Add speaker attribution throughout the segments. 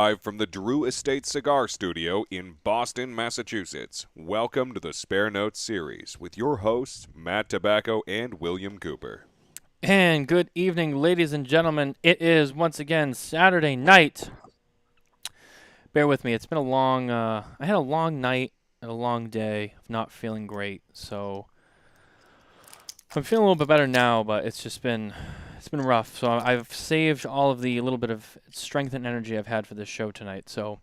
Speaker 1: live from the Drew Estate Cigar Studio in Boston, Massachusetts. Welcome to the Spare Notes series with your hosts, Matt Tobacco and William Cooper.
Speaker 2: And good evening, ladies and gentlemen. It is once again Saturday night. Bear with me. It's been a long, I had a long night and a long day of not feeling great. So I'm feeling a little bit better now, but it's been rough. So I've saved all of the little bit of strength and energy I've had for this show tonight. So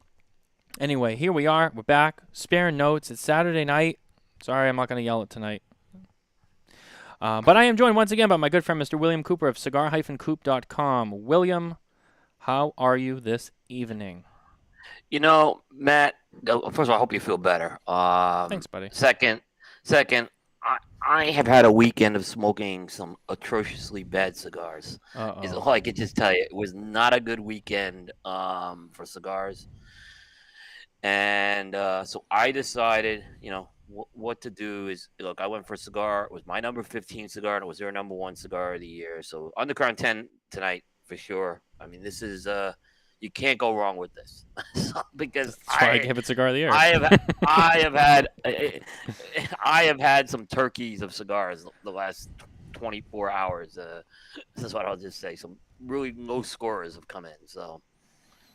Speaker 2: anyway, here we are. We're back. Spare Notes. It's Saturday night. Sorry, I'm not going to yell it tonight. But I am joined once again by my good friend, Mr. William Cooper of cigar-coop.com. William, how are you this evening?
Speaker 3: You know, Matt, first of all, I hope you feel better.
Speaker 2: Thanks, buddy.
Speaker 3: Second, I have had a weekend of smoking some atrociously bad cigars. Is all I can just tell you. It was not a good weekend for cigars. And so I decided, what to do is, look, I went for a cigar. It was my number 15 cigar, and it was their number 1 cigar of the year. So Underground 10 tonight for sure. I mean, this is you can't go wrong with this. Because
Speaker 2: That's why I gave it cigar of the year.
Speaker 3: I have had some turkeys of cigars the last 24 hours. This is what I'll just say. Some really low scorers have come in, so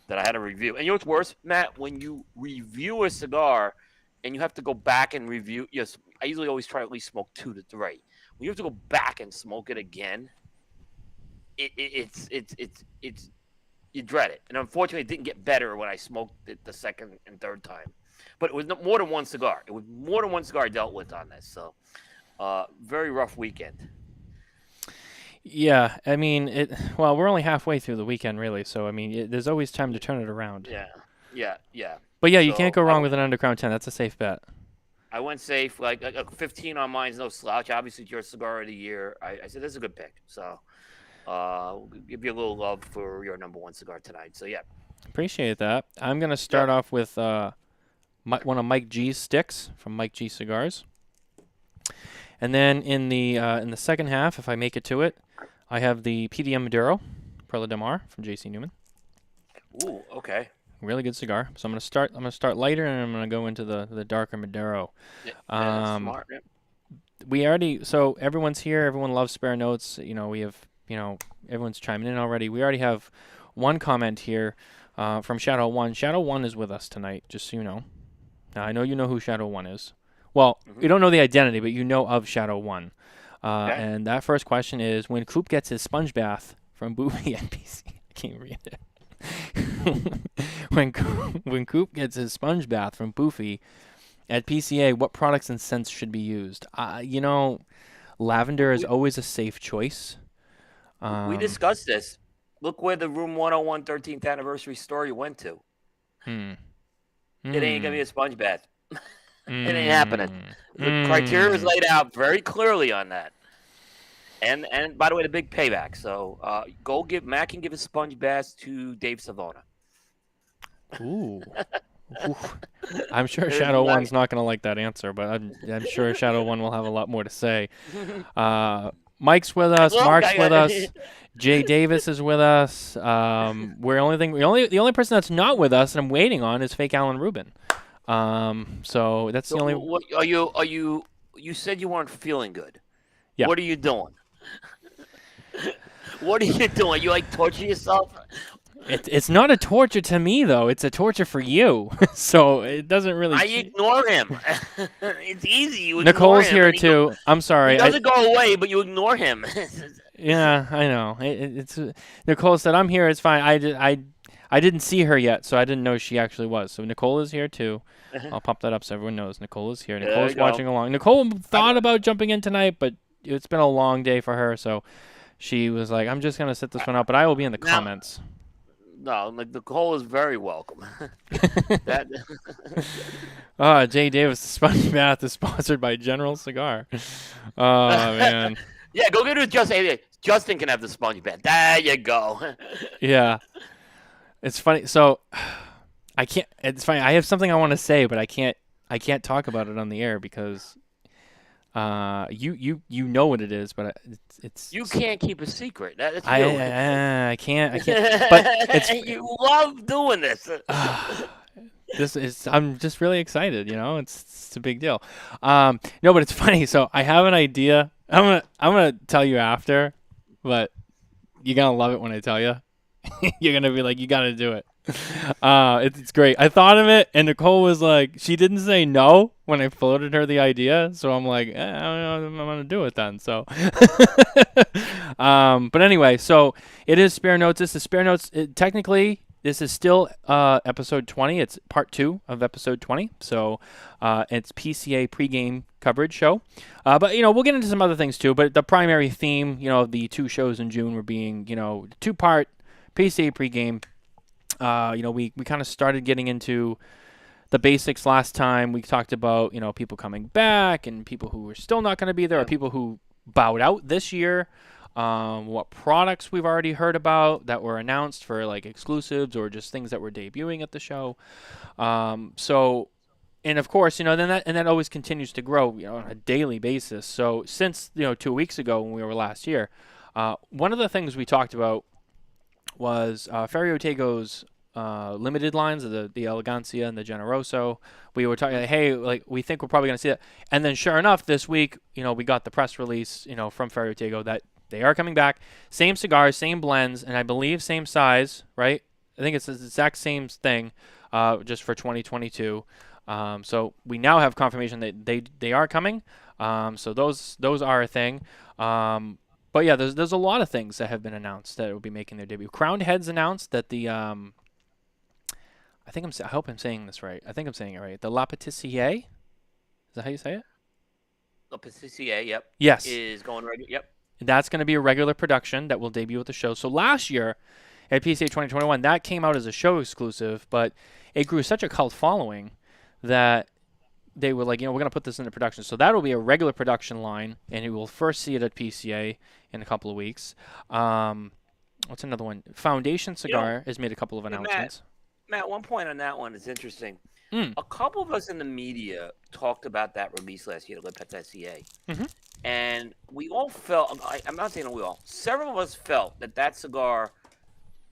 Speaker 3: that I had to review. And you know what's worse, Matt? When you review a cigar and you have to go back and review. Yes, I usually always try to at least smoke 2 to 3. When you have to go back and smoke it again, it's you dread it. And unfortunately, it didn't get better when I smoked it the second and third time. But it was more than one cigar. It was more than one cigar I dealt with on this. So, very rough weekend.
Speaker 2: Yeah, I mean, well, we're only halfway through the weekend, really. So, I mean, there's always time to turn it around.
Speaker 3: Yeah.
Speaker 2: But yeah, you can't go wrong with an Underground 10. That's a safe bet.
Speaker 3: I went safe, like 15 on mine's no slouch. Obviously, it's your cigar of the year. I said this is a good pick. So, we'll give you a little love for your number 1 cigar tonight. So yeah,
Speaker 2: appreciate that. I'm gonna start off with one of Mike G's sticks from Mike G Cigars, and then in the second half, if I make it to it, I have the PDM Maduro Perla del Mar from JC Newman. Ooh,
Speaker 3: okay.
Speaker 2: Really good cigar. So I'm gonna start lighter, and I'm gonna go into the darker Maduro.
Speaker 3: Yeah, that's smart. Yeah.
Speaker 2: So everyone's here. Everyone loves Spare Notes. We have everyone's chiming in already. We already have one comment here from Shadow One. Shadow One is with us tonight, just so you know. Now I know you know who Shadow One is. Well, you don't know the identity, but you know of Shadow One. Okay. And that first question is: when Coop gets his sponge bath from Boofy at PC, I can't read it. when Coop gets his sponge bath from Boofy at PCA, what products and scents should be used? Lavender is always a safe choice.
Speaker 3: We discussed this. Look where the Room 101 13th anniversary story went to. It ain't gonna be a sponge bath. It ain't happening. The criteria is laid out very clearly on that. And by the way, the big payback. So Matt can give a sponge bath to Dave Savona.
Speaker 2: Ooh. I'm sure Shadow One's not going to like that answer, but I'm sure Shadow One will have a lot more to say. Mike's with us. Mark's with us. Jay Davis is with us. The only person that's not with us and I'm waiting on is fake Alan Rubin. So that's the only.
Speaker 3: What, you said you weren't feeling good.
Speaker 2: Yeah.
Speaker 3: What are you doing? What are you doing? You torture yourself?
Speaker 2: It's not a torture to me though. It's a torture for you. So it doesn't really.
Speaker 3: I ignore him. It's easy. You
Speaker 2: Nicole's
Speaker 3: ignore him
Speaker 2: here too. I'm sorry.
Speaker 3: He doesn't go away, but you ignore him.
Speaker 2: Yeah, I know. It's Nicole said I'm here. It's fine. I didn't see her yet, so I didn't know she actually was. So Nicole is here too. I'll pop that up so everyone knows Nicole is here. Nicole's watching along. Nicole thought about jumping in tonight, but it's been a long day for her, so she was like, I'm just going to sit this one out, but I will be in the comments.
Speaker 3: No, Nicole is very welcome.
Speaker 2: Jay Davis, the sponge bath is sponsored by General Cigar. Oh, man.
Speaker 3: Yeah, go get it. Justin can have the sponge bath. There you go.
Speaker 2: Yeah. It's funny. So I can't. It's funny. I have something I want to say, but I can't talk about it on the air because You know what it is, but it's
Speaker 3: You can't keep a secret. That's
Speaker 2: I
Speaker 3: you.
Speaker 2: I can't but it's
Speaker 3: You love doing this.
Speaker 2: this is I'm just really excited. It's a big deal. No, but it's funny. So I have an idea. I'm gonna tell you after, but you're gonna love it when I tell you. You're gonna be like, you gotta do it. It's great. I thought of it, and Nicole was like, she didn't say no when I floated her the idea, so I'm like, I'm gonna do it then. So, but anyway, so it is Spare Notes. This is Spare Notes. Technically, this is still episode 20. It's part 2 of episode 20. So, it's PCA pregame coverage show. But we'll get into some other things too. But the primary theme, of the 2 shows in June were being, 2-part PCA pregame. We kind of started getting into the basics last time. We talked about, people coming back and people who were still not going to be there, or people who bowed out this year. What products we've already heard about that were announced for like exclusives or just things that were debuting at the show. And of course, then that always continues to grow, on a daily basis. So since 2 weeks ago when we were last here, one of the things we talked about was Ferry Otego's limited lines of the Elegancia and the Generoso. We were talking, hey, like we think we're probably going to see that. And then sure enough, this week, we got the press release, from Ferry Otego that they are coming back. Same cigars, same blends, and I believe same size, right? I think it's the exact same thing, just for 2022. So we now have confirmation that they are coming. So those are a thing. But yeah, there's a lot of things that have been announced that will be making their debut. Crowned Heads announced that the I hope I'm saying this right. I think I'm saying it right. The La Patissier, is that how you say it?
Speaker 3: The PCA, yep.
Speaker 2: Yes.
Speaker 3: Is going right. Yep.
Speaker 2: That's going to be a regular production that will debut at the show. So last year at PCA 2021, that came out as a show exclusive, but it grew such a cult following that they were like, we're going to put this into production. So that will be a regular production line, and you will first see it at PCA in a couple of weeks. What's another one? Foundation Cigar has made a couple of announcements.
Speaker 3: Matt, one point on that one is interesting. A couple of us in the media talked about that release last year, Le Patissier. And we all felt, I'm not saying we all, several of us felt that cigar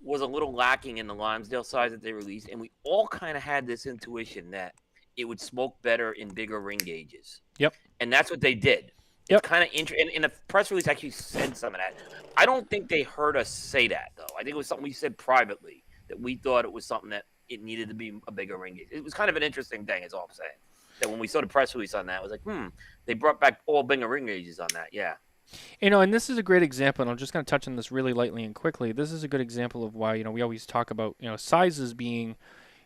Speaker 3: was a little lacking in the Lonsdale size that they released. And we all kind of had this intuition that it would smoke better in bigger ring gauges.
Speaker 2: Yep.
Speaker 3: And that's what they did.
Speaker 2: Yep.
Speaker 3: It's kind of interesting. And the press release actually said some of that. I don't think they heard us say that, though. I think it was something we said privately, that we thought it was something that it needed to be a bigger ring gauge. It was kind of an interesting thing, is all I'm saying. That when we saw the press release on that, it was like, they brought back all bigger ring gauges on that. Yeah.
Speaker 2: And this is a great example, and I'm just going to touch on this really lightly and quickly. This is a good example of why, we always talk about, sizes being,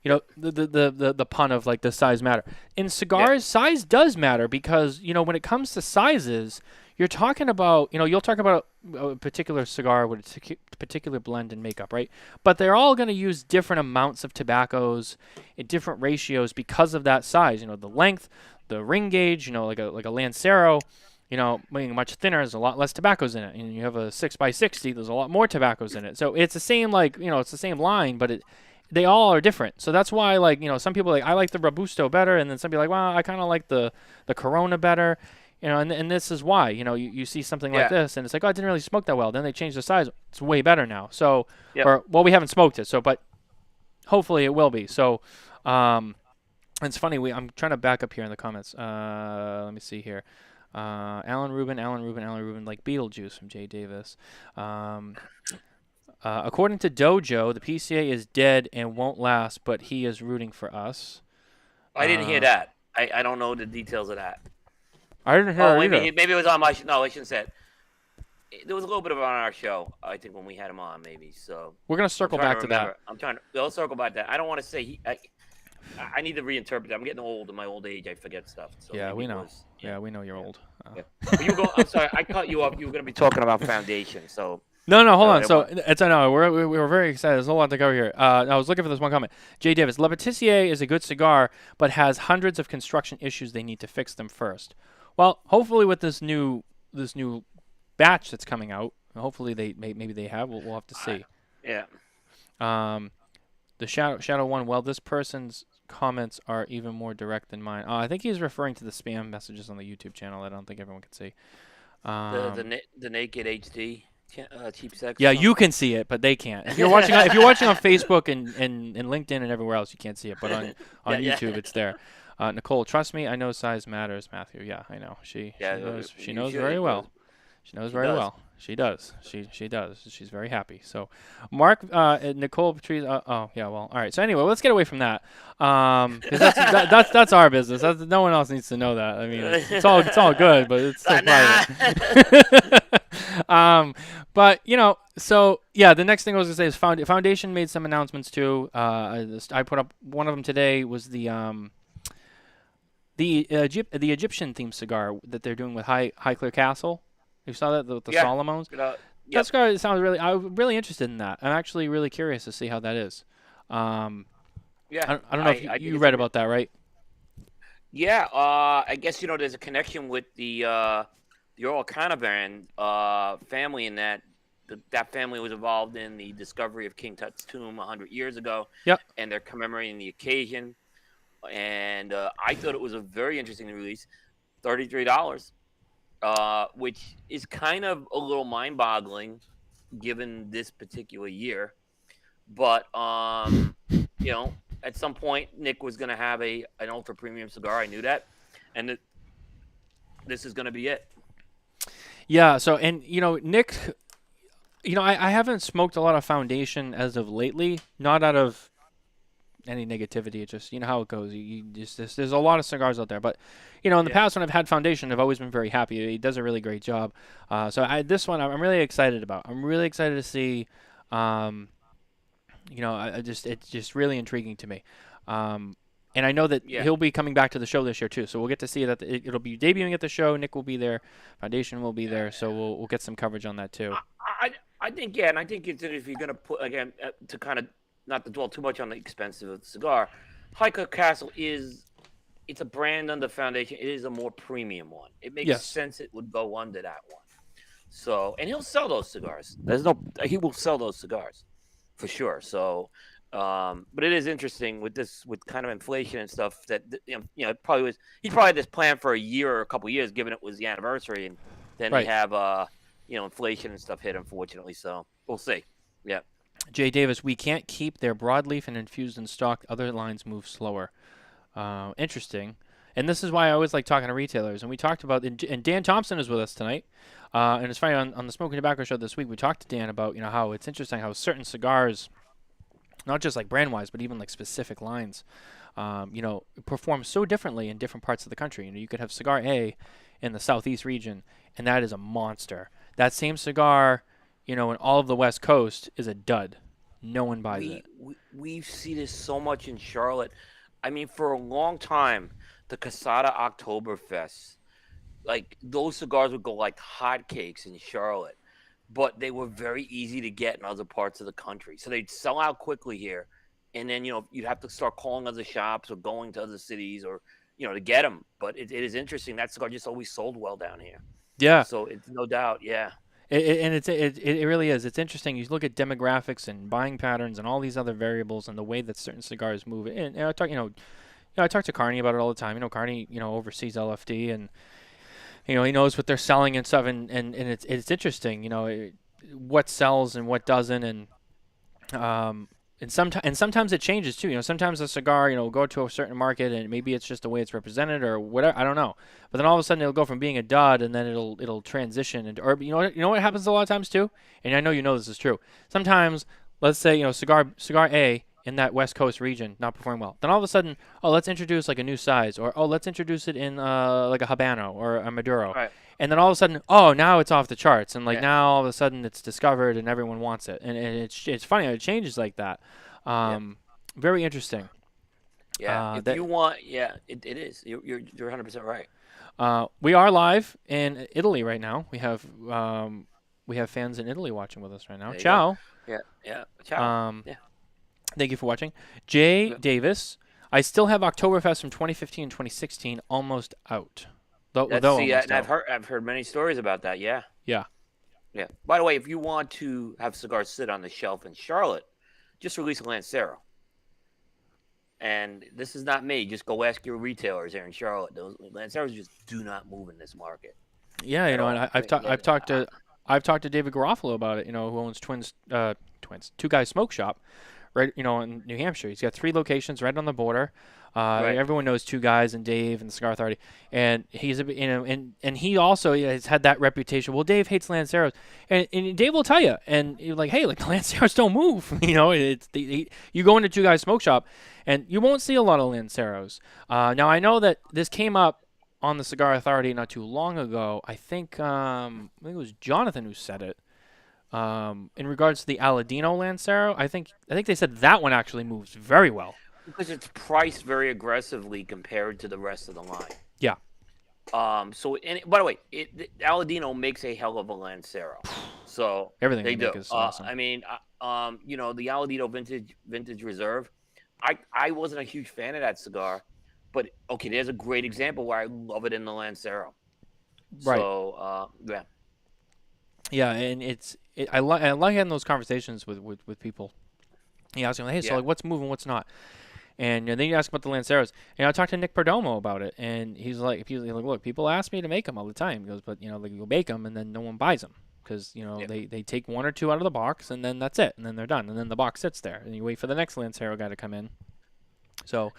Speaker 2: the pun of like the size matter. In cigars, size does matter because, when it comes to sizes, you're talking about, you'll talk about a particular cigar with a particular blend and makeup, right? But they're all going to use different amounts of tobaccos in different ratios because of that size. The length, the ring gauge, like a Lancero, being much thinner, there's a lot less tobaccos in it. And you have a 6x60, there's a lot more tobaccos in it. So it's the same, it's the same line, but they all are different. So that's why, some people I like the Robusto better, and then some people well, I kind of like the Corona better. And this is why, you see something like this, and it's like, oh, it didn't really smoke that well. Then they changed the size. It's way better now. So, we haven't smoked it. So, but hopefully it will be. So, it's funny. I'm trying to back up here in the comments. Let me see here. Alan Rubin, like Beetlejuice from Jay Davis. According to Dojo, the PCA is dead and won't last, but he is rooting for us.
Speaker 3: I didn't hear that. I don't know the details of that.
Speaker 2: I didn't hear it either.
Speaker 3: Maybe it was on my show. No, I shouldn't say it. There was a little bit of it on our show, I think, when we had him on, maybe. So
Speaker 2: we're going to circle back to that.
Speaker 3: We'll circle back to that. I don't want to say I need to reinterpret it. I'm getting old. In my old age, I forget stuff. So
Speaker 2: yeah, we know. We know you're old.
Speaker 3: I'm sorry, I cut you off. You were going to be talking about Foundation, so...
Speaker 2: No, hold on. So we're very excited. There's a lot to cover here. I was looking for this one comment. Jay Davis, Le Patissier is a good cigar, but has hundreds of construction issues. They need to fix them first. Well, hopefully with this new batch that's coming out, hopefully maybe they have. We'll have to see.
Speaker 3: Yeah.
Speaker 2: The Shadow one. Well, this person's comments are even more direct than mine. I think he's referring to the spam messages on the YouTube channel. I don't think everyone can see.
Speaker 3: The naked HD cheap sex.
Speaker 2: Yeah, you can see it, but they can't. If you're watching on Facebook and LinkedIn and everywhere else, you can't see it. But on YouTube, it's there. Nicole, trust me, I know size matters, Matthew. Yeah, I know. She knows very well. She knows very well. She does. She does. She's very happy. So, Mark, Nicole Patrice. Oh, yeah. Well, all right. So anyway, let's get away from that. 'Cause that's our business. No one else needs to know that. I mean, it's all good, but it's still private. But so yeah, the next thing I was gonna say is Foundation made some announcements too. I put up one of them today was the Egyptian themed cigar that they're doing with Highclere Castle. You saw that the Solomons. That cigar sounds I'm really interested in that. I'm actually really curious to see how that is. I don't know if you read about that, right?
Speaker 3: Yeah, I guess there's a connection with the Earl Canavan family in that that family was involved in the discovery of King Tut's tomb 100 years ago.
Speaker 2: Yep.
Speaker 3: And they're commemorating the occasion. And I thought it was a very interesting release, $33, which is kind of a little mind-boggling given this particular year. But at some point, Nick was going to have an ultra premium cigar. I knew that, and this is going to be it.
Speaker 2: Yeah. So, and Nick, I haven't smoked a lot of Foundation as of lately. Not out of any negativity. It's just how it goes. There's a lot of cigars out there, but in the past when I've had Foundation, I've always been very happy. He does a really great job. So this one I'm really excited about. I'm really excited to see. It's just really intriguing to me. And I know that he'll be coming back to the show this year too. So we'll get to see that it'll be debuting at the show. Nick will be there. Foundation will be there. So we'll get some coverage on that too.
Speaker 3: I think and I think if you're going to put again to kind of not to dwell too much on the expensive of the cigar, Highclere Castle it's a brand under Foundation. It is a more premium one. It makes sense it would go under that one. So, and he'll sell those cigars. He will sell those cigars for sure. So, but it is interesting with kind of inflation and stuff that he probably had this plan for a year or a couple of years, given it was the anniversary, and then they have inflation and stuff hit, unfortunately. So we'll see. Yeah.
Speaker 2: Jay Davis, we can't keep their broadleaf and infused in stock. Other lines move slower. Interesting. And this is why I always like talking to retailers. And we talked about, and Dan Thompson is with us tonight. And it's funny, on the Smoking Tobacco Show this week, we talked to Dan about, how it's interesting how certain cigars, not just like brand-wise, but even like specific lines, perform so differently in different parts of the country. You could have Cigar A in the Southeast region, and that is a monster. That same cigar, in all of the West Coast is a dud. No one buys it.
Speaker 3: We see this so much in Charlotte. I mean, for a long time, the Casada Oktoberfest, like those cigars would go like hotcakes in Charlotte, but they were very easy to get in other parts of the country. So they'd sell out quickly here, and then you'd have to start calling other shops or going to other cities or to get them. But it is interesting, that cigar just always sold well down here.
Speaker 2: Yeah.
Speaker 3: So it's no doubt, yeah.
Speaker 2: It really is. It's interesting. You look at demographics and buying patterns and all these other variables and the way that certain cigars move. And I talk, I talk to Carney about it all the time. Carney, oversees LFD, and he knows what they're selling and stuff. And it's interesting. What sells and what doesn't, and sometimes it changes too. Sometimes a cigar, will go to a certain market and maybe it's just the way it's represented or whatever. I don't know. But then all of a sudden it'll go from being a dud and then it'll transition into, or what happens a lot of times too. And I know this is true. Sometimes, let's say cigar A in that West Coast region not performing well. Then all of a sudden, let's introduce like a new size, or let's introduce it in like a Habano or a Maduro.
Speaker 3: Right.
Speaker 2: And then all of a sudden, now it's off the charts, and now all of a sudden it's discovered and everyone wants it, and it's funny how it changes like that. Very interesting.
Speaker 3: Yeah, if you want, it is. You're 100% right.
Speaker 2: We are live in Italy right now. We have fans in Italy watching with us right now. Ciao.
Speaker 3: Yeah. Ciao.
Speaker 2: Thank you for watching. Jay Davis, I still have Oktoberfest from 2015 and 2016 almost out.
Speaker 3: I've heard many stories about that. Yeah.
Speaker 2: Yeah.
Speaker 3: By the way, if you want to have cigars sit on the shelf in Charlotte, just release a Lancero. And this is not me. Just go ask your retailers here in Charlotte. Those Lanceros just do not move in this market
Speaker 2: Yeah,
Speaker 3: at
Speaker 2: and
Speaker 3: all.
Speaker 2: I've talked to David Garofalo about it. Who owns Two Guys Smoke Shop, right? In New Hampshire. He's got 3 locations right on the border.
Speaker 3: Right.
Speaker 2: Everyone knows Two Guys and Dave and the Cigar Authority, and he's and he also has had that reputation. Well, Dave hates Lanceros, and Dave will tell you, and you're like, hey, like Lanceros don't move. You go into Two Guys Smoke Shop, and you won't see a lot of Lanceros. Now I know that this came up on the Cigar Authority not too long ago. I think it was Jonathan who said it. In regards to the Aladino Lancero, I think they said that one actually moves very well.
Speaker 3: Because it's priced very aggressively compared to the rest of the line.
Speaker 2: Yeah.
Speaker 3: So, by the way, Aladino makes a hell of a Lancero. So
Speaker 2: everything
Speaker 3: they do.
Speaker 2: Is awesome.
Speaker 3: I mean, the Aladino Vintage Reserve. I wasn't a huge fan of that cigar, but okay, there's a great example where I love it in the Lancero.
Speaker 2: Right.
Speaker 3: So, yeah.
Speaker 2: Yeah, and I like having those conversations with people. You ask them, hey, so like, what's moving, what's not? And then you ask about the Lanceros. And I talked to Nick Perdomo about it, and he's like, look, people ask me to make them all the time. He goes, but like you'll make them, and then no one buys them because they take 1 or 2 out of the box, and then that's it, and then they're done, and then the box sits there, and you wait for the next Lancero guy to come in. So,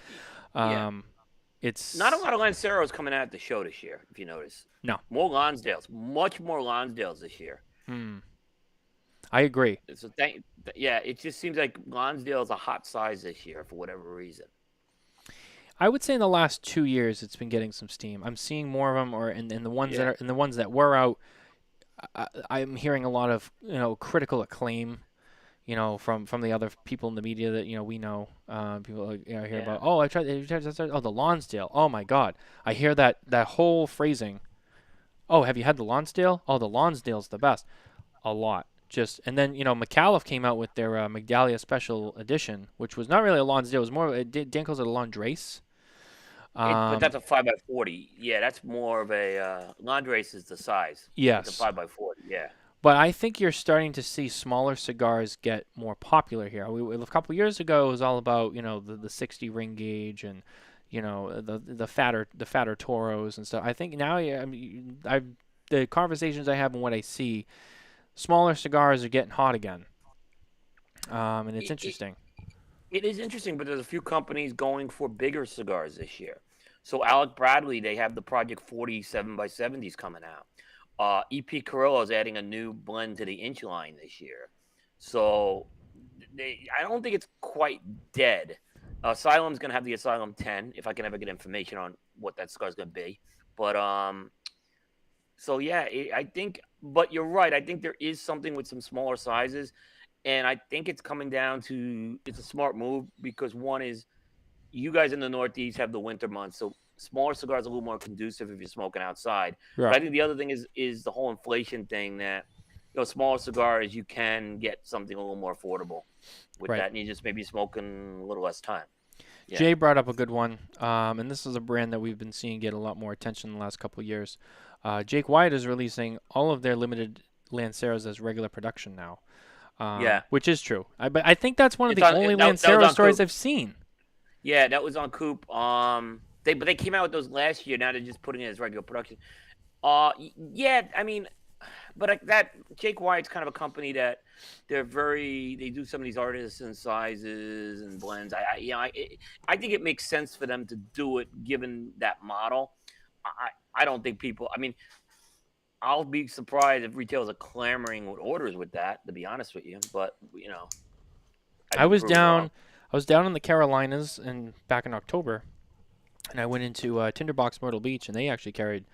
Speaker 2: it's
Speaker 3: not a lot of Lanceros coming out at the show this year, if you notice.
Speaker 2: No,
Speaker 3: more Lonsdales, much more Lonsdales this year.
Speaker 2: I agree.
Speaker 3: So it just seems like Lonsdale is a hot size this year for whatever reason.
Speaker 2: I would say in the last 2 years it's been getting some steam. I'm seeing more of them, and the ones that were out, I'm hearing a lot of critical acclaim, from the other people in the media that we know. People hear about. Oh, I tried. Oh, the Lonsdale. Oh my God, I hear that whole phrasing. Oh, have you had the Lonsdale? Oh, the Lonsdale's the best. A lot. And then McAuliffe came out with their Magdalia Special Edition, which was not really a Lonsdale. It was more. Dan calls it a Landrace.
Speaker 3: But that's a 5x40. Yeah, that's more of a Landrace is the size.
Speaker 2: Yes,
Speaker 3: it's a 5x40. Yeah.
Speaker 2: But I think you're starting to see smaller cigars get more popular here. A couple of years ago, it was all about the 60 ring gauge and the fatter Toros and stuff. I think now the conversations I have and what I see, smaller cigars are getting hot again, and it's interesting.
Speaker 3: It is interesting, but there's a few companies going for bigger cigars this year. So Alec Bradley, they have the Project 47x70s coming out. EP Carrillo is adding a new blend to the inch line this year. So I don't think it's quite dead. Asylum's going to have the Asylum 10, if I can ever get information on what that cigar's going to be. But, so yeah, I think, but you're right. I think there is something with some smaller sizes. And I think it's coming down to, it's a smart move because one is you guys in the Northeast have the winter months. So smaller cigars are a little more conducive if you're smoking outside.
Speaker 2: Right.
Speaker 3: But I think the other thing is the whole inflation thing that, smaller cigars, you can get something a little more affordable with that. And you just maybe smoking a little less time. Yeah.
Speaker 2: Jay brought up a good one. And this is a brand that we've been seeing get a lot more attention in the last couple of years. Jake Wyatt is releasing all of their limited Lanceros as regular production now. Which is true. But I think that's one of the only Lancero stories I've seen.
Speaker 3: Yeah, that was on Coop. But they came out with those last year. Now they're just putting it as regular production. Yeah, I mean, but that Jake Wyatt's kind of a company that they do some of these artisan sizes and blends. I think it makes sense for them to do it given that model. I don't think people. I mean, I'll be surprised if retailers are clamoring with orders with that, to be honest with you. But
Speaker 2: I was down in the Carolinas back in October, and I went into Tinderbox Myrtle Beach, and they actually carried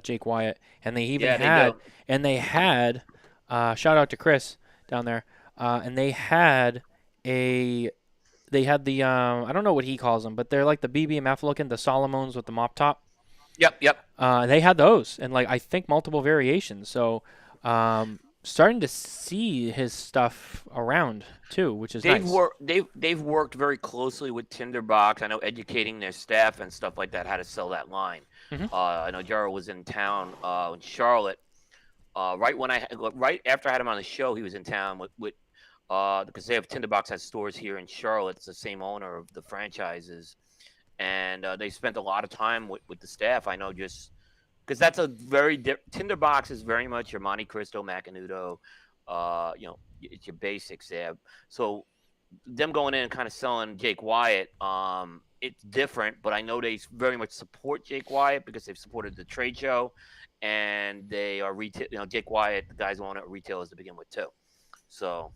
Speaker 2: Jake Wyatt, and they even had shout out to Chris down there, and they had the I don't know what he calls them, but they're like the BBMF looking, the Solomons with the mop top.
Speaker 3: Yep.
Speaker 2: They had those, and I think multiple variations. So, starting to see his stuff around too, which is nice.
Speaker 3: They've worked very closely with Tinderbox. I know educating their staff and stuff like that how to sell that line.
Speaker 2: Mm-hmm.
Speaker 3: I know Jarrell was in town in Charlotte. Right after I had him on the show, he was in town with because they have Tinderbox has stores here in Charlotte. It's the same owner of the franchises, and they spent a lot of time with the staff. I know just because that's a very Tinderbox is very much your Monte Cristo, Macanudo, it's your basics there. So them going in and kind of selling Jake Wyatt, it's different, but I know they very much support Jake Wyatt because they've supported the trade show, and they are retail. Jake Wyatt, the guys want at retailers to begin with too. So,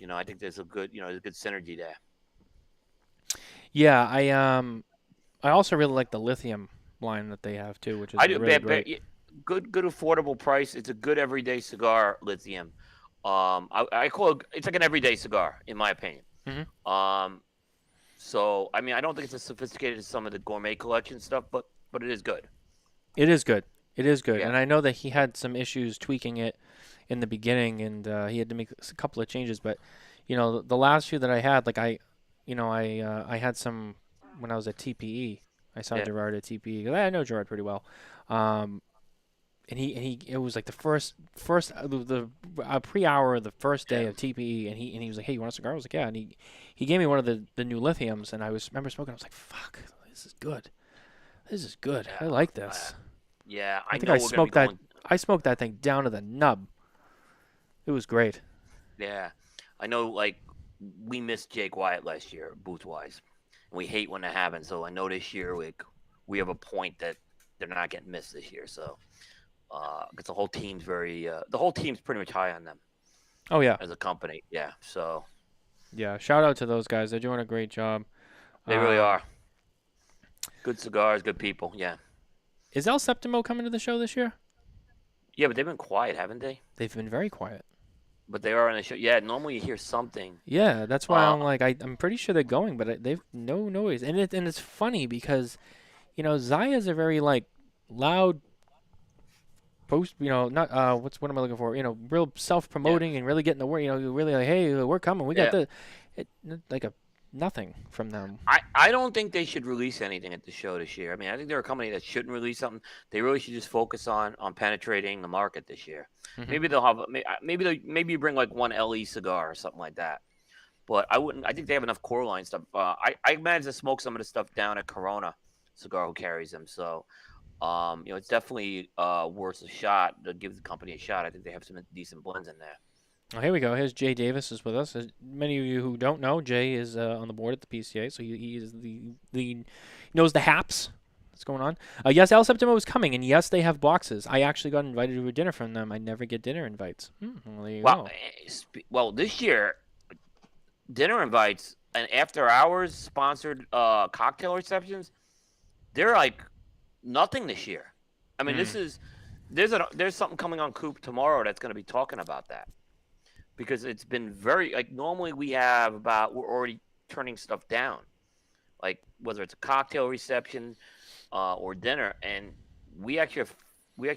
Speaker 3: I think there's a good synergy there.
Speaker 2: Yeah, I also really like the lithium line that they have too, which is really great.
Speaker 3: Good, affordable price. It's a good everyday cigar, lithium. I call it's like an everyday cigar, in my opinion.
Speaker 2: Mm-hmm.
Speaker 3: So I mean, I don't think it's as sophisticated as some of the gourmet collection stuff, but it is good.
Speaker 2: It is good. It is good,
Speaker 3: Yeah.
Speaker 2: and I know that he had some issues tweaking it in the beginning, and he had to make a couple of changes. But the last few that I had, like I had some when I was at TPE. I saw Gerard at TPE. I know Gerard pretty well. And he it was like the first the pre-hour of the first day of TPE, and he was like, "Hey, you want a cigar?" I was like, "Yeah." And he gave me one of the new lithiums, and I remember smoking. I was like, "Fuck, this is good. This is good. I like this."
Speaker 3: Yeah,
Speaker 2: I think I smoked that. I smoked that thing down to the nub. It was great.
Speaker 3: Yeah, I know. Like we missed Jake Wyatt last year, booth wise, and we hate when that happens. So I know this year we have a point that they're not getting missed this year. So. Because the whole team's pretty much high on them.
Speaker 2: Oh yeah,
Speaker 3: as a company, yeah. So
Speaker 2: yeah, shout out to those guys. They're doing a great job.
Speaker 3: They really are. Good cigars, good people. Yeah.
Speaker 2: Is El Septimo coming to the show this year?
Speaker 3: Yeah, but they've been quiet, haven't they?
Speaker 2: They've been very quiet.
Speaker 3: But they are on the show. Yeah, normally you hear something.
Speaker 2: Yeah, that's why I'm like I'm pretty sure they're going, but they've no noise. And it's funny because, Zaya's a very like loud. Not what am I looking for? Real self-promoting and really getting the word. Really like, hey, we're coming. We got nothing from them.
Speaker 3: I don't think they should release anything at the show this year. I mean, I think they're a company that shouldn't release something. They really should just focus on penetrating the market this year. Mm-hmm. Maybe they'll have maybe you bring like one LE cigar or something like that. But I wouldn't. I think they have enough core line stuff. I imagine to smoke some of the stuff down at Corona Cigar, who carries them. So. It's definitely worth a shot to give the company a shot. I think they have some decent blends in there.
Speaker 2: Oh, here we go. Here's Jay Davis is with us. As many of you who don't know, Jay is on the board at the PCA, so he is the knows the haps that's going on. Yes, El Septimo is coming, and yes, they have boxes. I actually got invited to a dinner from them. I never get dinner invites. Well, there you go.
Speaker 3: Well, this year, dinner invites and after hours sponsored cocktail receptions, they're like nothing this year. I mean, there's something coming on Coop tomorrow that's going to be talking about that, because it's been very normally we're already turning stuff down, like whether it's a cocktail reception or dinner, and we actually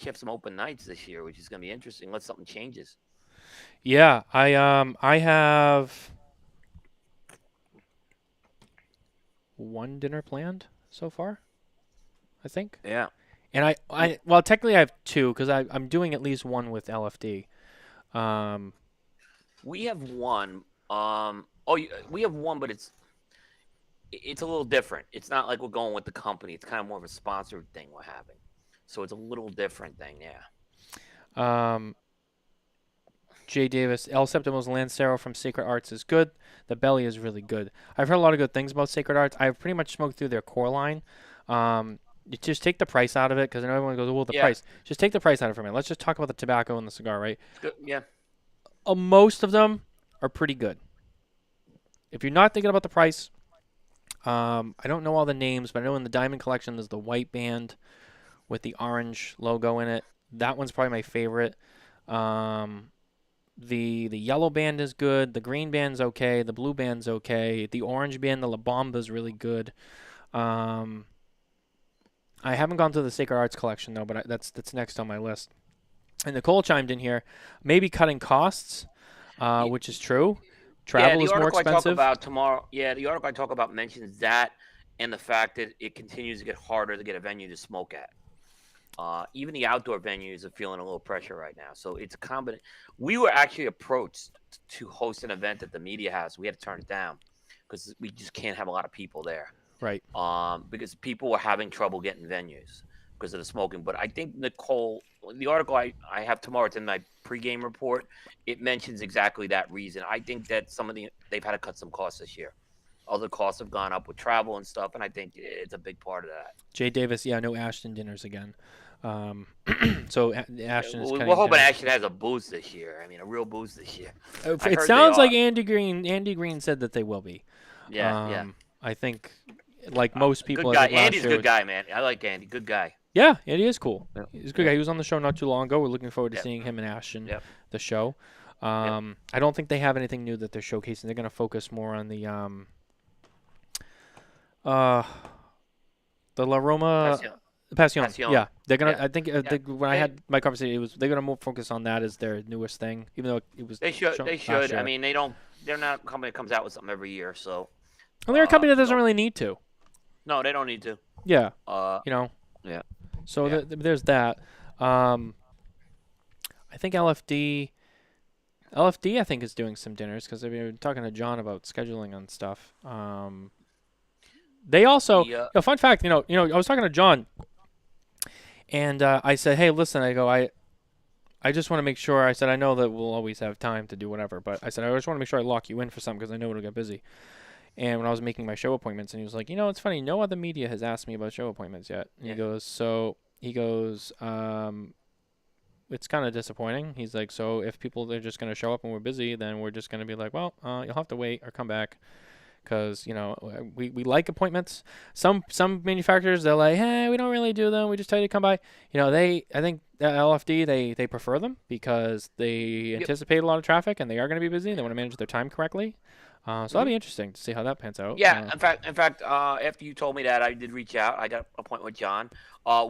Speaker 3: have some open nights this year, which is going to be interesting unless something changes.
Speaker 2: Yeah, I have one dinner planned so far, I think.
Speaker 3: Yeah.
Speaker 2: And well, technically I have two because I'm doing at least one with LFD.
Speaker 3: We have one. We have one, but it's a little different. It's not like we're going with the company. It's kind of more of a sponsored thing we're having. So it's a little different thing, yeah.
Speaker 2: Jay Davis, El Septimo's Lancero from Sacred Arts is good. The belly is really good. I've heard a lot of good things about Sacred Arts. I've pretty much smoked through their core line. You just take the price out of it, because I know everyone goes, well, the price. Just take the price out of it for me. Let's just talk about the tobacco and the cigar, right?
Speaker 3: Good. Yeah.
Speaker 2: Most of them are pretty good. If you're not thinking about the price, I don't know all the names, but I know in the Diamond Collection there's the white band with the orange logo in it. That one's probably my favorite. The yellow band is good. The green band's okay. The blue band's okay. The orange band, the La Bomba's really good. I haven't gone through the Sacred Arts collection though, but that's next on my list. And Nicole chimed in here, maybe cutting costs, which is true. Travel is more expensive.
Speaker 3: The article I talk about mentions that and the fact that it continues to get harder to get a venue to smoke at. Even the outdoor venues are feeling a little pressure right now. So it's a combination. We were actually approached to host an event at the media house. We had to turn it down because we just can't have a lot of people there.
Speaker 2: Right.
Speaker 3: Because people were having trouble getting venues because of the smoking. But I think Nicole, the article I have tomorrow, it's in my pregame report. It mentions exactly that reason. I think that they've had to cut some costs this year. Other costs have gone up with travel and stuff, and I think it's a big part of that.
Speaker 2: Jay Davis, yeah, no Ashton dinners again. So Ashton is
Speaker 3: We're hoping Ashton has a boost this year. I mean, a real boost this year.
Speaker 2: It sounds like Andy Green said that they will be.
Speaker 3: Yeah.
Speaker 2: I think, like most people,
Speaker 3: good guy. Andy's a good guy, man. I like Andy. Good guy.
Speaker 2: Yeah, Andy is cool. He's a good guy. He was on the show not too long ago. We're looking forward to seeing him and Ashton, the show. I don't think they have anything new that they're showcasing. They're going to focus more on the La Roma Passion. Yeah, they're gonna. I think when I had my conversation, they're gonna more focus on that as their newest thing, even though it was.
Speaker 3: They should. I mean, they're not a company that comes out with something every year, so.
Speaker 2: Well, they're a company that doesn't really need to.
Speaker 3: No, they don't need to.
Speaker 2: Yeah.
Speaker 3: Yeah.
Speaker 2: So there's that. I think LFD, I think is doing some dinners because I've been talking to John about scheduling and stuff. They also, fun fact, I was talking to John, and I said, hey, listen, I just want to make sure. I said, I know that we'll always have time to do whatever, but I said, I just want to make sure I lock you in for something because I know it'll get busy. And when I was making my show appointments, and he was like, it's funny, no other media has asked me about show appointments yet. And he goes, it's kind of disappointing. He's like, so if people are just going to show up and we're busy, then we're just going to be like, well, you'll have to wait or come back. Because, we like appointments. Some manufacturers, they're like, hey, we don't really do them. We just tell you to come by. I think that LFD, they prefer them because they anticipate a lot of traffic and they are going to be busy. They want to manage their time correctly. So that'll be interesting to see how that pans out.
Speaker 3: Yeah, in fact, after you told me that, I did reach out. I got an appointment with John.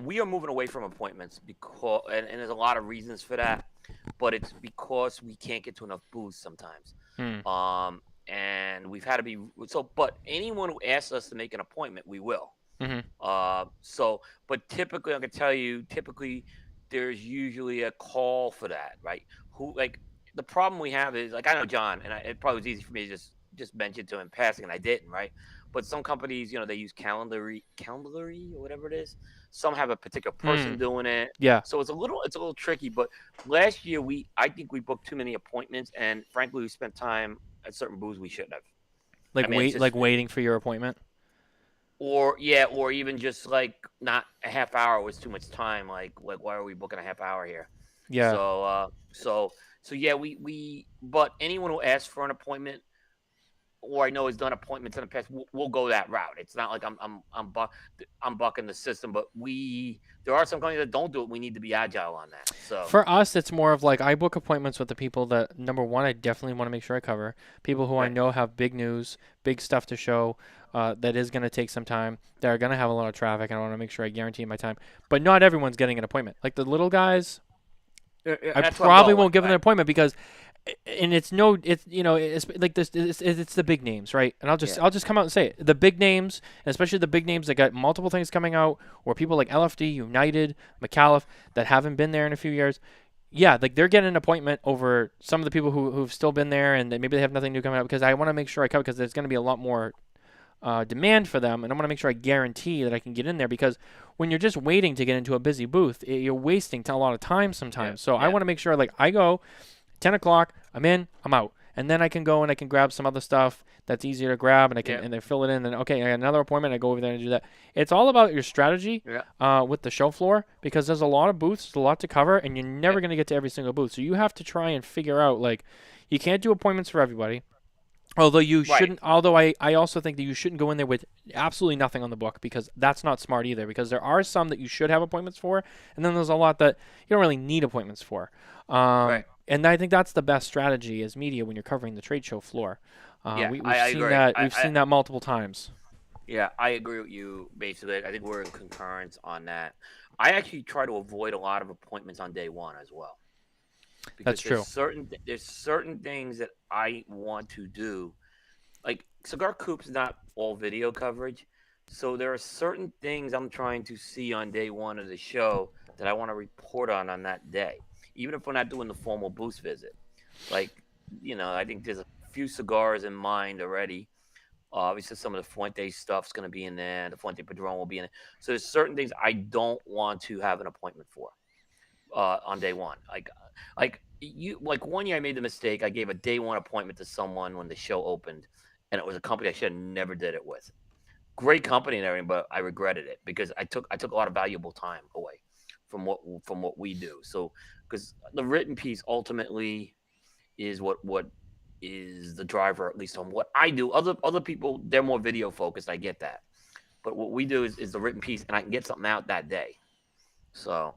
Speaker 3: We are moving away from appointments because, and there's a lot of reasons for that, but it's because we can't get to enough booths sometimes. And we've had to be but anyone who asks us to make an appointment, we will. But typically, I can tell you, there's usually a call for that, right? The problem we have is, I know John, and it probably was easy for me to just mention to him in passing, and I didn't, right? But some companies, they use Calendly or whatever it is. Some have a particular person doing it.
Speaker 2: Yeah.
Speaker 3: So it's a little tricky. But last year, I think we booked too many appointments, and frankly, we spent time at certain booths we shouldn't have.
Speaker 2: Waiting for your appointment.
Speaker 3: Or even just not a half hour was too much time. Like why are we booking a half hour here?
Speaker 2: Yeah.
Speaker 3: So yeah, but anyone who asks for an appointment, or I know has done appointments in the past, we'll go that route. It's not like I'm bucking the system, but there are some companies that don't do it. We need to be agile on that. So
Speaker 2: for us, it's more of I book appointments with the people that, number one, I definitely want to make sure I cover. People who I know have big news, big stuff to show, that is going to take some time. That are going to have a lot of traffic. I want to make sure I guarantee my time. But not everyone's getting an appointment. Like the little guys, I probably won't give them an appointment because. And it's like this. It's the big names, right? And I'll just come out and say it. The big names, and especially the big names that got multiple things coming out, or people like LFD, United, McAuliffe that haven't been there in a few years. Yeah, they're getting an appointment over some of the people who've still been there, and maybe they have nothing new coming out because I want to make sure I cover because there's going to be a lot more demand for them, and I want to make sure I guarantee that I can get in there because when you're just waiting to get into a busy booth, you're wasting a lot of time sometimes. I want to make sure I go. 10 o'clock, I'm in, I'm out. And then I can go and I can grab some other stuff that's easier to grab and I can and then fill it in. And okay, I got another appointment, I go over there and do that. It's all about your strategy with the show floor because there's a lot of booths, there's a lot to cover, and you're never going to get to every single booth. So you have to try and figure out, you can't do appointments for everybody. Although you shouldn't, I also think that you shouldn't go in there with absolutely nothing on the book because that's not smart either because there are some that you should have appointments for, and then there's a lot that you don't really need appointments for. And I think that's the best strategy as media when you're covering the trade show floor. We've seen that multiple times.
Speaker 3: Yeah, I agree with you, basically. I think we're in concurrence on that. I actually try to avoid a lot of appointments on day one as well.
Speaker 2: That's true.
Speaker 3: There's certain things that I want to do. Like, Cigar Coop's not all video coverage. So there are certain things I'm trying to see on day one of the show that I want to report on that day, even if we're not doing the formal booth visit. Like, I think there's a few cigars in mind already. Obviously, some of the Fuente stuff's going to be in there. The Fuente Padron will be in it. So there's certain things I don't want to have an appointment for on day one. Like 1 year I made the mistake. I gave a day one appointment to someone when the show opened, and it was a company I should have never did it with. Great company and everything, but I regretted it because I took a lot of valuable time away from what we do. So because the written piece ultimately is what is the driver, at least on what I do. Other people, they're more video focused. I get that, but what we do is the written piece, and I can get something out that day. So.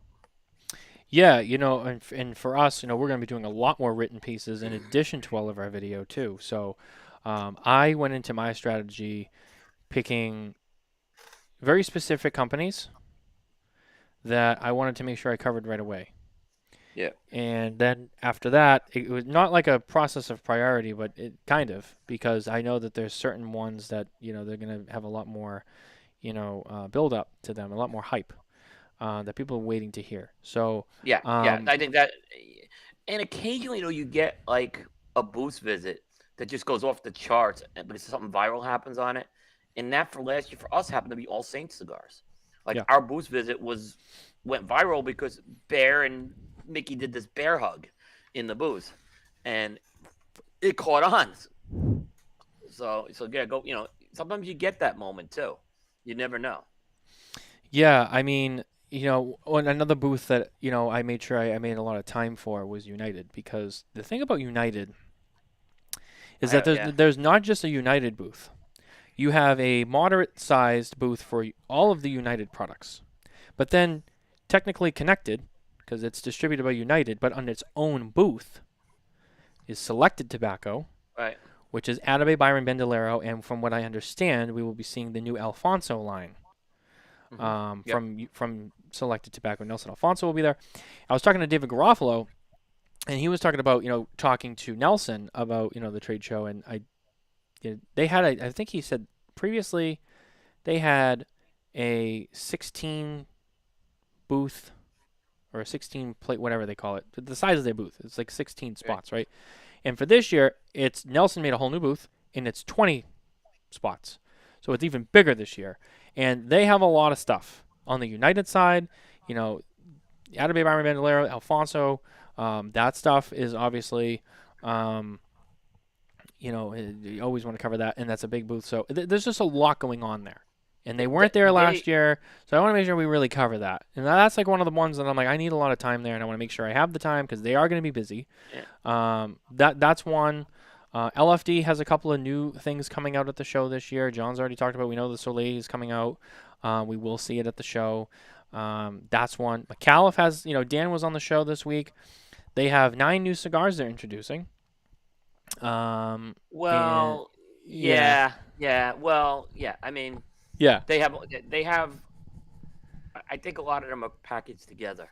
Speaker 2: Yeah, and for us, we're going to be doing a lot more written pieces in addition to all of our video too. So I went into my strategy picking very specific companies that I wanted to make sure I covered right away.
Speaker 3: Yeah.
Speaker 2: And then after that, it was not like a process of priority, but it kind of, because I know that there's certain ones that, they're going to have a lot more, build up to them, a lot more hype that people are waiting to hear. So
Speaker 3: yeah, I think that, and occasionally, you get like a booth visit that just goes off the charts, but it's something viral happens on it. And that for last year for us happened to be All Saints cigars. Like
Speaker 2: Yeah.
Speaker 3: our booth visit went viral because Bear and Mickey did this bear hug in the booth, and it caught on. So yeah, go. Sometimes you get that moment too. You never know.
Speaker 2: Yeah, I mean, on another booth that, I made sure I made a lot of time for was United, because the thing about United is that there's not just a United booth. You have a moderate-sized booth for all of the United products, but then technically connected, because it's distributed by United, but on its own booth is Selected Tobacco,
Speaker 3: Right.
Speaker 2: which is Atabey, Byron, Bandolero, and from what I understand, we will be seeing the new Alfonso line. From Selected Tobacco. Nelson Alfonso will be there. I was talking to David Garofalo, and he was talking about, talking to Nelson about, the trade show, and they had I think he said previously they had a 16 booth or a 16 plate, whatever they call it, the size of their booth. It's like 16 spots, right? And for this year, it's Nelson made a whole new booth, and it's 20 spots. So it's even bigger this year. And they have a lot of stuff on the United side. Atabey, Byron, Bandolero, Alfonso. That stuff is obviously, you always want to cover that, and that's a big booth. So there's just a lot going on there. And they weren't there last year, so I want to make sure we really cover that. And that's like one of the ones that I'm like, I need a lot of time there, and I want to make sure I have the time because they are going to be busy.
Speaker 3: Yeah.
Speaker 2: That's one. LFD has a couple of new things coming out at the show this year. John's already talked about. We know the Soleil is coming out. We will see it at the show. That's one. McAuliffe has, Dan was on the show this week. They have 9 new cigars they're introducing.
Speaker 3: Yeah. Well, yeah. I mean,
Speaker 2: yeah.
Speaker 3: They have. I think a lot of them are packaged together.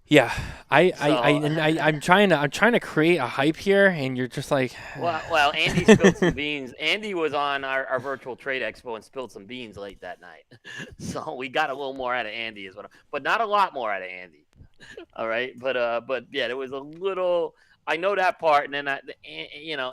Speaker 2: Yeah, I'm trying to create a hype here, and you're just like.
Speaker 3: Well, Andy spilled some beans. Andy was on our virtual trade expo and spilled some beans late that night, so we got a little more out of Andy as well, but not a lot more out of Andy. All right, but yeah, there was a little. I know that part, and then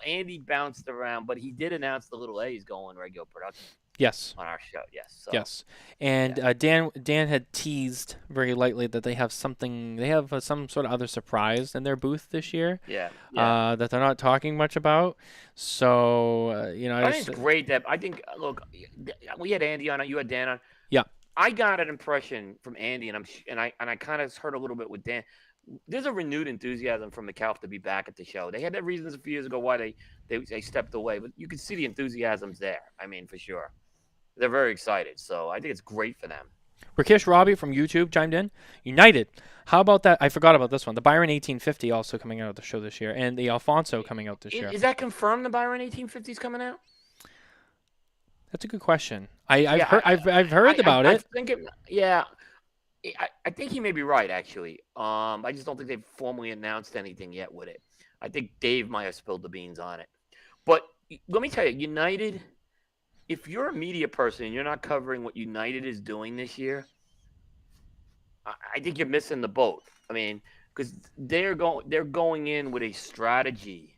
Speaker 3: Andy bounced around, but he did announce the little A's going regular production.
Speaker 2: Yes.
Speaker 3: On our show, yes. So,
Speaker 2: yes, and Dan had teased very lightly that they have something. They have some sort of other surprise in their booth this year.
Speaker 3: Yeah.
Speaker 2: That they're not talking much about. So
Speaker 3: I think it's great that look, we had Andy on, you had Dan on.
Speaker 2: Yeah.
Speaker 3: I got an impression from Andy, and I kind of heard a little bit with Dan. There's a renewed enthusiasm from McAuliffe to be back at the show. They had their reasons a few years ago why they stepped away, but you can see the enthusiasm's there. I mean, for sure. They're very excited, so I think it's great for them.
Speaker 2: Rakesh Robbie from YouTube chimed in. United. How about that? I forgot about this one. The Byron 1850 also coming out of the show this year, and the Alfonso coming out this year.
Speaker 3: Is that confirmed, the Byron 1850 is coming out?
Speaker 2: That's a good question. I've heard about it.
Speaker 3: I think he may be right, actually. I just don't think they've formally announced anything yet with it. I think Dave might have spilled the beans on it. But let me tell you, United, if you're a media person and you're not covering what United is doing this year, I think you're missing the boat. I mean, because they're going in with a strategy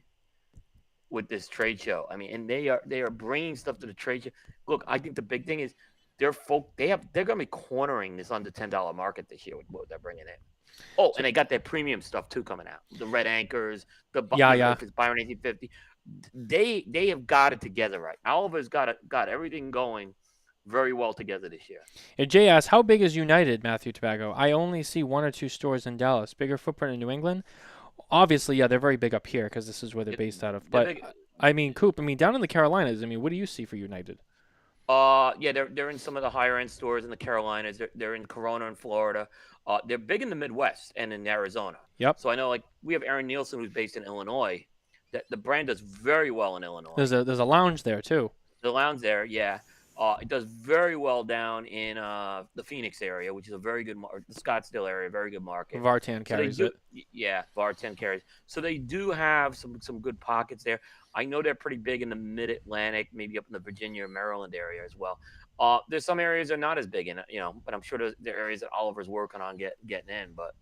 Speaker 3: with this trade show. I mean, and they are bringing stuff to the trade show. Look, I think the big thing is they're going to be cornering this under $10 market this year with what they're bringing in. Oh, and they got their premium stuff too coming out. The red anchors, if it's Byron 1850, they have got it together right. Oliver's got everything going very well together this year.
Speaker 2: And Jay asks, how big is United, Matthew Tobacco? I only see 1 or 2 stores in Dallas. Bigger footprint in New England? Obviously, yeah, they're very big up here because this is where they're based out of. But, I mean, Coop, down in the Carolinas, what do you see for United?
Speaker 3: Yeah, they're in some of the higher end stores in the Carolinas. They're in Corona in Florida. They're big in the Midwest and in Arizona.
Speaker 2: Yep.
Speaker 3: So I know, like, we have Aaron Nielsen, who's based in Illinois. That the brand does very well in Illinois.
Speaker 2: There's a lounge there too.
Speaker 3: The lounge there, yeah. It does very well down in the Phoenix area, which is a very good market. The Scottsdale area, very good market.
Speaker 2: Vartan carries it.
Speaker 3: Yeah, Vartan carries. So they do have some good pockets there. I know they're pretty big in the Mid-Atlantic, maybe up in the Virginia or Maryland area as well. There's some areas that are not as big in it, but I'm sure there are areas that Oliver's working on getting in. But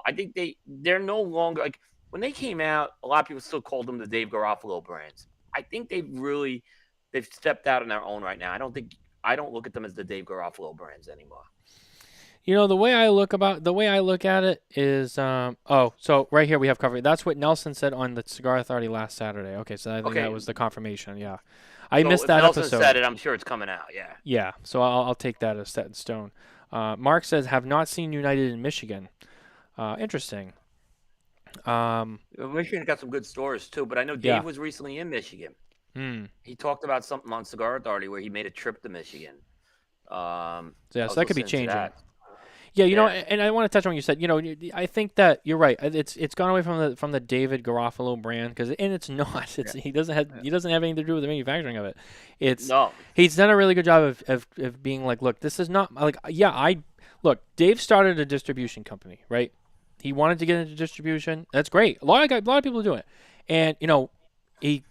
Speaker 3: I think they're no longer, like, when they came out, a lot of people still called them the Dave Garofalo brands. I think they've stepped out on their own right now. I don't look at them as the Dave Garofalo brands anymore.
Speaker 2: The way I look at it is, so right here we have covered. That's what Nelson said on the Cigar Authority last Saturday. Okay, so I think that was the confirmation. Yeah, I missed that
Speaker 3: Nelson
Speaker 2: episode.
Speaker 3: said it. I'm sure it's coming out. Yeah.
Speaker 2: Yeah, so I'll take that as set in stone. Mark says, have not seen United in Michigan. Interesting.
Speaker 3: Michigan got some good stores too, but I know Dave was recently in Michigan. He talked about something on Cigar Authority where he made a trip to Michigan.
Speaker 2: So that could be changing. Yeah, and I want to touch on what you said. I think that you're right. It's gone away from the David Garofalo brand and it's not. He doesn't have anything to do with the manufacturing of it. He's done a really good job of being like, look, this is not like Dave started a distribution company, right? He wanted to get into distribution. That's great. A lot of people do it, and he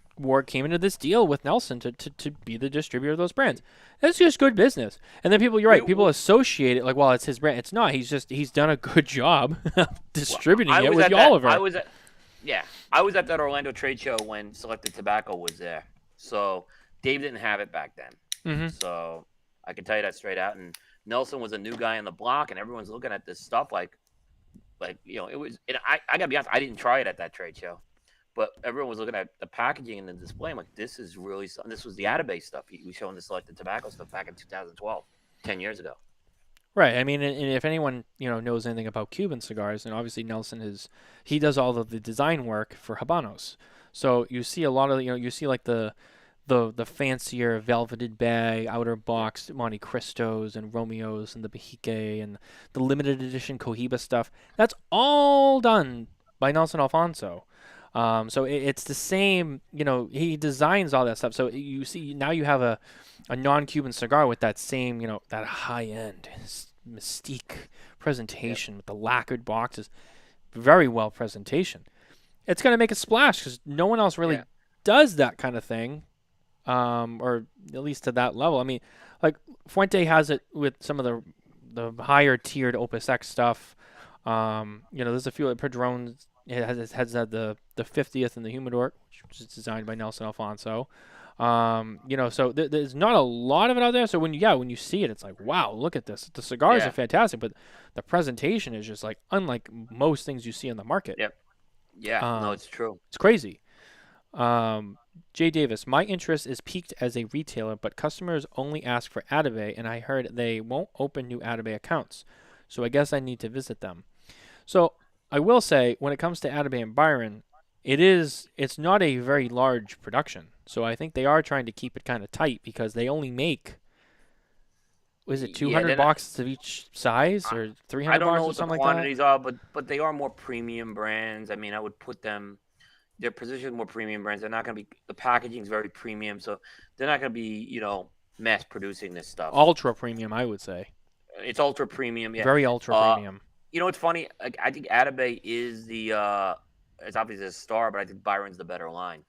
Speaker 2: came into this deal with Nelson to be the distributor of those brands. That's just good business. And then you're right. People associate it like, well, it's his brand. It's not. He's done a good job distributing it with Oliver.
Speaker 3: I was at that Orlando trade show when Selected Tobacco was there. So Dave didn't have it back then.
Speaker 2: Mm-hmm.
Speaker 3: So I can tell you that straight out. And Nelson was a new guy on the block, and everyone's looking at this stuff like it was. And I gotta be honest, I didn't try it at that trade show. But everyone was looking at the packaging and the display. I'm like, this is really something. This was the Atabase stuff. He was showing the Selected Tobacco stuff back in 2012, 10 years ago.
Speaker 2: Right. And if anyone knows anything about Cuban cigars, and obviously Nelson he does all of the design work for Habanos. So you see a lot of you see like the fancier velveted bag, outer box Monte Cristos and Romeos and the Bahique and the limited edition Cohiba stuff. That's all done by Nelson Alfonso. So it's the same, he designs all that stuff. So you see now you have a non-Cuban cigar with that same, that high-end mystique presentation with the lacquered boxes. Very well presentation. It's going to make a splash because no one else really does that kind of thing, or at least to that level. I mean, like Fuente has it with some of the higher-tiered Opus X stuff. There's a few Padrones. It has the 50th in the Humidor, which is designed by Nelson Alfonso. So there's not a lot of it out there. So when you see it, it's like, wow, look at this. The cigars are fantastic, but the presentation is just like unlike most things you see in the market.
Speaker 3: Yep. Yeah, no, it's true.
Speaker 2: It's crazy. Jay Davis, my interest is peaked as a retailer, but customers only ask for Atabey, and I heard they won't open new Atabey accounts. So I guess I need to visit them. So I will say, when it comes to Atabey and Byron, it's not a very large production. So I think they are trying to keep it kind of tight because they only make, was it 200 boxes of each size or 300 boxes or something like that? I don't know what the
Speaker 3: quantities are, but they are more premium brands. I mean, I would put them, they're positioned more premium brands. They're not going to be, the packaging is very premium, so they're not going to be, mass producing this stuff.
Speaker 2: Ultra premium, I would say.
Speaker 3: It's ultra premium, yeah.
Speaker 2: Very ultra premium.
Speaker 3: It's funny. I think Atabey is it's obviously a star, but I think Byron's the better line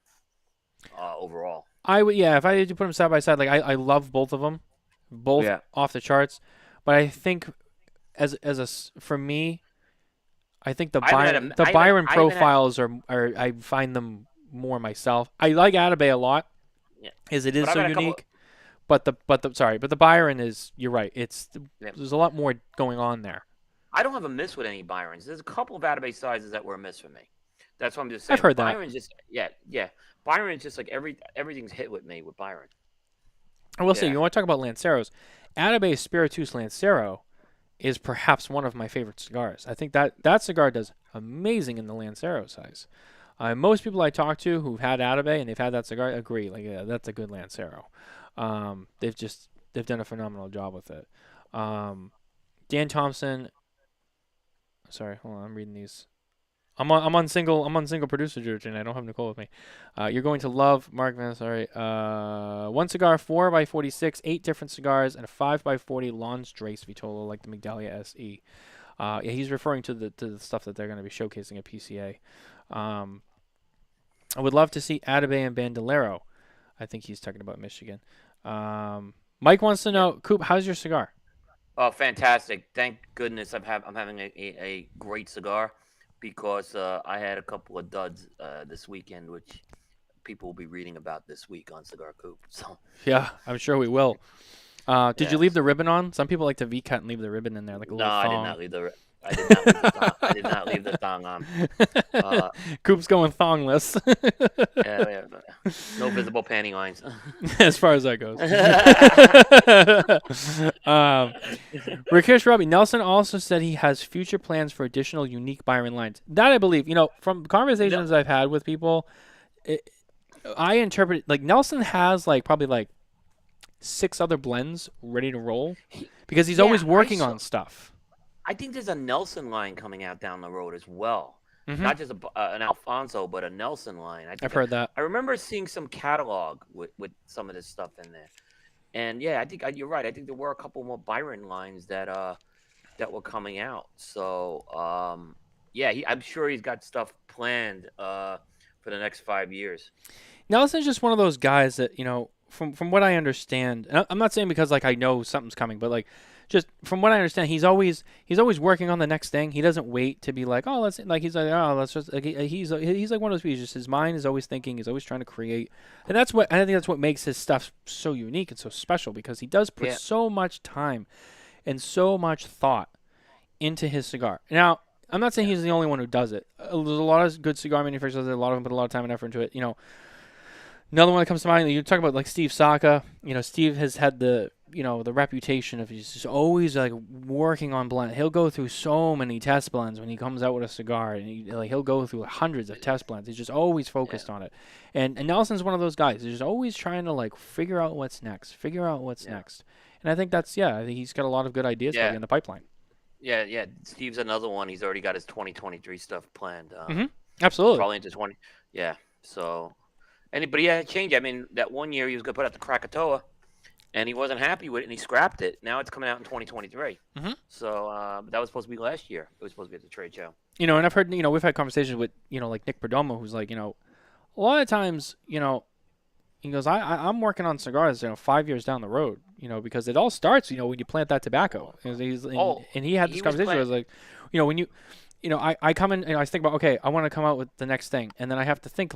Speaker 3: overall.
Speaker 2: If I had to put them side by side, like I love both of them, both off the charts. But I think for me, I think the
Speaker 3: I haven't had
Speaker 2: Byron
Speaker 3: a-
Speaker 2: the
Speaker 3: I haven't-
Speaker 2: Byron
Speaker 3: I haven't had-
Speaker 2: profiles are I find them more myself. I like Atabey a lot,
Speaker 3: Yeah.
Speaker 2: as it
Speaker 3: But
Speaker 2: is
Speaker 3: I've
Speaker 2: so
Speaker 3: had a couple-
Speaker 2: unique. But the Byron is, you're right.
Speaker 3: Yeah.
Speaker 2: There's a lot more going on there.
Speaker 3: I don't have a miss with any Byrons. There's a couple of Atabey sizes that were a miss for me. That's what I'm just saying.
Speaker 2: I've heard that.
Speaker 3: Byron's just Byron's just like everything's hit with me with Byron.
Speaker 2: I will say,
Speaker 3: Yeah.
Speaker 2: you want to talk about Lanceros? Atabey Spiritus Lancero is perhaps one of my favorite cigars. I think that cigar does amazing in the Lancero size. Most people I talk to who've had Atabey and they've had that cigar agree, like, yeah, that's a good Lancero. They've done a phenomenal job with it. Dan Thompson. Sorry, hold on. I'm reading these. I'm on single producer George, and I don't have Nicole with me. You're going to love Mark Van. Sorry. One cigar, 4x46, 8 different cigars, and a 5x40 Lons Drace Vitola, like the Migdalia SE. Yeah, he's referring to the stuff that they're going to be showcasing at PCA. I would love to see Atabey and Bandolero. I think he's talking about Michigan. Mike wants to know, Coop, how's your cigar?
Speaker 3: Oh, fantastic! Thank goodness I'm having a great cigar, because I had a couple of duds this weekend, which people will be reading about this week on Cigar Coop. So
Speaker 2: Yeah, I'm sure we will. Did you
Speaker 3: Yes.
Speaker 2: leave the ribbon on? Some people like to V-cut and leave the ribbon in there, like a
Speaker 3: no,
Speaker 2: little
Speaker 3: I did
Speaker 2: thong.
Speaker 3: not leave the I did not leave the thong on.
Speaker 2: Coop's going thongless,
Speaker 3: Yeah, no visible panty lines.
Speaker 2: as far as that goes. Rakesh Rabi Nelson also said he has future plans for additional unique Byron lines. That I believe. From conversations I've had with people, I interpret it like Nelson has probably 6 other blends ready to roll, because he's
Speaker 3: Yeah,
Speaker 2: always
Speaker 3: I
Speaker 2: working
Speaker 3: saw-
Speaker 2: on stuff.
Speaker 3: I think there's a Nelson line coming out down the road as well.
Speaker 2: Mhm.
Speaker 3: Not just an Alfonso, but a Nelson line.
Speaker 2: I've heard that.
Speaker 3: I remember seeing some catalog with some of this stuff in there. And yeah, I think you're right. I think there were a couple more Byron lines that were coming out. So yeah, I'm sure he's got stuff planned for the next 5 years.
Speaker 2: Nelson's just one of those guys that, from what I understand, and I'm not saying because I know something's coming, but just from what I understand, he's always working on the next thing. He doesn't wait to be let's just he's like one of those people. Just his mind is always thinking. He's always trying to create, and I think that's what makes his stuff so unique and so special, because he does put so much time and so much thought into his cigar. Now, I'm not saying he's the only one who does it. There's a lot of good cigar manufacturers. A lot of them put a lot of time and effort into it. Another one that comes to mind, you talk about Steve Saka. Steve has had the reputation of he's just always working on blend. He'll go through so many test blends when he comes out with a cigar, and he'll go through hundreds of test blends. He's just always focused on it. And Nelson's one of those guys. He's just always trying to figure out what's next. And I think I think he's got a lot of good ideas for you in the pipeline.
Speaker 3: Yeah. Steve's another one. He's already got his 2023 stuff planned.
Speaker 2: Absolutely.
Speaker 3: Probably into 20. Yeah. So. But he had to change. I mean, that one year he was going to put out the Krakatoa, and he wasn't happy with it, and he scrapped it. Now it's coming out in 2023.
Speaker 2: Mhm.
Speaker 3: So that was supposed to be last year. It was supposed to be at the trade show.
Speaker 2: And I've heard, we've had conversations with, Nick Perdomo, who's a lot of times, he goes, I'm working on cigars, 5 years down the road, because it all starts, when you plant that tobacco. And he had this conversation where I was like, when you, I come in and I think about, okay, I want to come out with the next thing. And then I have to think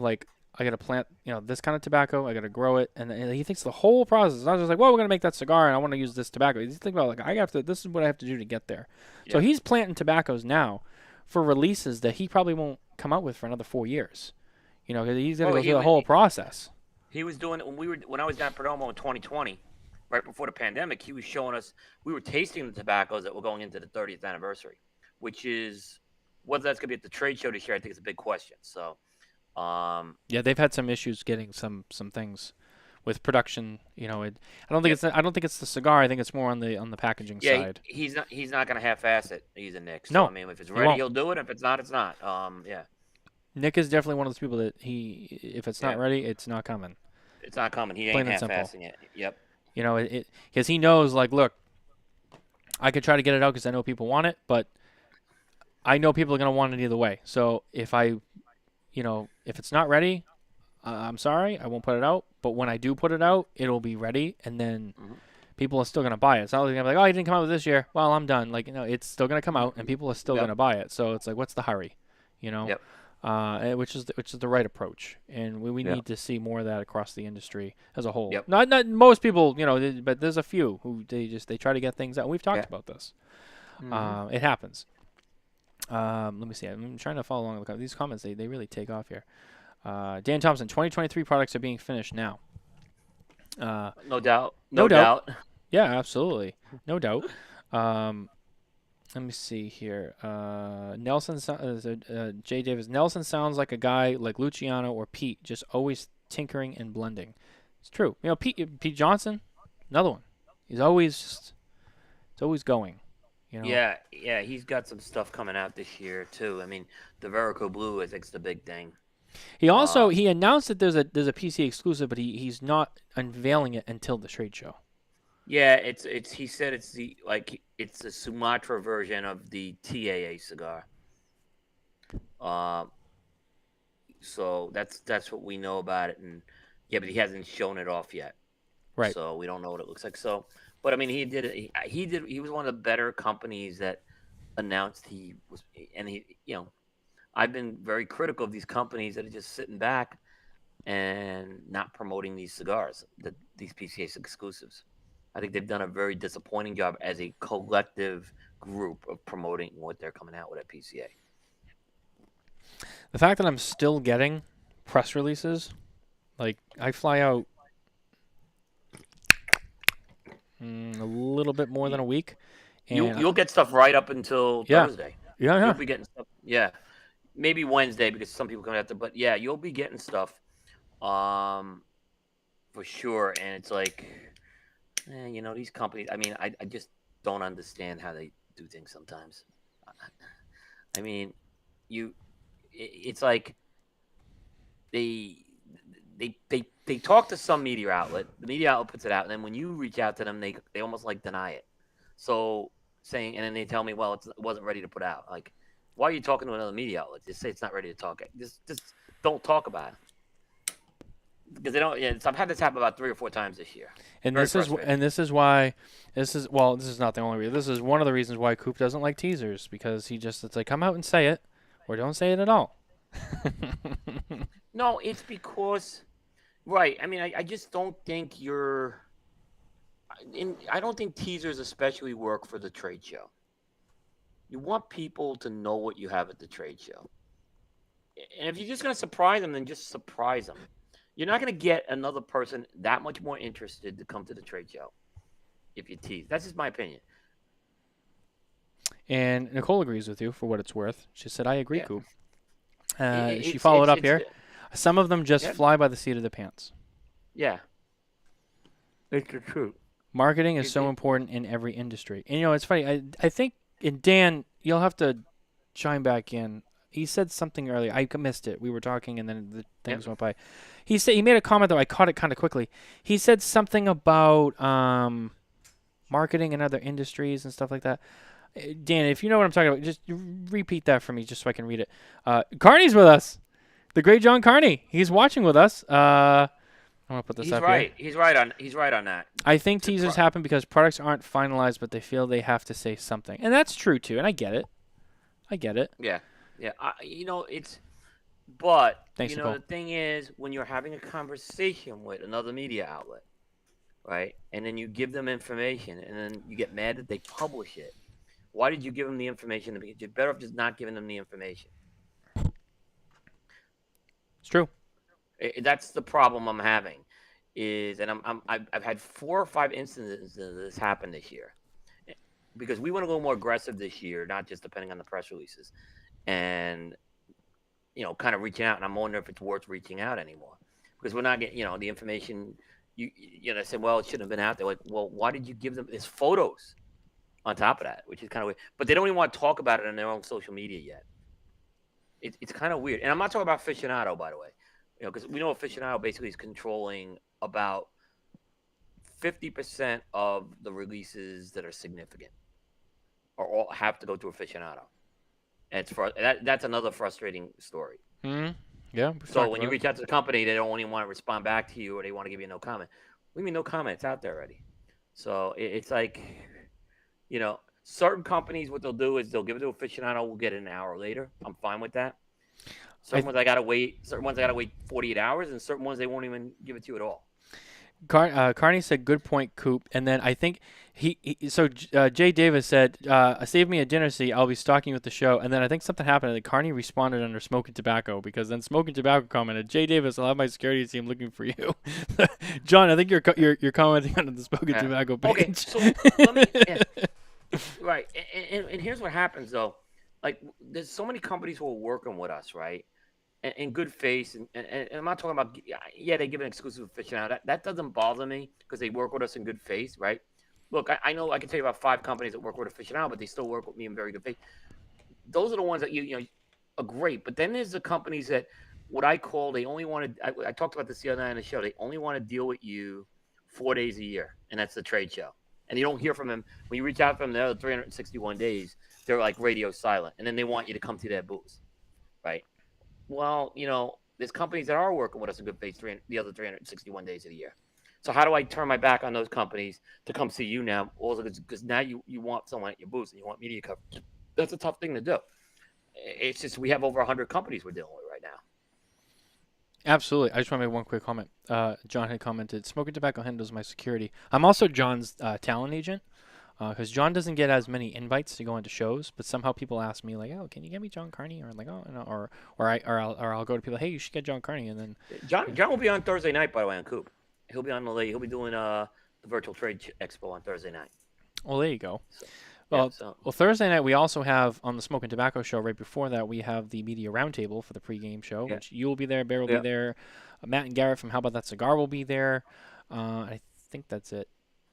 Speaker 2: I got to plant, this kind of tobacco. I got to grow it, and he thinks the whole process. It's not just we're going to make that cigar, and I want to use this tobacco. He's thinking about this is what I have to do to get there. Yeah. So he's planting tobaccos now for releases that he probably won't come out with for another 4 years. Because he's going to go through the whole process.
Speaker 3: He was doing it when I was down at Perdomo in 2020, right before the pandemic. He was showing us. We were tasting the tobaccos that were going into the 30th anniversary, which is whether that's going to be at the trade show this year. I think it's a big question. So.
Speaker 2: They've had some issues getting some things with production. I don't think it's the cigar. I think it's more on the packaging side.
Speaker 3: He's not going to half-ass it. He's a Nick. So,
Speaker 2: no,
Speaker 3: I mean, if it's ready, he'll do it. If it's not, it's not.
Speaker 2: Nick is definitely one of those people that if it's not ready, it's not coming.
Speaker 3: It's not coming. He ain't half-assing it. Yep.
Speaker 2: Because he knows, look, I could try to get it out because I know people want it, but I know people are going to want it either way. So if if it's not ready, I'm sorry, I won't put it out. But when I do put it out, it'll be ready. And then people are still going to buy it. It's not like they're like, oh, it didn't come out with this year. Well, I'm done. Like, it's still going to come out, and people are still
Speaker 3: Yep.
Speaker 2: going to buy it. So it's like, what's the hurry?
Speaker 3: Yep.
Speaker 2: Which is the right approach, and we
Speaker 3: Yep.
Speaker 2: need to see more of that across the industry as a whole.
Speaker 3: Yep.
Speaker 2: Not most people, but there's a few who they try to get things out. We've talked about this. It happens. Let me see. I'm trying to follow along with these comments. They really take off here. Dan Thompson, 2023 products are being finished now.
Speaker 3: No doubt.
Speaker 2: No doubt. Yeah, absolutely. No doubt. Let me see here. Nelson, Jay Davis. Nelson sounds like a guy like Luciano or Pete, just always tinkering and blending. It's true. Pete Johnson, another one. It's always going.
Speaker 3: Yeah, he's got some stuff coming out this year too. I mean, the Verico Blue I think is the big thing.
Speaker 2: He also he announced that there's a PCA exclusive, but he's not unveiling it until the trade show.
Speaker 3: Yeah, it's he said it's it's a Sumatra version of the TAA cigar. So that's what we know about it, and yeah, but he hasn't shown it off yet.
Speaker 2: Right.
Speaker 3: So we don't know what it looks like. So, but I mean, he did it. He was one of the better companies that announced he was, and I've been very critical of these companies that are just sitting back and not promoting these cigars, these PCA exclusives. I think they've done a very disappointing job as a collective group of promoting what they're coming out with at PCA.
Speaker 2: The fact that I'm still getting press releases, like I fly out a little bit more than a week. And
Speaker 3: You'll get stuff right up until Thursday.
Speaker 2: Yeah.
Speaker 3: You'll be getting stuff. Yeah. Maybe Wednesday because some people come after, but yeah, you'll be getting stuff for sure. And it's like, these companies, I mean, I just don't understand how they do things sometimes. I mean, it's like they talk to some media outlet, the media outlet puts it out, and then when you reach out to them, they almost like deny it. So and then they tell me, well, it wasn't ready to put out. Like, why are you talking to another media outlet? Just say it's not ready to talk. Just don't talk about it. Because they don't. Yeah, so I've had this happen about 3 or 4 times this year.
Speaker 2: And this is why this is not the only reason. This is one of the reasons why Coop doesn't like teasers, because it's like, come out and say it, or don't say it at all.
Speaker 3: No, it's because, right. I mean, I just don't think I don't think teasers especially work for the trade show. You want people to know what you have at the trade show. And if you're just going to surprise them, then just surprise them. You're not going to get another person that much more interested to come to the trade show if you tease. That's just my opinion.
Speaker 2: And Nicole agrees with you for what it's worth. She said, I agree,
Speaker 3: Yeah.
Speaker 2: Coop. She followed up here. Some of them just
Speaker 3: Yeah.
Speaker 2: fly by the seat of their pants.
Speaker 3: Yeah. It's the truth.
Speaker 2: Marketing is so important in every industry. And, it's funny. I think, and Dan, you'll have to chime back in. He said something earlier. I missed it. We were talking, and then the things went by. He made a comment, though. I caught it kind of quickly. He said something about marketing in other industries and stuff like that. Dan, if you know what I'm talking about, just repeat that for me just so I can read it. Carney's with us. The great John Carney. He's watching with us. I'm going to put this up
Speaker 3: right.
Speaker 2: here.
Speaker 3: He's right on that.
Speaker 2: I think teasers happen because products aren't finalized, but they feel they have to say something. And that's true, too. And I get it.
Speaker 3: Yeah. Yeah. But,
Speaker 2: Thanks, Nicole.
Speaker 3: the thing is, when you're having a conversation with another media outlet, right, and then you give them information, and then you get mad that they publish it, why did you give them the information? You're better off just not giving them the information.
Speaker 2: It's true.
Speaker 3: That's the problem I'm having. I've had 4 or 5 instances of this happen this year, because we want to go more aggressive this year, not just depending on the press releases, and kind of reaching out. And I'm wondering if it's worth reaching out anymore, because we're not getting the information. I said, well, it shouldn't have been out there. Like, well, why did you give them his photos on top of that, which is kind of weird. But they don't even want to talk about it on their own social media yet. It's kind of weird. And I'm not talking about Aficionado, by the way, because we know Aficionado basically is controlling about 50% of the releases that are significant, or all have to go to Aficionado. And that's another frustrating story.
Speaker 2: Mm-hmm. Yeah.
Speaker 3: So when you reach out to the company, they don't even want to respond back to you, or they want to give you no comment. What do you mean no comment? It's out there already. So it's like, certain companies, what they'll do is they'll give it to aficionado. We'll get it an hour later. I'm fine with that. Certain ones I gotta wait. Certain ones I gotta wait 48 hours, and certain ones they won't even give it to you at all.
Speaker 2: Carney said, "Good point, Coop." And then I think Jay Davis said, "Save me a dinner seat. I'll be stalking you with the show." And then I think something happened. And Carney responded under Smoking Tobacco because then Smoking Tobacco commented, "Jay Davis, I'll have my security team looking for you." John, I think you're commenting on the Smoking Tobacco page.
Speaker 3: Okay, so let me. Right, and here's what happens though. Like, there's so many companies who are working with us, right? In good faith, and I'm not talking about, they give an exclusive aficionado. That doesn't bother me because they work with us in good faith, right? Look, I know I can tell you about 5 companies that work with aficionado, but they still work with me in very good faith. Those are the ones that you know are great. But then there's the companies that what I call they only want to. I talked about this the other night on the show. They only want to deal with you 4 days a year, and that's the trade show. And you don't hear from them when you reach out to them. The other 361 days, they're like radio silent, and then they want you to come to their booth, right? Well, there's companies that are working with us in good faith the other 361 days of the year. So how do I turn my back on those companies to come see you now? Also, because now you want someone at your booth and you want media coverage. That's a tough thing to do. It's just we have over 100 companies we're dealing with right now.
Speaker 2: Absolutely. I just want to make one quick comment. John had commented, "Smoking Tobacco handles my security." I'm also John's talent agent. Because John doesn't get as many invites to go into shows, but somehow people ask me like, "Oh, can you get me John Carney?" Or like, "Oh, no," or I'll go to people, "Hey, you should get John Carney," and then
Speaker 3: John will be on Thursday night, by the way, on Coop. He'll be on he'll be doing the virtual trade expo on Thursday night.
Speaker 2: Well, there you go.
Speaker 3: So,
Speaker 2: Well, Thursday night we also have on the Smoking Tobacco show. Right before that, we have the media roundtable for the pregame show, which you will be there, Bear will be there, Matt and Garrett from How About That Cigar will be there. I think that's it.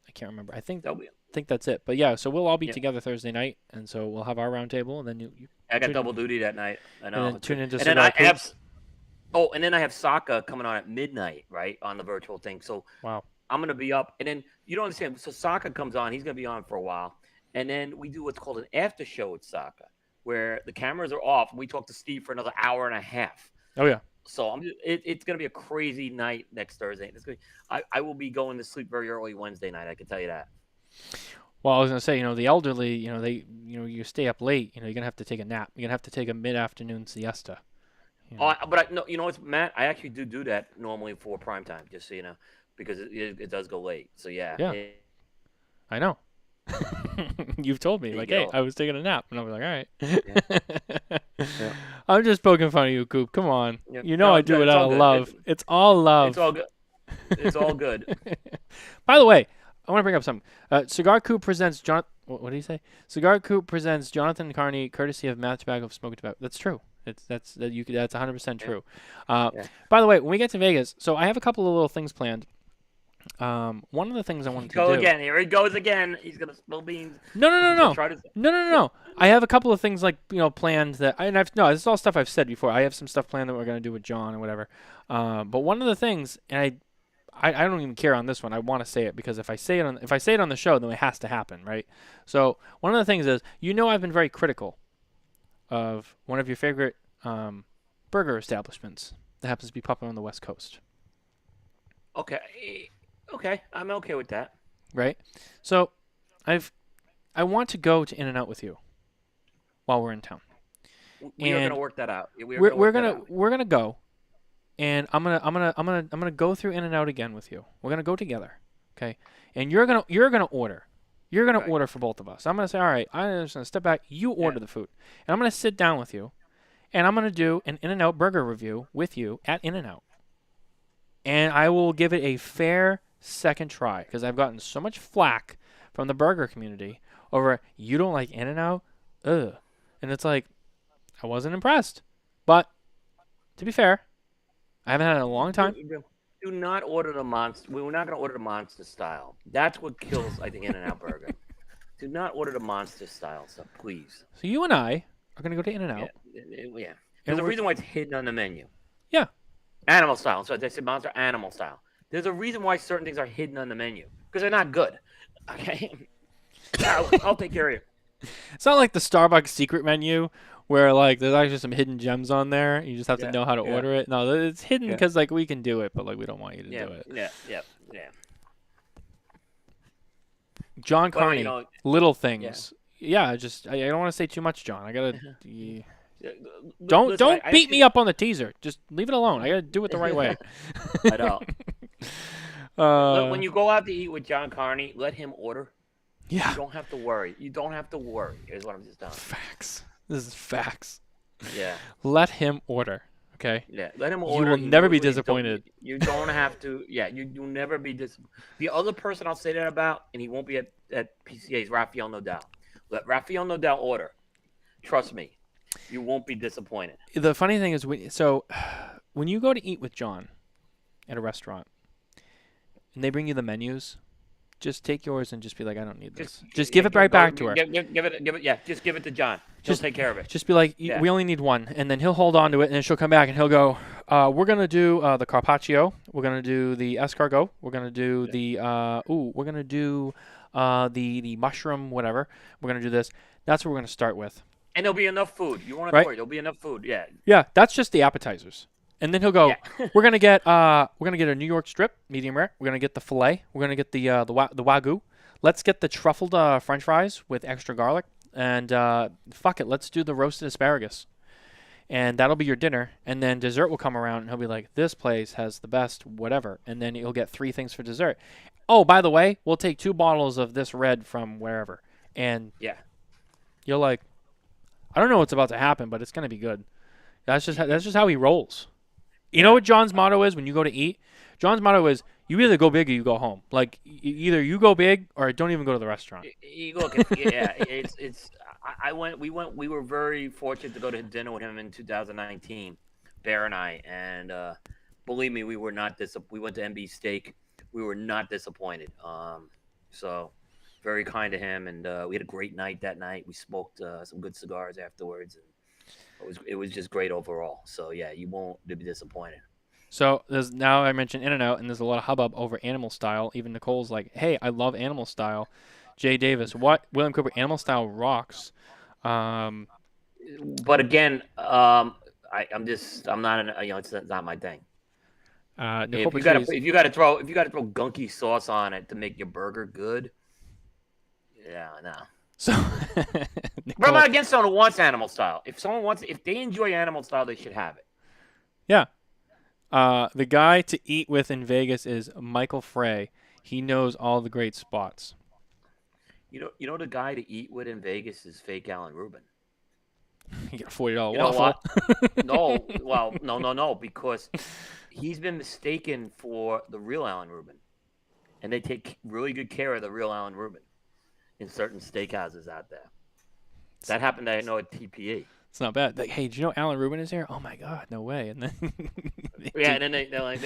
Speaker 2: I can't remember. I think that's it. But yeah, so we'll all be together Thursday night, and so we'll have our roundtable, and then you
Speaker 3: I got double duty that night. I know.
Speaker 2: And then tune into.
Speaker 3: And then I have. Oh, and then I have Saka coming on at midnight, right, on the virtual thing. So
Speaker 2: wow,
Speaker 3: I'm gonna be up, and then you don't understand. So Saka comes on. He's gonna be on for a while, and then we do what's called an after show with Saka, where the cameras are off, and we talk to Steve for another hour and a half.
Speaker 2: Oh yeah.
Speaker 3: So it's going to be a crazy night next Thursday. I will be going to sleep very early Wednesday night. I can tell you that.
Speaker 2: Well, I was going to say, the elderly, you stay up late. You're going to have to take a nap. You're going to have to take a mid-afternoon siesta.
Speaker 3: No, you know what, Matt? I actually do that normally for prime time, just so you know, because it does go late. So yeah.
Speaker 2: I know. You've told me, hey, I was taking a nap, and I was like, all right. Yeah. I'm just poking fun of you, Coop. Come on. Yeah. I do it out of love. It's all love.
Speaker 3: It's all good. It's all good.
Speaker 2: By the way, I want to bring up something. Cigar Coop presents What did he say? Cigar Coop presents Jonathan Carney, courtesy of Matt Tobacco of Smoking Tobacco. That's true. That's 100% true. By the way, when we get to Vegas, so I have a couple of little things planned. One of the things I wanted to do.
Speaker 3: Again. Here he goes again. He's gonna spill beans.
Speaker 2: No. No. I have a couple of things planned that this is all stuff I've said before. I have some stuff planned that we're gonna do with John or whatever. But one of the things, and I don't even care on this one. I want to say it because if I say it on the show, then it has to happen, right? So one of the things is, I've been very critical of one of your favorite burger establishments that happens to be popular on the West Coast.
Speaker 3: Okay, I'm okay with that.
Speaker 2: Right? So, I want to go to In-N-Out with you while we're in town.
Speaker 3: We are going to work that out.
Speaker 2: We're gonna go, and I'm gonna go through In-N-Out again with you. We're gonna go together, okay? And you're gonna order. You're gonna order for both of us. I'm gonna say, all right, I'm just gonna step back. You order the food, and I'm gonna sit down with you, and I'm gonna do an In-N-Out burger review with you at In-N-Out, and I will give it a fair second try because I've gotten so much flack from the burger community over you don't like In-N-Out, and it's like I wasn't impressed. But to be fair, I haven't had it in a long time.
Speaker 3: Do not order the monster. We're not going to order the monster style. That's what kills, I think, In-N-Out burger. Do not order the monster style, so please.
Speaker 2: So you and I are going to go to In-N-Out.
Speaker 3: Yeah. There's a reason why it's hidden on the menu.
Speaker 2: Yeah.
Speaker 3: Animal style. So they said monster animal style. There's a reason why certain things are hidden on the menu because they're not good. Okay. I'll take care of you.
Speaker 2: It's not like the Starbucks secret menu where there's actually some hidden gems on there. You just have to know how to order it. No, it's hidden because we can do it, but we don't want you to do it.
Speaker 3: Yeah.
Speaker 2: John
Speaker 3: Well,
Speaker 2: Carney, little things. Yeah, just I don't want to say too much, John. I gotta. Don't beat me up on the teaser. Just leave it alone. I gotta do it the right way.
Speaker 3: I know. When you go out to eat with John Carney, let him order.
Speaker 2: Yeah.
Speaker 3: You don't have to worry. You don't have to worry. Is what I'm just telling you.
Speaker 2: Facts. This is facts.
Speaker 3: Yeah.
Speaker 2: Let him order. Okay.
Speaker 3: Yeah. Let him order.
Speaker 2: You will never be disappointed.
Speaker 3: You don't have to. Yeah. You'll never be disappointed. The other person I'll say that about, and he won't be at PCA, is Rafael Nadal. Let Rafael Nadal order. Trust me, you won't be disappointed.
Speaker 2: The funny thing is, when you go to eat with John at a restaurant, and they bring you the menus, just take yours and just be like, I don't need this. Just give it right back to her.
Speaker 3: Give it. Yeah, just give it to John. He'll take care of it.
Speaker 2: Just be like, we only need one, and then he'll hold on to it, and then she'll come back and he'll go, we're gonna do the carpaccio, we're gonna do the escargot, we're gonna do we're gonna do the mushroom, whatever. We're gonna do this. That's what we're gonna start with.
Speaker 3: And there'll be enough food. You won't have to worry. There'll be enough food. Yeah.
Speaker 2: Yeah, that's just the appetizers. And then he'll go, we're gonna get a New York strip, medium rare. We're gonna get the filet. We're gonna get the wagyu. Let's get the truffled French fries with extra garlic. And fuck it, let's do the roasted asparagus. And that'll be your dinner. And then dessert will come around, and he'll be like, this place has the best whatever. And then you'll get 3 things for dessert. Oh, by the way, we'll take 2 bottles of this red from wherever. And you're like, I don't know what's about to happen, but it's gonna be good. That's just how he rolls. You know what John's motto is when you go to eat? John's motto is, you either go big or you go home. Like, either you go big or don't even go to the restaurant.
Speaker 3: Look, we were very fortunate to go to dinner with him in 2019, Bear and I, and believe me, we were not we went to MB Steak. We were not disappointed. So very kind to him, and we had a great night that night. We smoked some good cigars afterwards, and it was just great overall. So yeah, you won't be disappointed.
Speaker 2: So now I mentioned In-N-Out, and there's a lot of hubbub over Animal Style. Even Nicole's like, hey, I love Animal Style. Jay Davis, what? William Cooper, Animal Style rocks.
Speaker 3: But again, I'm not it's not my thing. If you got to throw gunky sauce on it to make your burger good, no.
Speaker 2: So,
Speaker 3: but I'm not against someone who wants Animal Style. If they enjoy Animal Style, they should have it.
Speaker 2: Yeah. The guy to eat with in Vegas is Michael Frey. He knows all the great spots.
Speaker 3: You know the guy to eat with in Vegas is fake Alan Rubin.
Speaker 2: You get a $40
Speaker 3: You
Speaker 2: waffle.
Speaker 3: know what? No, because he's been mistaken for the real Alan Rubin, and they take really good care of the real Alan Rubin in certain steakhouses out there. That happened, I know, at TPE.
Speaker 2: It's not bad. Like, hey, do you know Alan Rubin is here? Oh my God, no way! And then
Speaker 3: and then they're
Speaker 2: like,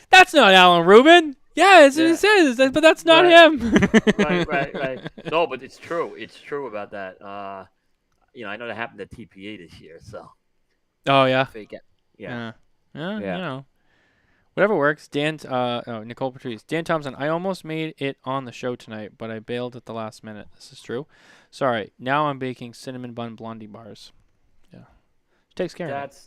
Speaker 2: that's not Alan Rubin. Yeah, it says, but that's not him.
Speaker 3: right. No, but it's true. It's true about that. I know that happened at TPA this year. So.
Speaker 2: Oh yeah.
Speaker 3: Fake it.
Speaker 2: Yeah. You know, whatever works. Nicole Patrice. Dan Thompson. I almost made it on the show tonight, but I bailed at the last minute. This is true. Sorry. Now I'm baking cinnamon bun blondie bars. Yeah. She takes care of it.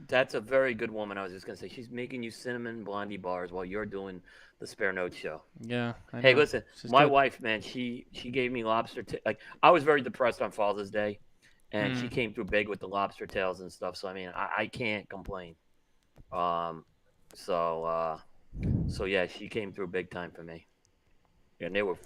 Speaker 3: That's a very good woman. I was just gonna say she's making you cinnamon blondie bars while you're doing the Spare Note show.
Speaker 2: Yeah.
Speaker 3: Hey, listen, my wife, man, she gave me lobster. I was very depressed on Father's Day, and she came through big with the lobster tails and stuff. So I mean, I can't complain. So yeah, she came through big time for me, and they were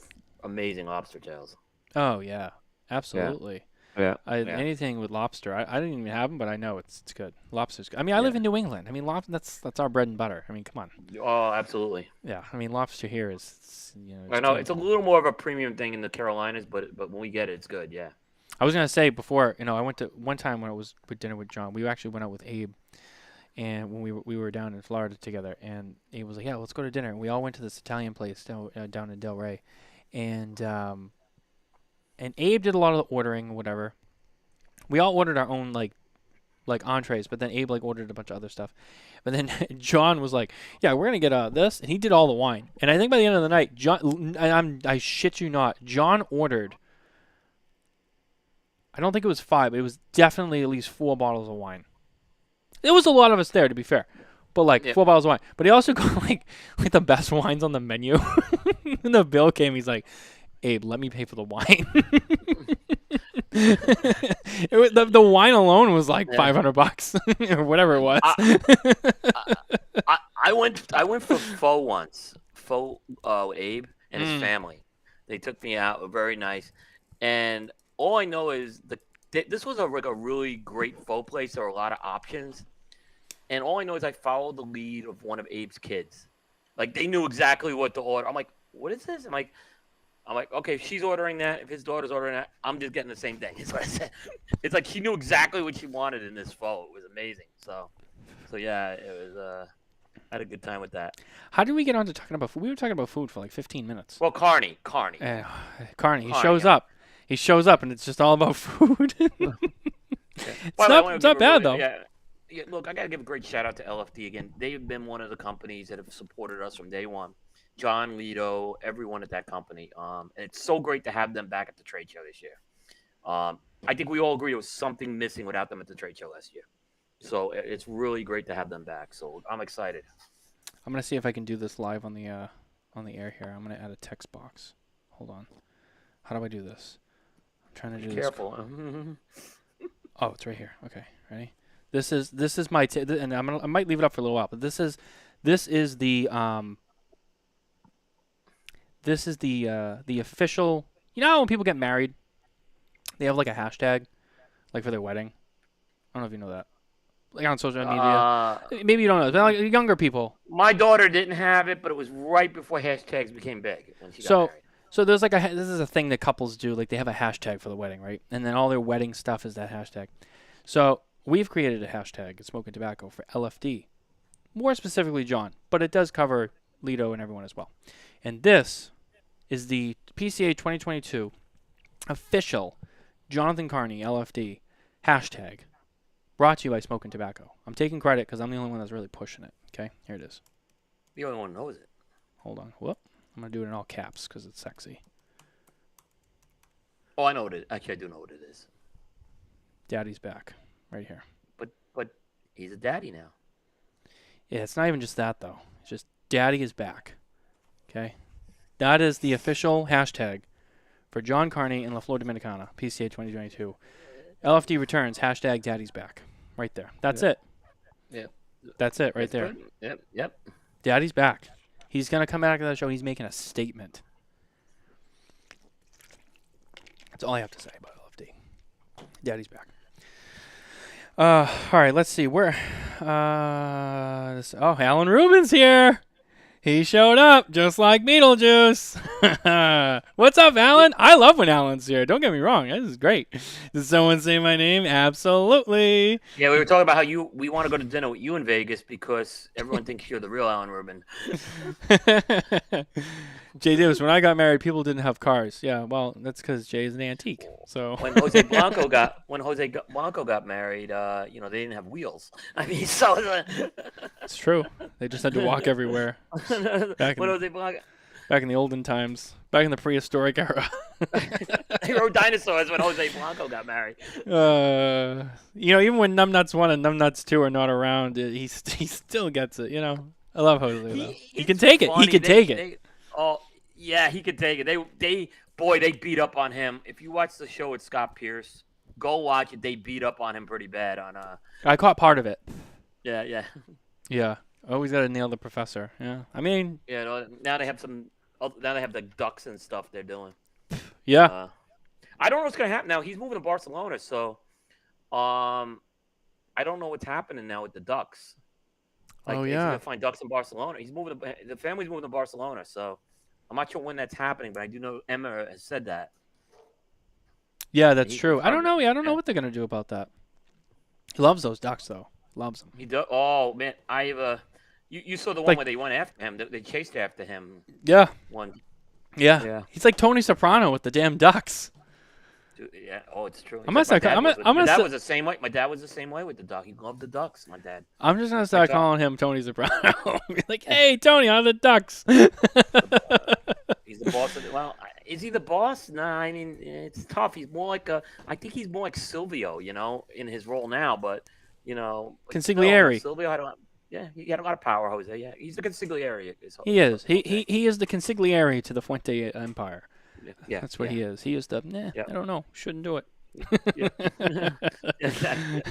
Speaker 3: amazing lobster tails.
Speaker 2: Oh yeah, absolutely.
Speaker 3: Yeah.
Speaker 2: Anything with lobster. I didn't even have them, but I know it's good. Lobster's good. I mean, I live in New England. I mean, that's our bread and butter. I mean, come on.
Speaker 3: Oh, absolutely.
Speaker 2: Yeah. I mean, lobster here is
Speaker 3: I know it's a little more of a premium thing in the Carolinas, but when we get it, it's good. Yeah.
Speaker 2: I was gonna say before, I went to one time when I was with dinner with John. We actually went out with Abe, and when we were down in Florida together, and Abe was like, "Yeah, let's go to dinner." And we all went to this Italian place down in Del Rey, and Abe did a lot of the ordering and whatever. We all ordered our own like entrees, but then Abe ordered a bunch of other stuff. But then John was like, "Yeah, we're gonna get this," and he did all the wine. And I think by the end of the night, John, I shit you not, John ordered. I don't think it was 5, but it was definitely at least 4 bottles of wine. There was a lot of us there, to be fair, but 4 bottles of wine. But he also got like the best wines on the menu. And the bill came, he's like, Abe, let me pay for the wine. The wine alone was like $500 or whatever it was.
Speaker 3: I went for pho once. Pho with Abe and his family. They took me out. Were very nice. And all I know is this was like a really great pho place. There were a lot of options. And all I know is I followed the lead of one of Abe's kids. Like, they knew exactly what to order. I'm like, what is this? I'm like, okay, if she's ordering that, if his daughter's ordering that, I'm just getting the same thing. That's what I said. It's like she knew exactly what she wanted in this pho. It was amazing. So yeah, it was. I had a good time with that.
Speaker 2: How did we get on to talking about food? We were talking about food for like 15 minutes.
Speaker 3: Well, Carney.
Speaker 2: Carney, he shows up. He shows up, and it's just all about food. It's not bad, though.
Speaker 3: Yeah, look, I got to give a great shout out to LFD again. They've been one of the companies that have supported us from day one. John, Lito, everyone at that company. And it's so great to have them back at the trade show this year. I think we all agree there was something missing without them at the trade show last year. So it's really great to have them back. So I'm excited.
Speaker 2: I'm gonna see if I can do this live on the air here. I'm gonna add a text box. Hold on. How do I do this? I'm trying to do this.
Speaker 3: Careful.
Speaker 2: Oh, it's right here. Okay, ready? This is my and I might leave it up for a little while, but this is the official. You know how when people get married, they have like a hashtag, like for their wedding. I don't know if you know that. Like on social media. Maybe you don't know. They're like younger people.
Speaker 3: My daughter didn't have it, but it was right before hashtags became big when she got married.
Speaker 2: So there's like this is a thing that couples do. Like they have a hashtag for the wedding, right? And then all their wedding stuff is that hashtag. So we've created a hashtag at Smoking Tobacco for LFD. More specifically John, but it does cover Lito and everyone as well. And this is the PCA 2022 official Jonathan Carney LFD hashtag. Brought to you by Smoking Tobacco. I'm taking credit because I'm the only one that's really pushing it. Okay, here it is.
Speaker 3: The only one knows it.
Speaker 2: Hold on. Whoop. I'm going to do it in all caps because it's sexy.
Speaker 3: Oh, I know what it is. Actually, I do know what it is.
Speaker 2: Daddy's back. Right here.
Speaker 3: But he's a daddy now.
Speaker 2: Yeah, it's not even just that, though. It's just Daddy is back. Okay? That is the official hashtag for John Carney and La Flor Dominicana, PCA 2022. LFD returns, hashtag Daddy's back. Right there. That's it.
Speaker 3: Yeah.
Speaker 2: That's it right there.
Speaker 3: Good. Yep.
Speaker 2: Daddy's back. He's going to come back to that show. He's making a statement. That's all I have to say about LFD. Daddy's back. All right, let's see. Alan Rubin's here. He showed up just like Beetlejuice. What's up, Alan? I love when Alan's here. Don't get me wrong. This is great. Did someone say my name? Absolutely.
Speaker 3: Yeah, we were talking about how we want to go to dinner with you in Vegas because everyone thinks you're the real Alan Rubin.
Speaker 2: Jay Davis, when I got married, people didn't have cars. Yeah, well, that's because Jay is an antique. So
Speaker 3: when Jose Blanco got married, they didn't have wheels. I mean, so
Speaker 2: it's true. They just had to walk everywhere. Back in the olden times, back in the prehistoric era.
Speaker 3: They rode dinosaurs when Jose Blanco got married.
Speaker 2: Even when Numbnuts 1 and Numbnuts 2 are not around, he still gets it. I love Jose though. He can take it. He can take it.
Speaker 3: Oh yeah, he could take it. They beat up on him. If you watch the show with Scott Pierce, go watch it. They beat up on him pretty bad on
Speaker 2: I caught part of it.
Speaker 3: Yeah.
Speaker 2: Yeah. Always got to nail the professor. Yeah. I mean.
Speaker 3: Yeah. Now they have the ducks and stuff they're doing.
Speaker 2: Yeah.
Speaker 3: I don't know what's gonna happen now. He's moving to Barcelona, so I don't know what's happening now with the ducks. Like,
Speaker 2: oh
Speaker 3: he's
Speaker 2: yeah.
Speaker 3: gonna find ducks in Barcelona. The family's moving to Barcelona, so I'm not sure when that's happening, but I do know Emma has said that.
Speaker 2: Yeah, that's true. I don't know. I don't know what they're gonna do about that. He loves those ducks, though. Loves them.
Speaker 3: He does. Oh man, you saw the one where they went after him. They chased after him.
Speaker 2: Yeah.
Speaker 3: One.
Speaker 2: Yeah. He's like Tony Soprano with the damn ducks.
Speaker 3: Dude, yeah. Oh, it's true.
Speaker 2: My dad
Speaker 3: was the same way. My dad was the same way with the duck. He loved the ducks. My dad.
Speaker 2: I'm just gonna start calling him Tony Soprano. Be like, hey, Tony, how are the ducks?
Speaker 3: He's the boss of well, is he the boss? Nah, I mean it's tough. He's more like I think he's more like Silvio, in his role now. But
Speaker 2: consigliere.
Speaker 3: Silvio, I don't. Yeah, he had a lot of power, Jose. Yeah, he's the consigliere.
Speaker 2: He is. He is the consigliere to the Fuente Empire.
Speaker 3: Yeah.
Speaker 2: That's what he is. He is the,
Speaker 3: Yeah.
Speaker 2: I don't know. Shouldn't do it.
Speaker 3: Yeah. Exactly.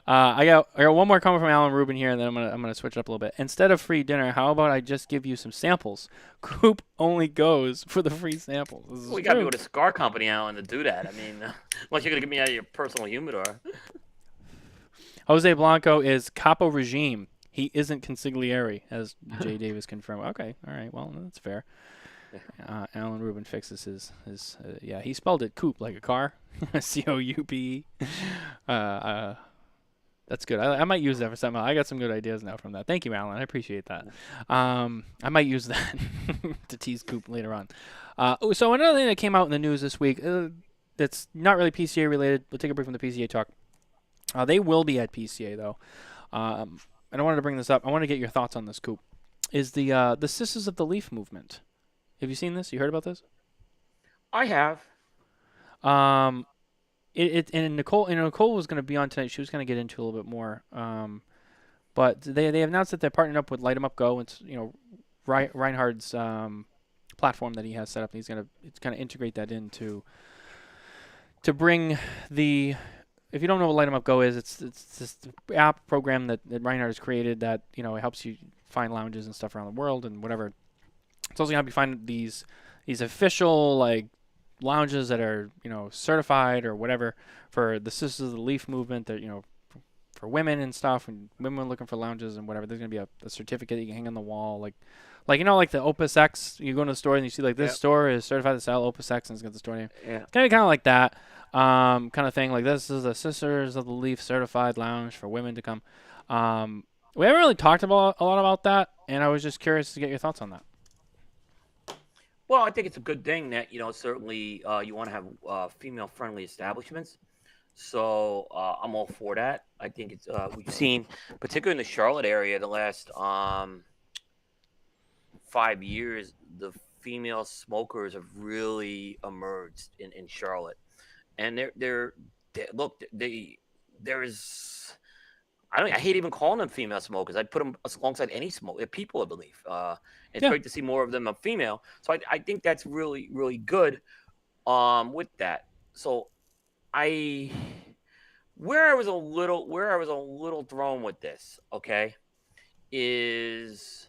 Speaker 2: I got one more comment from Alan Rubin here, and then I'm gonna switch it up a little bit. Instead of free dinner, how about I just give you some samples? Coop only goes for the free samples. This is
Speaker 3: We got to
Speaker 2: true.
Speaker 3: go to cigar company, Alan, to do that. I mean, unless you're gonna get me out of your personal humidor.
Speaker 2: Jose Blanco is capo regime. He isn't consigliere, as Jay Davis confirmed. Okay, all right, well, that's fair. Alan Rubin fixes his yeah, he spelled it coupe like a car. C-O-U-P-E. That's good. I might use that for something. I got some good ideas now from that. Thank you, Alan. I appreciate that. I might use that to tease coupe later on. So another thing that came out in the news this week that's not really PCA related. We'll take a break from the PCA talk. They will be at PCA, though. And I wanted to bring this up. I want to get your thoughts on this, Coop. Is the Sisters of the Leaf movement. Have you seen this? You heard about this?
Speaker 3: I have.
Speaker 2: And Nicole was going to be on tonight. She was going to get into a little bit more. But they announced that they're partnering up with Light 'em Up Go. It's Reinhard's platform that he has set up. And he's going to integrate that into to bring the. If you don't know what Light 'em Up Go is, it's this app program that Reinhard has created that it helps you find lounges and stuff around the world and whatever. It's also going to help you find these official lounges that are certified or whatever for the Sisters of the Leaf movement. That for women and stuff, and women looking for lounges and whatever. There's going to be a certificate you can hang on the wall, like the Opus X. You go into the store and you see this store is certified to sell Opus X and it's got the store name.
Speaker 3: Yeah.
Speaker 2: It's going to be kind of like that. Kind of thing. Like, this is the Sisters of the Leaf certified lounge for women to come. We haven't really talked about a lot about that, and I was just curious to get your thoughts on that.
Speaker 3: Well, I think it's a good thing that certainly you want to have female-friendly establishments. So I'm all for that. I think it's we've seen, particularly in the Charlotte area, the last 5 years, the female smokers have really emerged in Charlotte, and there is. I hate even calling them female smokers. I'd put them alongside any people, I believe. It's great to see more of them are female. So I think that's really, really good with that. So where I was a little thrown with this, okay, is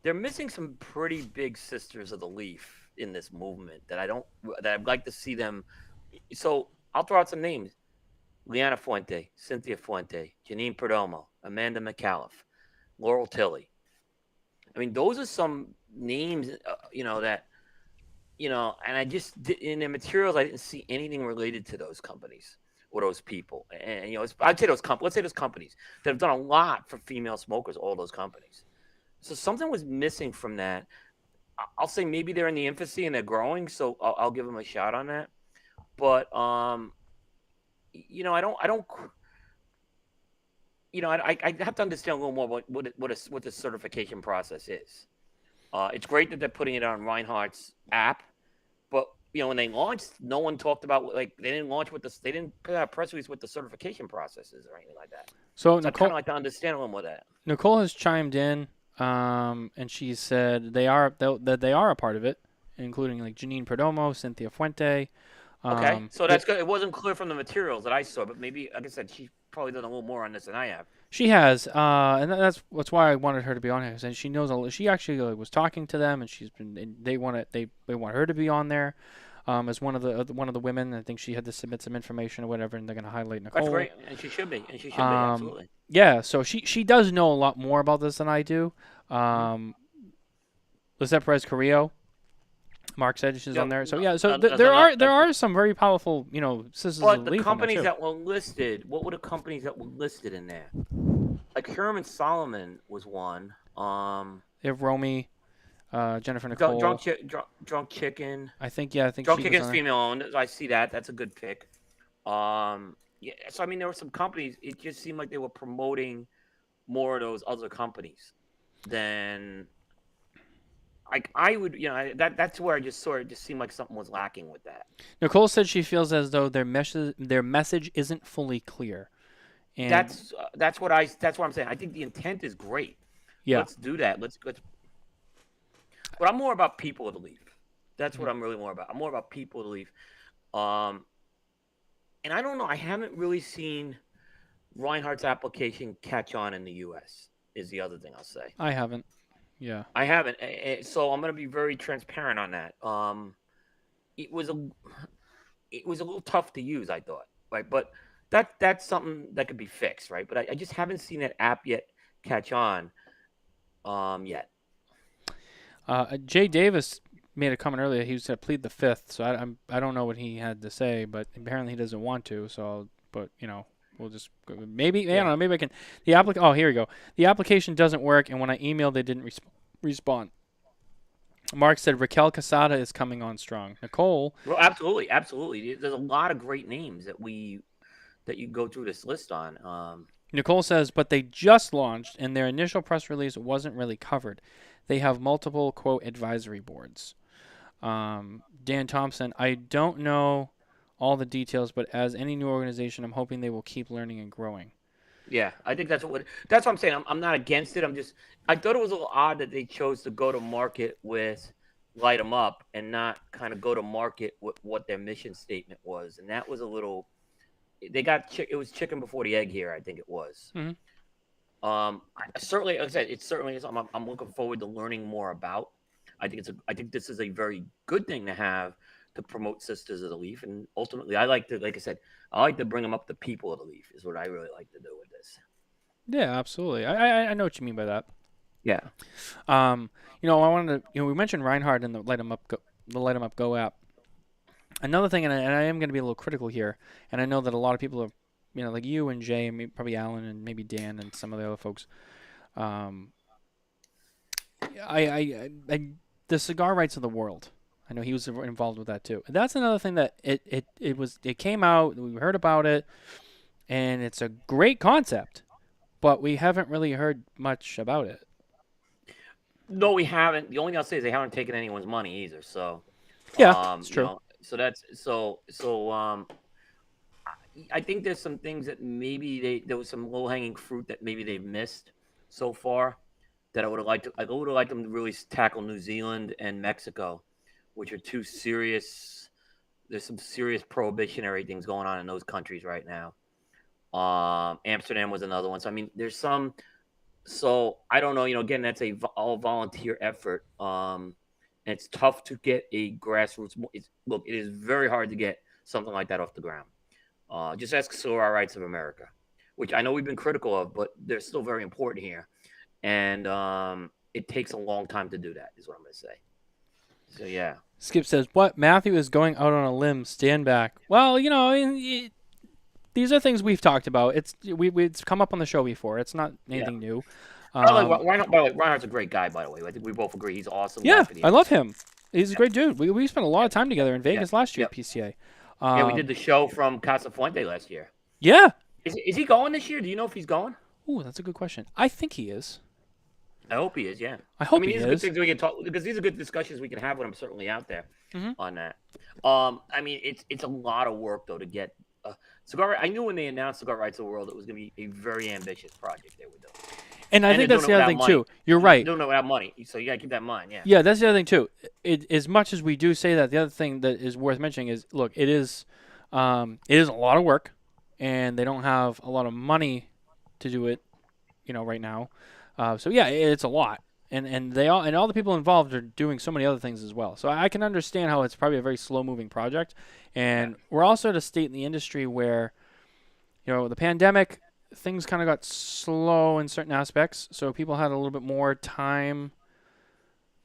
Speaker 3: they're missing some pretty big Sisters of the Leaf in this movement that I'd like to see them. So I'll throw out some names. Liana Fuente, Cynthia Fuente, Janine Perdomo, Amanda McAuliffe, Laurel Tilley. I mean, those are some names, that, and I just, in their materials, I didn't see anything related to those companies or those people. And, I'd say let's say those companies that have done a lot for female smokers, all those companies. So something was missing from that. I'll say maybe they're in the infancy and they're growing, so I'll give them a shot on that. But, I have to understand a little more about what the certification process is. It's great that they're putting it on Reinhardt's app, but when they launched, no one talked about they didn't launch they didn't put out a press release what the certification process is or anything like that.
Speaker 2: So
Speaker 3: Nicole, I kind of like to understand a little more of that.
Speaker 2: Nicole has chimed in, and she said they are a part of it, including Janine Perdomo, Cynthia Fuente.
Speaker 3: Okay, so that's good. It wasn't clear from the materials that I saw, but maybe, like I said, she probably done a little more on this than I have.
Speaker 2: She has, and that's why I wanted her to be on here. And she knows. She actually was talking to them, and she's been. They want her to be on there, as one of the women. I think she had to submit some information or whatever, and they're going to highlight Nicole.
Speaker 3: That's great, and she should be. Absolutely.
Speaker 2: Yeah, so she does know a lot more about this than I do. Lisette Perez Carrillo. Mark said she's on there. So there are some very powerful, Sisters of the Leaf.
Speaker 3: But the companies that were listed, what were the companies that were listed in there? Like Herman Solomon was one.
Speaker 2: They have Romy, Jennifer Nicole.
Speaker 3: Drunk Chicken.
Speaker 2: I think
Speaker 3: Drunk Chicken's female owned. I see that. That's a good pick. Yeah. So I mean, there were some companies. It just seemed like they were promoting more of those other companies than. I would, that's where I just saw it. Just seemed like something was lacking with that.
Speaker 2: Nicole said she feels as though their message isn't fully clear. And
Speaker 3: that's what I'm saying. I think the intent is great.
Speaker 2: Yeah,
Speaker 3: let's do that. Let's. But I'm more about people of the Leaf. That's what I'm really more about. I'm more about people to leaf. Um, and I don't know. I haven't really seen Reinhardt's application catch on in the U.S. Is the other thing I'll say.
Speaker 2: I haven't. Yeah.
Speaker 3: I haven't. So I'm going to be very transparent on that. It was a little tough to use, I thought, right? But that's something that could be fixed, right? But I just haven't seen that app yet catch on, yet.
Speaker 2: Jay Davis made a comment earlier. He was going to plead the fifth, so I don't know what he had to say, but apparently he doesn't want to. So, but we'll just maybe I don't know. Maybe I can. Oh, here we go. The application doesn't work, and when I emailed, they didn't respond. Mark said Raquel Casada is coming on strong. Nicole.
Speaker 3: Well, absolutely. There's a lot of great names that you go through this list on.
Speaker 2: Nicole says, but they just launched, and their initial press release wasn't really covered. They have multiple, quote, advisory boards. Dan Thompson, I don't know all the details, but as any new organization, I'm hoping they will keep learning and growing.
Speaker 3: Yeah, I think that's what I'm saying. I'm not against it. I thought it was a little odd that they chose to go to market with Light 'em Up and not kind of go to market with what their mission statement was. And that was a little, it was chicken before the egg here, I think it was.
Speaker 2: Mm-hmm.
Speaker 3: Certainly, like I said, it certainly is. I'm looking forward to learning more about. I think this is a very good thing to have to promote Sisters of the Leaf, and ultimately, I like to bring them up the people of the leaf is what I really like to do with this.
Speaker 2: Yeah, absolutely. I know what you mean by that.
Speaker 3: Yeah.
Speaker 2: I wanted to, we mentioned Reinhardt and the Light 'em Up Go app. Another thing, and I am going to be a little critical here, and I know that a lot of people are, like you and Jay, and maybe, probably Alan and maybe Dan and some of the other folks. The Cigar Rights of the World. I know he was involved with that too. And that's another thing that it came out. We heard about it, and it's a great concept, but we haven't really heard much about it.
Speaker 3: No, we haven't. The only thing I'll say is they haven't taken anyone's money either. So
Speaker 2: yeah, it's true.
Speaker 3: So that's so. I think there's some things that maybe there was some low hanging fruit that maybe they've missed so far. That I would have liked them to really tackle New Zealand and Mexico, which are two serious. There's some serious prohibitionary things going on in those countries right now. Amsterdam was another one. So I mean, there's some. So I don't know. Again, that's all volunteer effort. And it's tough to get a grassroots. It is very hard to get something like that off the ground. Just ask Cigar Rights of America, which I know we've been critical of, but they're still very important here. And it takes a long time to do that, is what I'm going to say. So, yeah.
Speaker 2: Skip says, what? Matthew is going out on a limb. Stand back. Well, these are things we've talked about. It's come up on the show before. It's not anything new.
Speaker 3: Reinhardt's a great guy, by the way. I think we both agree he's awesome.
Speaker 2: Yeah, I love him. He's a great dude. We spent a lot of time together in Vegas last year at PCA.
Speaker 3: We did the show from Casa Fuente last year.
Speaker 2: Yeah.
Speaker 3: Is he going this year? Do you know if he's going?
Speaker 2: Ooh, that's a good question. I think he is.
Speaker 3: I hope he is, yeah.
Speaker 2: I hope he is.
Speaker 3: These are good things we can talk, because these are good discussions we can have when I'm certainly out there on that. It's a lot of work, though, to get Cigar. I knew when they announced Cigar Rights of the World, it was going to be a very ambitious project they were doing.
Speaker 2: And I think that's the other thing, too. You're right.
Speaker 3: They don't know without money, so you got to keep that in mind, yeah.
Speaker 2: Yeah, that's the other thing, too. As much as we do say that, the other thing that is worth mentioning is, look, it is a lot of work, and they don't have a lot of money to do it, right now. So yeah, it's a lot, and all the people involved are doing so many other things as well. So I can understand how it's probably a very slow-moving project, and we're also at a state in the industry where, the pandemic, things kind of got slow in certain aspects, so people had a little bit more time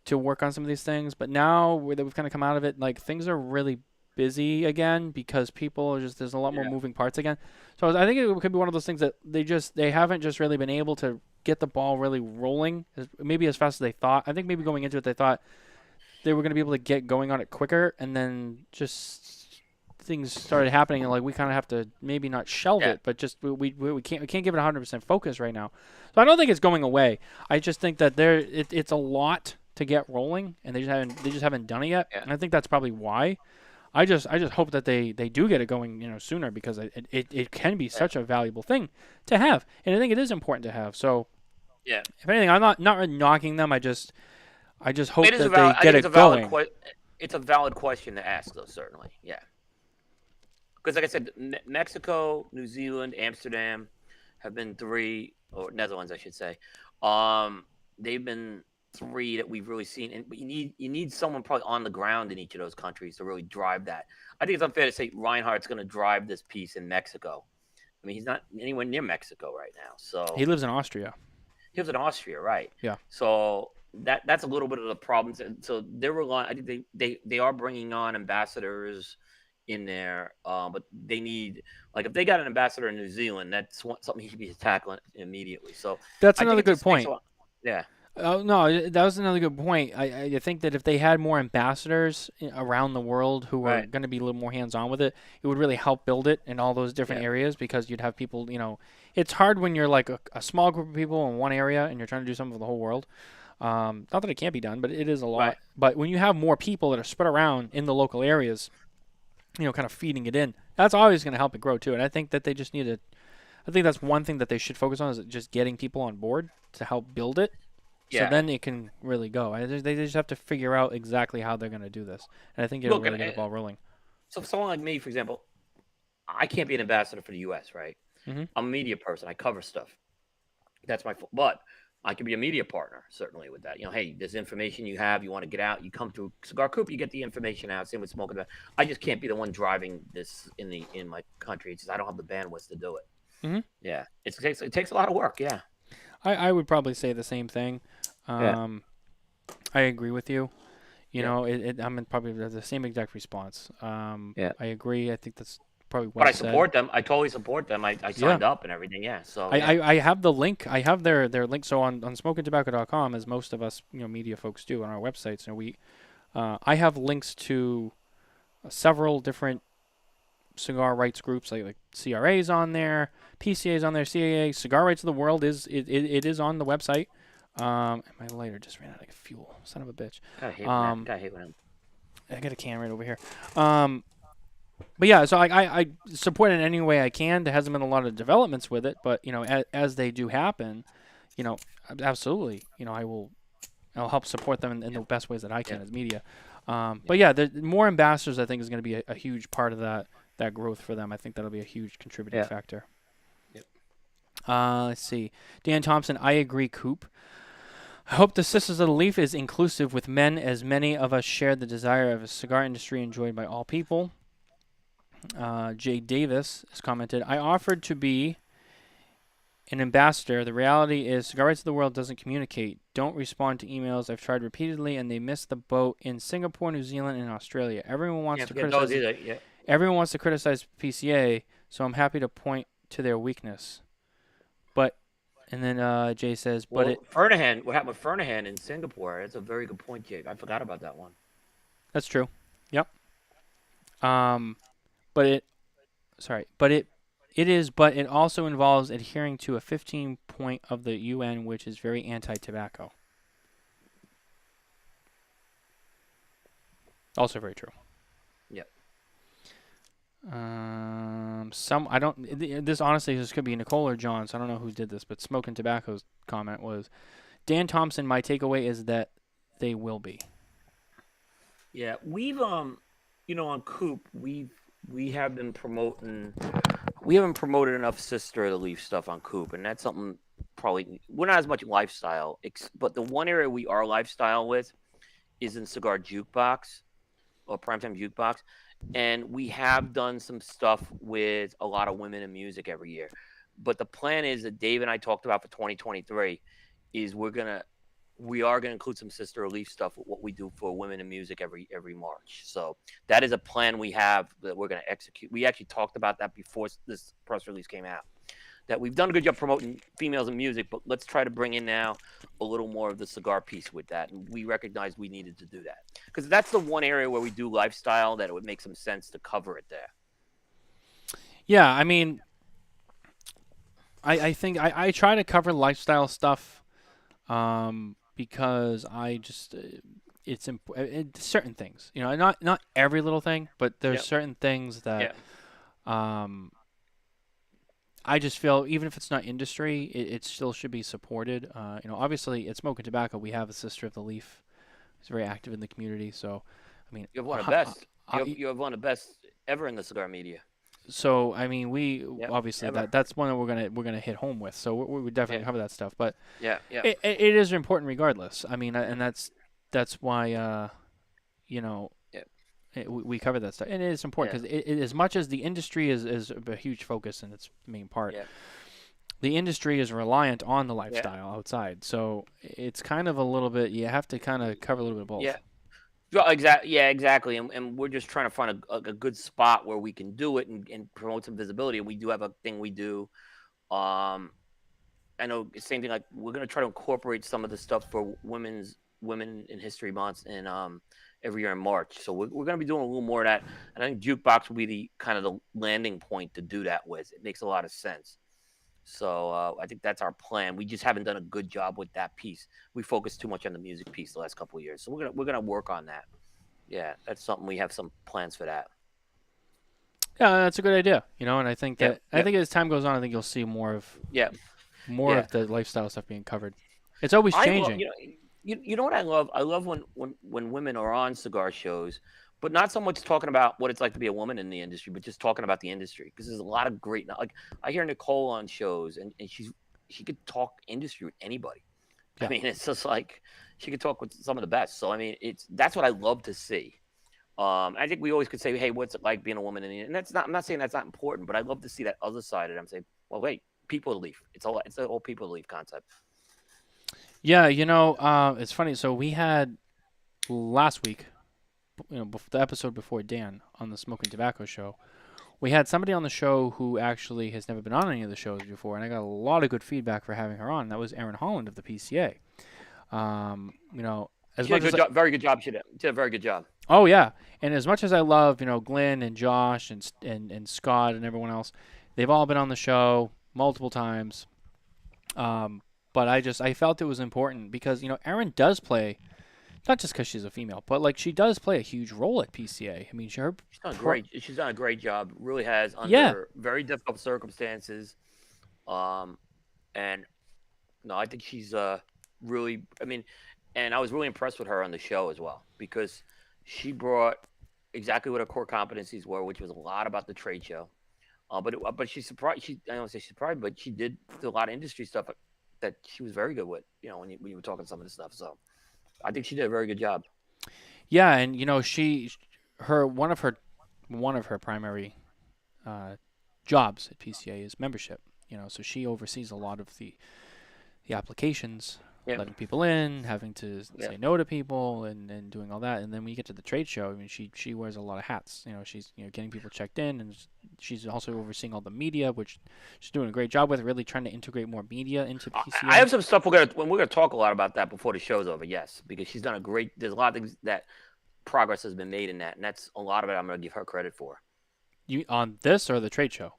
Speaker 2: to work on some of these things. But now that we've kind of come out of it, like things are really busy again because people are there's a lot more moving parts again. So I think it could be one of those things that they haven't just really been able to get the ball really rolling maybe as fast as they thought. I think maybe going into it they thought they were going to be able to get going on it quicker, and then just things started happening, and like we kind of have to maybe not shelve it, but just we can't give it 100% focus right now. So I don't think it's going away. I just think that it's a lot to get rolling, and they just haven't done it yet. And I think that's probably why. I just hope that they do get it going, sooner, because it can be such a valuable thing to have, and I think it is important to have. So, if anything, I'm not really knocking them. I just hope that they get it going.
Speaker 3: it's a valid question to ask, though. Certainly, yeah. Because, like I said, Mexico, New Zealand, Amsterdam have been three, or Netherlands, I should say. They've been three that we've really seen, and but you need someone probably on the ground in each of those countries to really drive that. I think it's unfair to say Reinhardt's going to drive this piece in Mexico. I mean, he's not anywhere near Mexico right now, so
Speaker 2: He lives in Austria.
Speaker 3: he was in Austria, right?
Speaker 2: Yeah.
Speaker 3: So that's a little bit of the problems. And so they're relying. I think they are bringing on ambassadors in there, but they need, like, if they got an ambassador in New Zealand, that's something he should be tackling immediately. So
Speaker 2: That's
Speaker 3: I think
Speaker 2: another
Speaker 3: it
Speaker 2: good
Speaker 3: just takes
Speaker 2: point.
Speaker 3: a lot- Yeah,
Speaker 2: Oh no, that was another good point. I think that if they had more ambassadors around the world who were
Speaker 3: Right.
Speaker 2: going to be a little more hands-on with it, it would really help build it in all those different
Speaker 3: Yeah.
Speaker 2: areas, because you'd have people, it's hard when you're like a small group of people in one area and you're trying to do something for the whole world. Not that it can't be done, but it is a lot.
Speaker 3: Right.
Speaker 2: But when you have more people that are spread around in the local areas, kind of feeding it in, that's always going to help it grow too. And I think that they just need to, I think that's one thing that they should focus on, is just getting people on board to help build it. So
Speaker 3: Yeah.
Speaker 2: then it can really go. They just have to figure out exactly how they're going to do this. And I think it'll
Speaker 3: Look,
Speaker 2: really get the ball rolling.
Speaker 3: So someone like me, for example, I can't be an ambassador for the U.S., right?
Speaker 2: Mhm.
Speaker 3: I'm a media person. I cover stuff. That's my but I can be a media partner, certainly, with that. Hey, there's information you have, you want to get out, you come through Cigar Coop, you get the information out. Same with Smoking Tobacco. I just can't be the one driving this in my country. It's just, I don't have the bandwidth to do it.
Speaker 2: Mhm.
Speaker 3: Yeah, it takes a lot of work. Yeah.
Speaker 2: I would probably say the same thing.
Speaker 3: Yeah.
Speaker 2: I agree with you.
Speaker 3: Yeah.
Speaker 2: I'm in probably the same exact response.
Speaker 3: Yeah.
Speaker 2: I agree. I think that's probably well
Speaker 3: But I
Speaker 2: said.
Speaker 3: support them. I totally support them. I signed up and everything. Yeah. So
Speaker 2: I have the link. I have their link. So on smokingtobacco.com, as most of us media folks do on our websites, I have links to several different cigar rights groups, like CRA's on there, PCA's on there, CAA, Cigar Rights of the World is on the website. And my lighter just ran out of fuel. Son of a bitch.
Speaker 3: I hate when I hate when I'm-
Speaker 2: I got a can right over here. But yeah, so I support it in any way I can. There hasn't been a lot of developments with it, but as they do happen, absolutely, I'll help support them in the best ways that I can as media. But yeah, the more ambassadors, I think, is going to be a huge part of that growth for them. I think that'll be a huge contributing factor.
Speaker 3: Yep.
Speaker 2: Let's see. Dan Thompson, I agree, Coop. I hope the Sisters of the Leaf is inclusive with men, as many of us share the desire of a cigar industry enjoyed by all people. Jay Davis has commented, I offered to be an ambassador. The reality is Cigar Rights of the World doesn't communicate, don't respond to emails. I've tried repeatedly, and they missed the boat in Singapore, New Zealand, and Australia. Everyone wants to criticize. Everyone wants to criticize PCA, so I'm happy to point to their weakness. But, and then Jay says,
Speaker 3: Well,
Speaker 2: but
Speaker 3: Fernahan, what happened with Fernahan in Singapore? That's a very good point, Jay. I forgot about that one.
Speaker 2: That's true. Yep. But it also involves adhering to a 15 point of the UN, which is very anti-tobacco. Also very true.
Speaker 3: Yep.
Speaker 2: This honestly, this could be Nicole or John, so I don't know who did this, but Smoking Tobacco's comment was, Dan Thompson, my takeaway is that they will be.
Speaker 3: Yeah, we've on Coop, we have been promoting. We haven't promoted enough Sister of the Leaf stuff on Coop, and that's something probably we're not as much lifestyle. But the one area we are lifestyle with is in Cigar Jukebox or Primetime Jukebox, and we have done some stuff with a lot of women in music every year. But the plan is that Dave and I talked about for 2023 is we are gonna include some Sister of the Leaf stuff with what we do for women in music every March. So that is a plan we have that we're gonna execute. We actually talked about that before this press release came out. That we've done a good job promoting females in music, but let's try to bring in now a little more of the cigar piece with that. And we recognized we needed to do that because that's the one area where we do lifestyle that it would make some sense to cover it there.
Speaker 2: Yeah, I mean, I think I try to cover lifestyle stuff. Because I just it's certain things, not every little thing, but there's certain things that I just feel, even if it's not industry, it still should be supported. Obviously at Smoking Tobacco we have a Sister of the Leaf who's very active in the community, so I mean,
Speaker 3: You have one of the best. You have one of the best ever in the cigar media.
Speaker 2: so I mean, we
Speaker 3: Yep,
Speaker 2: obviously
Speaker 3: ever.
Speaker 2: that's one that we're gonna hit home with. So we would definitely
Speaker 3: Yeah,
Speaker 2: cover that stuff. But
Speaker 3: yeah, yeah,
Speaker 2: it is important regardless. I mean, and that's why you know
Speaker 3: yeah,
Speaker 2: we cover that stuff, and it is important
Speaker 3: yeah,
Speaker 2: because as much as the industry is a huge focus and its main part,
Speaker 3: yeah,
Speaker 2: the industry is reliant on the
Speaker 3: yeah,
Speaker 2: lifestyle outside. So it's kind of a little bit you have to kind of cover a little bit of both.
Speaker 3: yeah. Exactly. Yeah, exactly. And we're just trying to find a good spot where we can do it and promote some visibility. And we do have a thing we do. Um, I know same thing. Like we're gonna try to incorporate some of the stuff for Women in History Month in every year in March. So we're gonna be doing a little more of that. And I think jukebox will be the kind of the landing point to do that with. It makes a lot of sense. So I think that's our plan. We just haven't done a good job with that piece. We focused too much on the music piece the last couple of years. So we're gonna work on that. Yeah, that's something we have some plans for that.
Speaker 2: Yeah, that's a good idea. And I think
Speaker 3: Yep,
Speaker 2: that I
Speaker 3: yep,
Speaker 2: think as time goes on, I think you'll see more of
Speaker 3: yep,
Speaker 2: more
Speaker 3: yeah.
Speaker 2: of the lifestyle stuff being covered. It's always
Speaker 3: I love
Speaker 2: changing.
Speaker 3: you know what I love? I love when women are on cigar shows, but not so much talking about what it's like to be a woman in the industry, but just talking about the industry because there's a lot of great like I hear Nicole on shows and she could talk industry with anybody. I
Speaker 2: Yeah.
Speaker 3: mean, it's just like she could talk with some of the best. So I mean, that's what I love to see. I think we always could say, "Hey, what's it like being a woman?" And that's not. I'm not saying that's not important, but I love to see that other side of it. I'm saying, "Well, wait, people leave. It's a whole people leave concept."
Speaker 2: Yeah, it's funny. So we had last week, the episode before Dan on the Smoking Tobacco show, we had somebody on the show who actually has never been on any of the shows before, and I got a lot of good feedback for having her on. That was Erin Holland of the PCA. As
Speaker 3: She did
Speaker 2: much
Speaker 3: a
Speaker 2: as
Speaker 3: good job, very good job. She did a very good job.
Speaker 2: oh yeah, and as much as I love Glenn and Josh and Scott and everyone else, they've all been on the show multiple times. But I felt it was important because Erin does play, not just because she's a female, but like she does play a huge role at PCA. I mean,
Speaker 3: She's done a great job. Really has
Speaker 2: yeah,
Speaker 3: under very difficult circumstances. Um, and no, I think she's really. I mean, and I was really impressed with her on the show as well because she brought exactly what her core competencies were, which was a lot about the trade show. But she surprised. I don't say she's surprised, but she did do a lot of industry stuff that she was very good with. When you were talking some of the stuff. So I think she did a very good job.
Speaker 2: yeah, and her one of her primary jobs at PCA is membership. So she oversees a lot of the applications,
Speaker 3: Yeah,
Speaker 2: letting people in, having to
Speaker 3: yeah,
Speaker 2: say no to people, and doing all that. And then when you get to the trade show, I mean, she wears a lot of hats. She's getting people checked in, and she's also overseeing all the media, which she's doing a great job with. Really trying to integrate more media into PCA.
Speaker 3: I have some stuff we're gonna talk a lot about that before the show's over. Yes, because she's done a great. There's a lot of things that progress has been made in that, and that's a lot of it. I'm gonna give her credit for
Speaker 2: You on this or the trade show?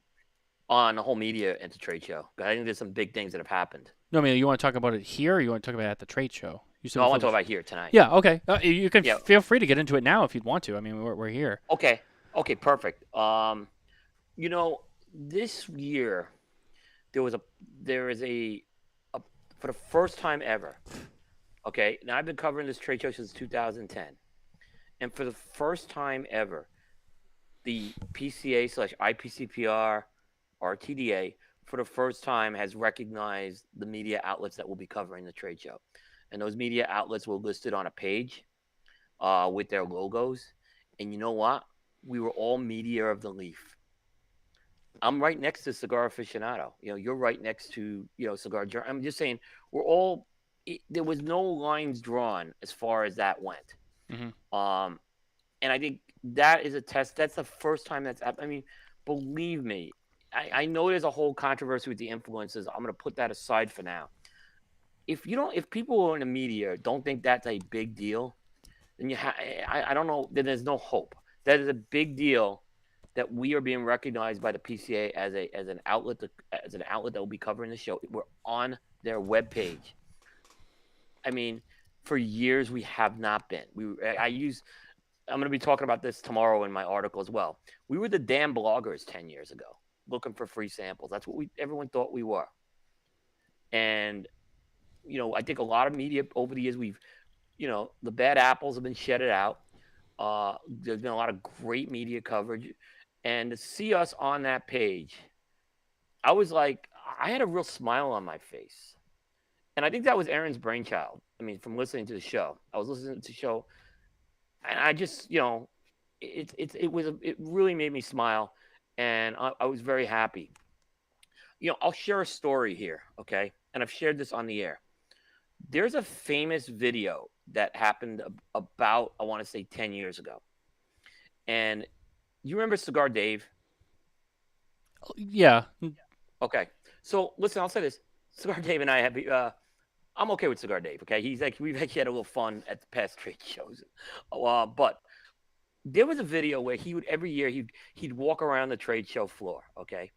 Speaker 3: on the whole media and the trade show. I think there's some big things that have happened.
Speaker 2: No, I mean, you want to talk about it here, or you want to talk about it at the trade show? You said
Speaker 3: No, I
Speaker 2: before
Speaker 3: want to
Speaker 2: the
Speaker 3: talk about here tonight.
Speaker 2: Yeah, okay. You can
Speaker 3: Yeah.
Speaker 2: feel free to get into it now if you'd want to. I mean, we're here.
Speaker 3: Okay. Okay. Perfect. This year there is a for the first time ever. Okay. Now I've been covering this trade show since 2010, and for the first time ever, the PCA/IPCPR RTDA for the first time has recognized the media outlets that will be covering the trade show, and those media outlets were listed on a page with their logos. And you know what? We were all media of the leaf. I'm right next to Cigar Aficionado. You're right next to Cigar Journal. I'm just saying there was no lines drawn as far as that went.
Speaker 2: Mm-hmm.
Speaker 3: And I think that is a test. That's the first time that's happened. I mean, believe me, I know there's a whole controversy with the influencers. I'm going to put that aside for now. If people who are in the media don't think that's a big deal, then I don't know. Then there's no hope. That is a big deal that we are being recognized by the PCA as an outlet that will be covering the show. We're on their webpage. I mean, for years we have not been. I'm going to be talking about this tomorrow in my article as well. We were the damn bloggers 10 years ago, looking for free samples. That's what everyone thought we were. And I think a lot of media over the years the bad apples have been shedded out. There's been a lot of great media coverage, and to see us on that page, I was like, I had a real smile on my face, and I think that was Aaron's brainchild. I mean, from listening to the show, I was listening to the show, and I just, it really made me smile, and I was very happy. I'll share a story here, okay? And I've shared this on the air. There's a famous video that happened about, I want to say, 10 years ago. And you remember Cigar Dave?
Speaker 2: Yeah.
Speaker 3: Okay. So listen, I'll say this. Cigar Dave and I have, I'm okay with Cigar Dave, okay? We've actually had a little fun at the past trade shows. But there was a video where he would, every year, he'd walk around the trade show floor, okay?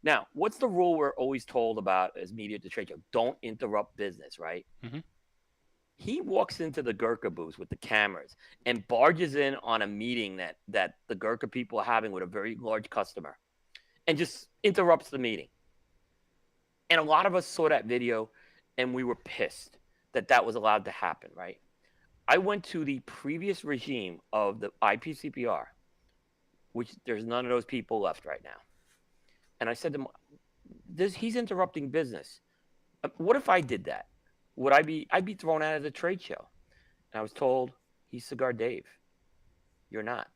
Speaker 3: Now, what's the rule we're always told about as media at the trade show? Don't interrupt business, right?
Speaker 2: Mm-hmm.
Speaker 3: He walks into the Gurkha booth with the cameras and barges in on a meeting that the Gurkha people are having with a very large customer and just interrupts the meeting. And a lot of us saw that video and we were pissed that was allowed to happen, right? I went to the previous regime of the IPCPR, which there's none of those people left right now. And I said to him, he's interrupting business. What if I did that? I'd be thrown out of the trade show. And I was told, he's Cigar Dave. You're not.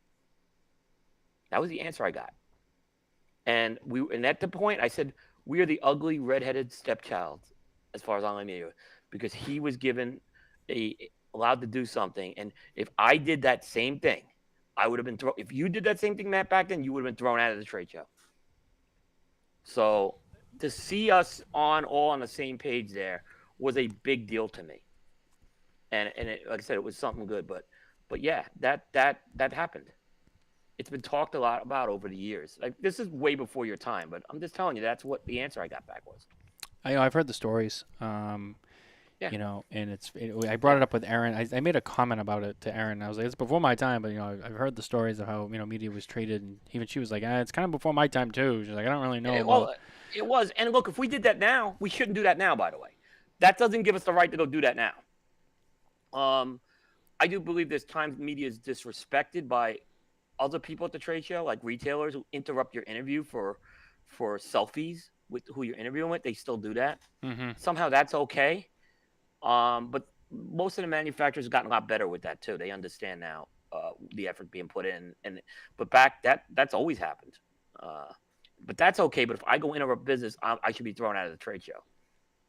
Speaker 3: That was the answer I got. And at the point I said, we are the ugly redheaded stepchild as far as online media, because he was allowed to do something. And if I did that same thing, I would have been thrown. If you did that same thing, Matt, back then, you would have been thrown out of the trade show. So to see us all on the same page there was a big deal to me. And like I said, it was something good. But yeah, that happened. It's been talked a lot about over the years. Like, this is way before your time, but I'm just telling you, that's what the answer I got back was.
Speaker 2: I've heard the stories.
Speaker 3: Yeah.
Speaker 2: And I brought it up with Aaron. I made a comment about it to Aaron. I was like, it's before my time, but I've heard the stories of how media was treated, and even she was like, it's kind of before my time too. She's like, I don't really know.
Speaker 3: It was. And look, if we did that now, we shouldn't do that now. By the way, that doesn't give us the right to go do that now. I do believe there's times media is disrespected by other people at the trade show, like retailers who interrupt your interview for selfies with who you're interviewing with. They still do that.
Speaker 2: Mm-hmm.
Speaker 3: Somehow that's okay. But most of the manufacturers have gotten a lot better with that too. They understand now the effort being put in, but back that's always happened. But that's okay. But if I go interrupt business, I should be thrown out of the trade show.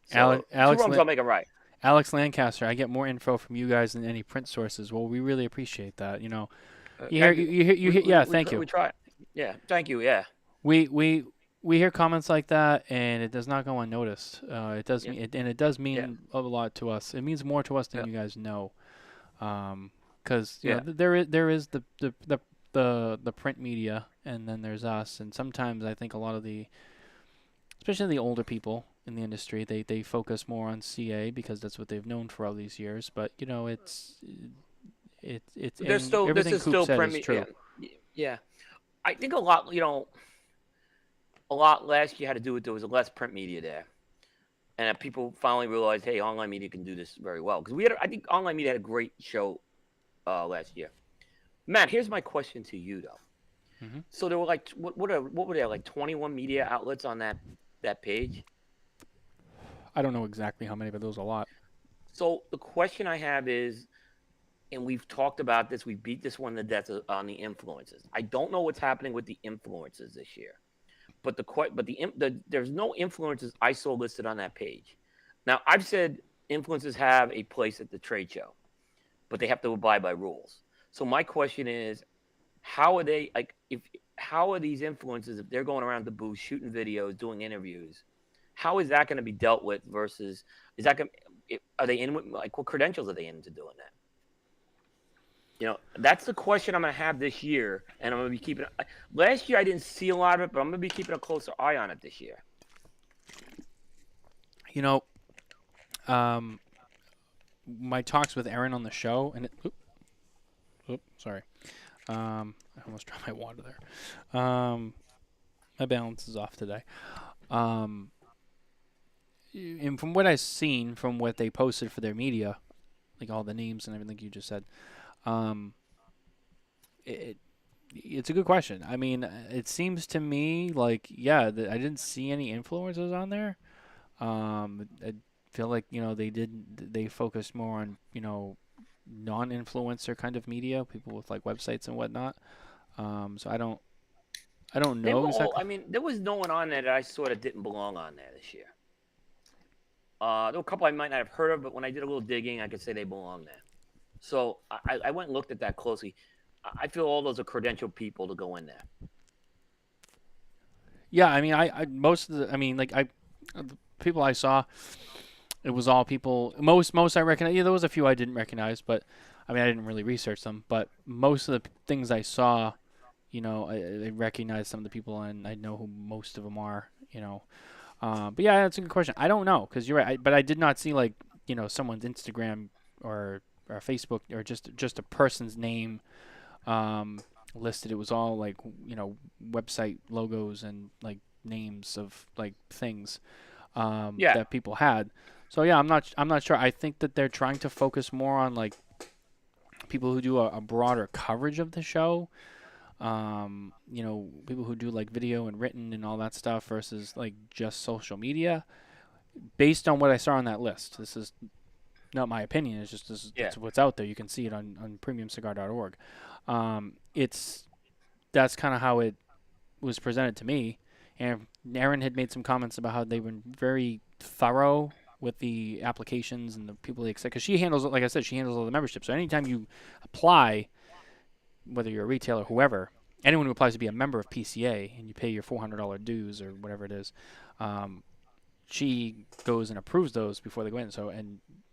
Speaker 3: So
Speaker 2: Alex,
Speaker 3: two wrongs don't make it right.
Speaker 2: Alex Lancaster, I get more info from you guys than any print sources. Well, we really appreciate that. Thank you.
Speaker 3: We try. Yeah, thank you. Yeah.
Speaker 2: We hear comments like that, and it does not go unnoticed. It does, and it does mean a lot to us. It means more to us than you guys know, because there is the print media, and then there's us. And sometimes I think a lot of especially the older people in the industry, they focus more on CA because that's what they've known for all these years. But this is still
Speaker 3: print media. Yeah, I think a lot last year had to do with there was less print media there, and people finally realized, hey, online media can do this very well. Because I think online media had a great show last year. Matt, here's my question to you though.
Speaker 2: Mm-hmm.
Speaker 3: So there were like what were there, like 21 media outlets on that page?
Speaker 2: I don't know exactly how many, but there was a lot.
Speaker 3: So the question I have is, and we've talked about this, we beat this one to death on the influences. I don't know what's happening with the influences this year. But there's no influences I saw listed on that page. Now, I've said influences have a place at the trade show, but they have to abide by rules. So my question is, how are these influences, if they're going around the booth, shooting videos, doing interviews, how is that going to be dealt with versus, are they in with, like, what credentials are they into doing that? That's the question I'm going to have this year, and I'm going to be keeping. Last year I didn't see a lot of it, but I'm going to be keeping a closer eye on it this year.
Speaker 2: My talks with Aaron on the show, and sorry, I almost dropped my water there. My balance is off today. And from what I've seen, from what they posted for their media, like all the names and everything you just said. it's a good question. I mean, it seems to me like, yeah, I didn't see any influencers on there. I feel like, they focused more on, non-influencer kind of media, people with like websites and whatnot. So I don't
Speaker 3: They were
Speaker 2: know
Speaker 3: all.
Speaker 2: exactly.
Speaker 3: I mean, there was no one on there that I sort of didn't belong on there this year. There were a couple I might not have heard of, but when I did a little digging, I could say they belong there. So I went and looked at that closely. I feel all those are credentialed people to go in there.
Speaker 2: Yeah, I mean, I most of the, I mean, like the people I saw, it was all people. Most I recognize. Yeah, there was a few I didn't recognize, but I mean, I didn't really research them. But most of the things I saw, I recognize some of the people, and I know who most of them are. But yeah, that's a good question. I don't know because you're right. But I did not see like someone's Instagram or Facebook or just a person's name listed. It was all like website logos and like names of like things
Speaker 3: Yeah,
Speaker 2: that people had. So yeah, I'm not sure. I think that they're trying to focus more on like people who do a broader coverage of the show. People who do like video and written and all that stuff versus like just social media. Based on what I saw on that list, this is not my opinion. It's just
Speaker 3: yeah.
Speaker 2: it's what's out there. You can see it on premiumcigar.org. That's kind of how it was presented to me. And Aaron had made some comments about how they've been very thorough with the applications and the people they accept. Because she handles, like I said, she handles all the membership. So anytime you apply, whether you're a retailer, whoever, anyone who applies to be a member of PCA and you pay your $400 dues or whatever it is, she goes and approves those before they go in.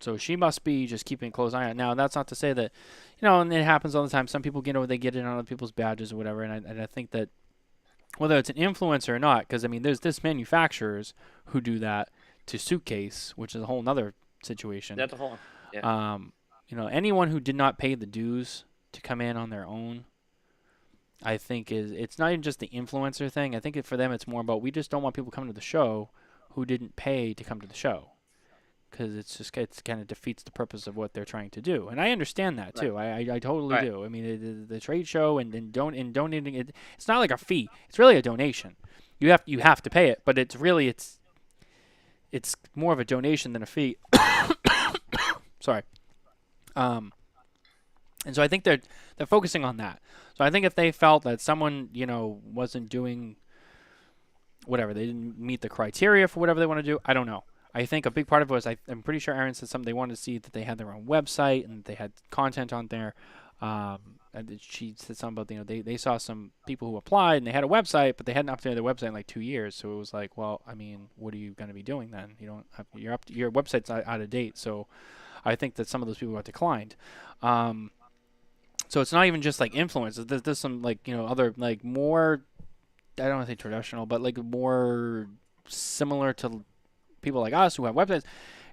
Speaker 2: So she must be just keeping a close eye on it. Now, that's not to say that, and it happens all the time. Some people, they get it on other people's badges or whatever. And I think that whether it's an influencer or not, because, I mean, there's this manufacturers who do that to Suitcase, which is a whole nother situation.
Speaker 3: That's a whole. Yeah.
Speaker 2: Anyone who did not pay the dues to come in on their own, I think it's not even just the influencer thing. I think for them it's more about we just don't want people coming to the show who didn't pay to come to the show, because it's kind of defeats the purpose of what they're trying to do. And I understand that too. Right. I totally
Speaker 3: Right.
Speaker 2: do. I mean, the trade show and donating it, it's not like a fee. It's really a donation. You have to pay it, but it's more of a donation than a fee. Sorry. And so I think they're focusing on that. So I think if they felt that someone wasn't doing whatever, they didn't meet the criteria for whatever they want to do, I don't know. I think a big part of it was I'm pretty sure Aaron said something they wanted to see that they had their own website and they had content on there. And she said something about they saw some people who applied and they had a website, but they hadn't updated their website in like 2 years. So it was like, well, I mean, what are you going to be doing then? You don't have, your website's out of date. So I think that some of those people got declined. So it's not even just like influencers. There's some like other like more, I don't want to say traditional, but like more similar to people like us who have websites.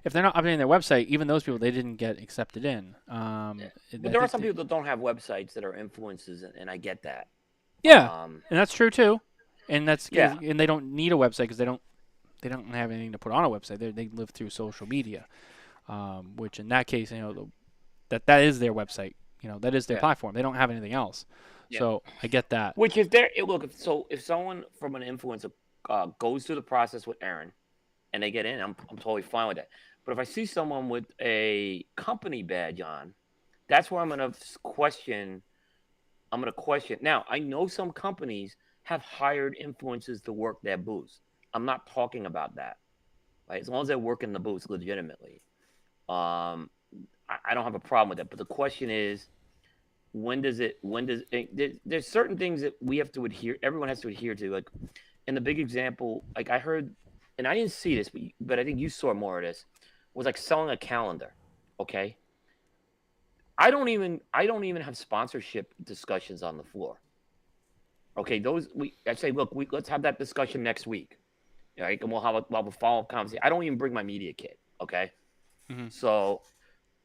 Speaker 2: If they're not updating their website, even those people, they didn't get accepted in.
Speaker 3: But there are some people that don't have websites that are influencers, and I get that.
Speaker 2: Yeah, and that's true too. And and they don't need a website because they don't have anything to put on a website. They live through social media, which in that case, that is their website. That is their platform. They don't have anything else. Yeah. So I get that.
Speaker 3: Which if they're if someone from an influencer goes through the process with Aaron, and they get in, I'm totally fine with that. But if I see someone with a company badge on, that's where I'm gonna question. Now, I know some companies have hired influencers to work their booths. I'm not talking about that. Right? As long as they're working the booths legitimately. I don't have a problem with that. But the question is, there's certain things that we have to everyone has to adhere to. Like, in the big example, like I heard, and I didn't see this, but I think you saw more of this, was like selling a calendar. Okay. I don't even have sponsorship discussions on the floor. Okay. I say, look, let's have that discussion next week. Right. And we'll have a follow-up conversation. I don't even bring my media kit. Okay. Mm-hmm. So,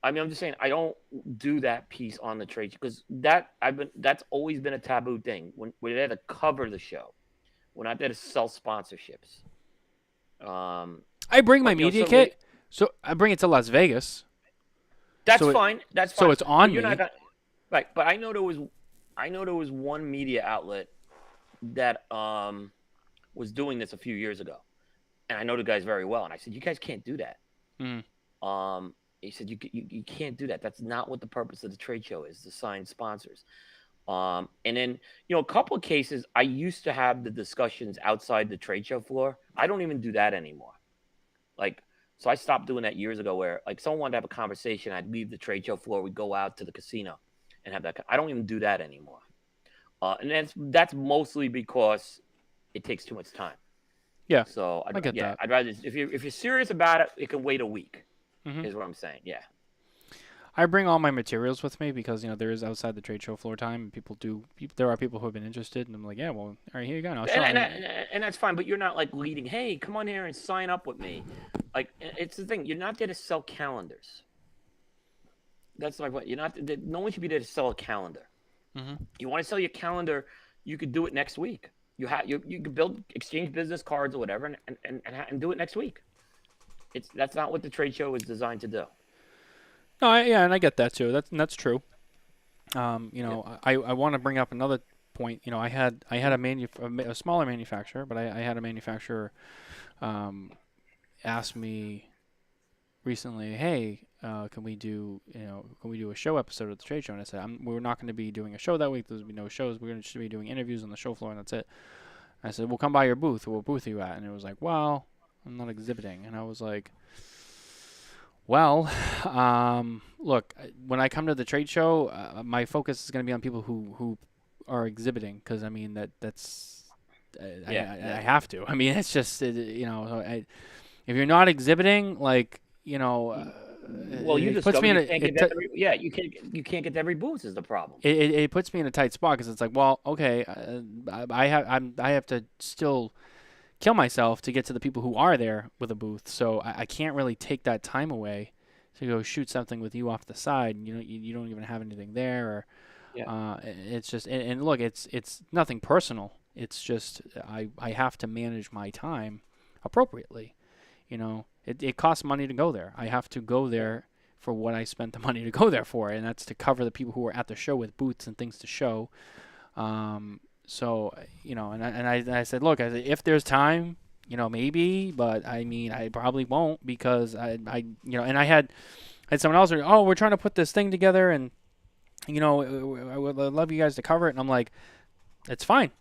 Speaker 3: I mean, I'm just saying I don't do that piece on the trade because that's always been a taboo thing. We're there to cover the show. We're not there to sell sponsorships.
Speaker 2: I bring my media kit, so I bring it to Las Vegas.
Speaker 3: That's fine. That's fine.
Speaker 2: So it's on me.
Speaker 3: Right, but I know there was I know there was one media outlet that was doing this a few years ago, and I know the guys very well. And I said, "You guys can't do that."
Speaker 2: Mm.
Speaker 3: He said, "You can't do that. That's not what the purpose of the trade show is, to sign sponsors." And then, a couple of cases, I used to have the discussions outside the trade show floor. I don't even do that anymore. Like, so I stopped doing that years ago, where like someone wanted to have a conversation, I'd leave the trade show floor, we'd go out to the casino and have that. I don't even do that anymore. And that's mostly because it takes too much time.
Speaker 2: Yeah.
Speaker 3: So
Speaker 2: I get that.
Speaker 3: I'd rather, if you're serious about it, it can wait a week.
Speaker 2: Mm-hmm.
Speaker 3: Is what I'm saying. Yeah.
Speaker 2: I bring all my materials with me because there is outside the trade show floor time, and there are people who have been interested, and I'm like, yeah, well, all right, here you go. And I'll show
Speaker 3: And that's fine, but you're not like leading. Hey, come on here and sign up with me. Like, it's the thing. You're not there to sell calendars. That's my point. You're not. No one should be there to sell a calendar.
Speaker 2: Mm-hmm.
Speaker 3: You want to sell your calendar, you could do it next week. You could exchange business cards or whatever, and do it next week. That's not what the trade show is designed to do.
Speaker 2: No, and I get that too. That's true. I want to bring up another point. I had a smaller manufacturer, but I had a manufacturer ask me recently, hey, can we do a show episode of the trade show? And I said, we're not going to be doing a show that week. There's be no shows. We're going to just be doing interviews on the show floor, and that's it. And I said, well, come by your booth. What booth are you at? And it was like, well, I'm not exhibiting. And I was like, well, look, when I come to the trade show, my focus is going to be on people who are exhibiting, because I mean that's I have to. I mean, it's just if you're not exhibiting, like
Speaker 3: well, you
Speaker 2: it puts me in
Speaker 3: you can't get to every booth is the problem.
Speaker 2: It puts me in a tight spot, because it's like, well, okay, I have to still kill myself to get to the people who are there with a booth, so I can't really take that time away to go shoot something with you off the side. You don't even have anything there, or it's just and look, it's nothing personal. It's just I have to manage my time appropriately. It costs money to go there. I have to go there for what I spent the money to go there for, and that's to cover the people who are at the show with booths and things to show. So, and I said, look, if there's time, maybe, but I mean, I probably won't, because and I had someone else, we're trying to put this thing together, and, I would love you guys to cover it. And I'm like, it's fine.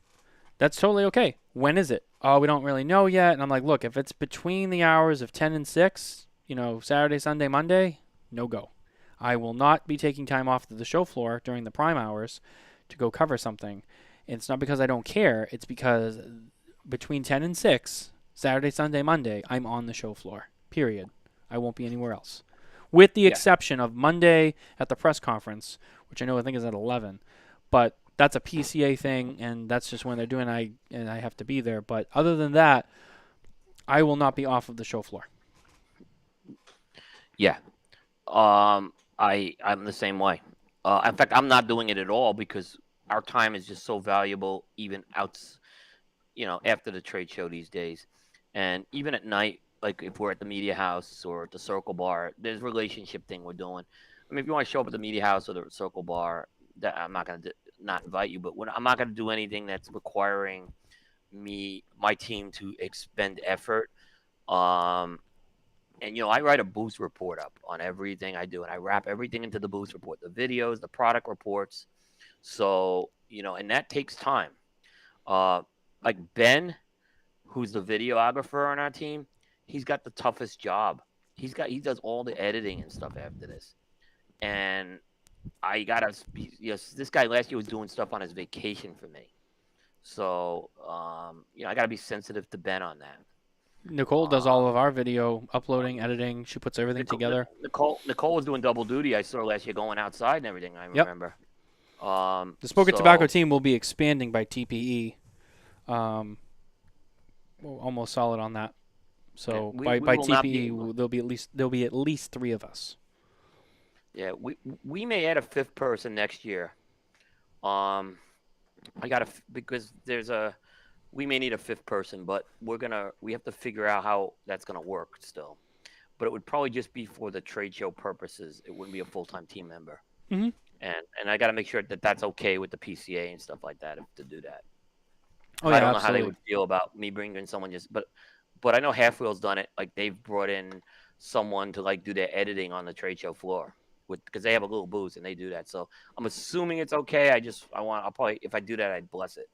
Speaker 2: That's totally okay. When is it? Oh, we don't really know yet. And I'm like, look, if it's between the hours of 10 and 6, Saturday, Sunday, Monday, no go. I will not be taking time off the show floor during the prime hours to go cover something. It's not because I don't care. It's because between 10 and 6, Saturday, Sunday, Monday, I'm on the show floor, period. I won't be anywhere else. With the exception of Monday at the press conference, which I think is at 11. But that's a PCA thing, and that's just when they're doing it, and I have to be there. But other than that, I will not be off of the show floor.
Speaker 3: Yeah. I'm the same way. In fact, I'm not doing it at all, because our time is just so valuable, even after the trade show these days. And even at night, like if we're at the media house or at the Circle Bar, there's a relationship thing we're doing. I mean, if you want to show up at the media house or the Circle Bar, that I'm not going to not invite you, but I'm not going to do anything that's requiring my team to expend effort. And I write a booth report up on everything I do, and I wrap everything into the booth report, the videos, the product reports. So, and that takes time. Like Ben, who's the videographer on our team, he's got the toughest job. He does all the editing and stuff after this. And this guy last year was doing stuff on his vacation for me. So, I got to be sensitive to Ben on that.
Speaker 2: Nicole does all of our video uploading, editing. She puts everything together.
Speaker 3: Nicole was doing double duty. I saw last year, going outside and everything. I remember.
Speaker 2: The Smoking Tobacco team will be expanding by TPE. We're almost solid on that. So by TPE, there'll be at least 3 of us.
Speaker 3: Yeah, we may add a 5th person next year. Because we may need a 5th person, but we have to figure out how that's gonna work still. But it would probably just be for the trade show purposes. It wouldn't be a full-time team member.
Speaker 2: Mm-hmm.
Speaker 3: and I got to make sure that that's okay with the PCA and stuff like that to do that.
Speaker 2: Oh
Speaker 3: I
Speaker 2: yeah,
Speaker 3: don't know how they
Speaker 2: absolutely.
Speaker 3: would feel about me bringing someone but I know Half Wheel's done it. Like they've brought in someone to like do their editing on the trade show floor because they have a little booth and they do that. So I'm assuming it's okay. I'll probably if I do that I'd bless it.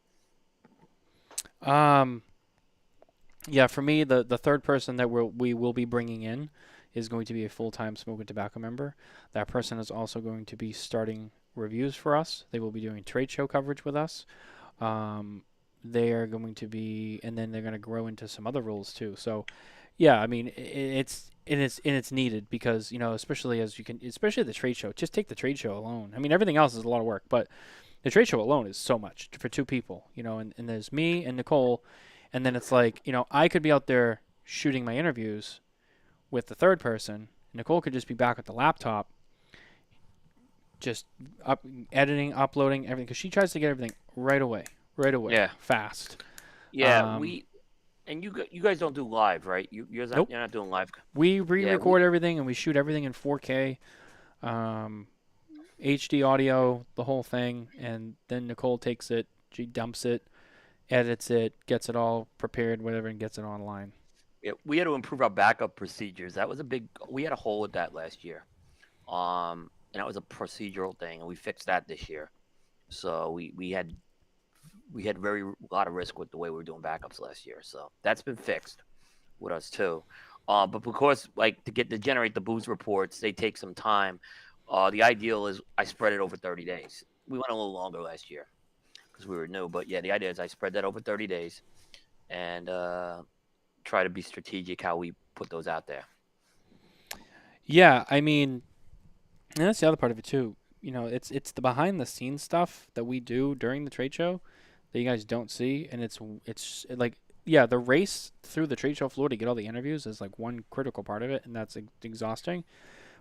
Speaker 2: Yeah, for me, the third person that we will be bringing in is going to be a full-time Smoke and Tobacco member. That person is also going to be starting reviews for us. They will be doing trade show coverage with us. They are going to be, and then they're going to grow into some other roles too. So, yeah, I mean, it's needed because especially especially the trade show. Just take the trade show alone. I mean, everything else is a lot of work, but the trade show alone is so much for two people. And there's me and Nicole. And then it's like, I could be out there shooting my interviews with the third person. Nicole could just be back at the laptop, just editing, uploading everything, because she tries to get everything right away,
Speaker 3: Yeah.
Speaker 2: fast.
Speaker 3: Yeah, you guys don't do live, right?
Speaker 2: Nope.
Speaker 3: You're not doing live.
Speaker 2: We re-record everything and we shoot everything in 4K, HD audio, the whole thing, and then Nicole takes it, she dumps it, edits it, gets it all prepared, whatever, and gets it online.
Speaker 3: Yeah, we had to improve our backup procedures. That was we had a hole with that last year. And that was a procedural thing, and we fixed that this year. So we had a lot of risk with the way we were doing backups last year. So that's been fixed with us too. But because like to generate the booze reports, they take some time. The ideal is I spread it over 30 days. We went a little longer last year because we were new, but yeah, the idea is I spread that over 30 days and try to be strategic how we put those out there.
Speaker 2: Yeah, I mean, and that's the other part of it too. It's the behind the scenes stuff that we do during the trade show that you guys don't see, and it's like, yeah, the race through the trade show floor to get all the interviews is like one critical part of it, and that's exhausting.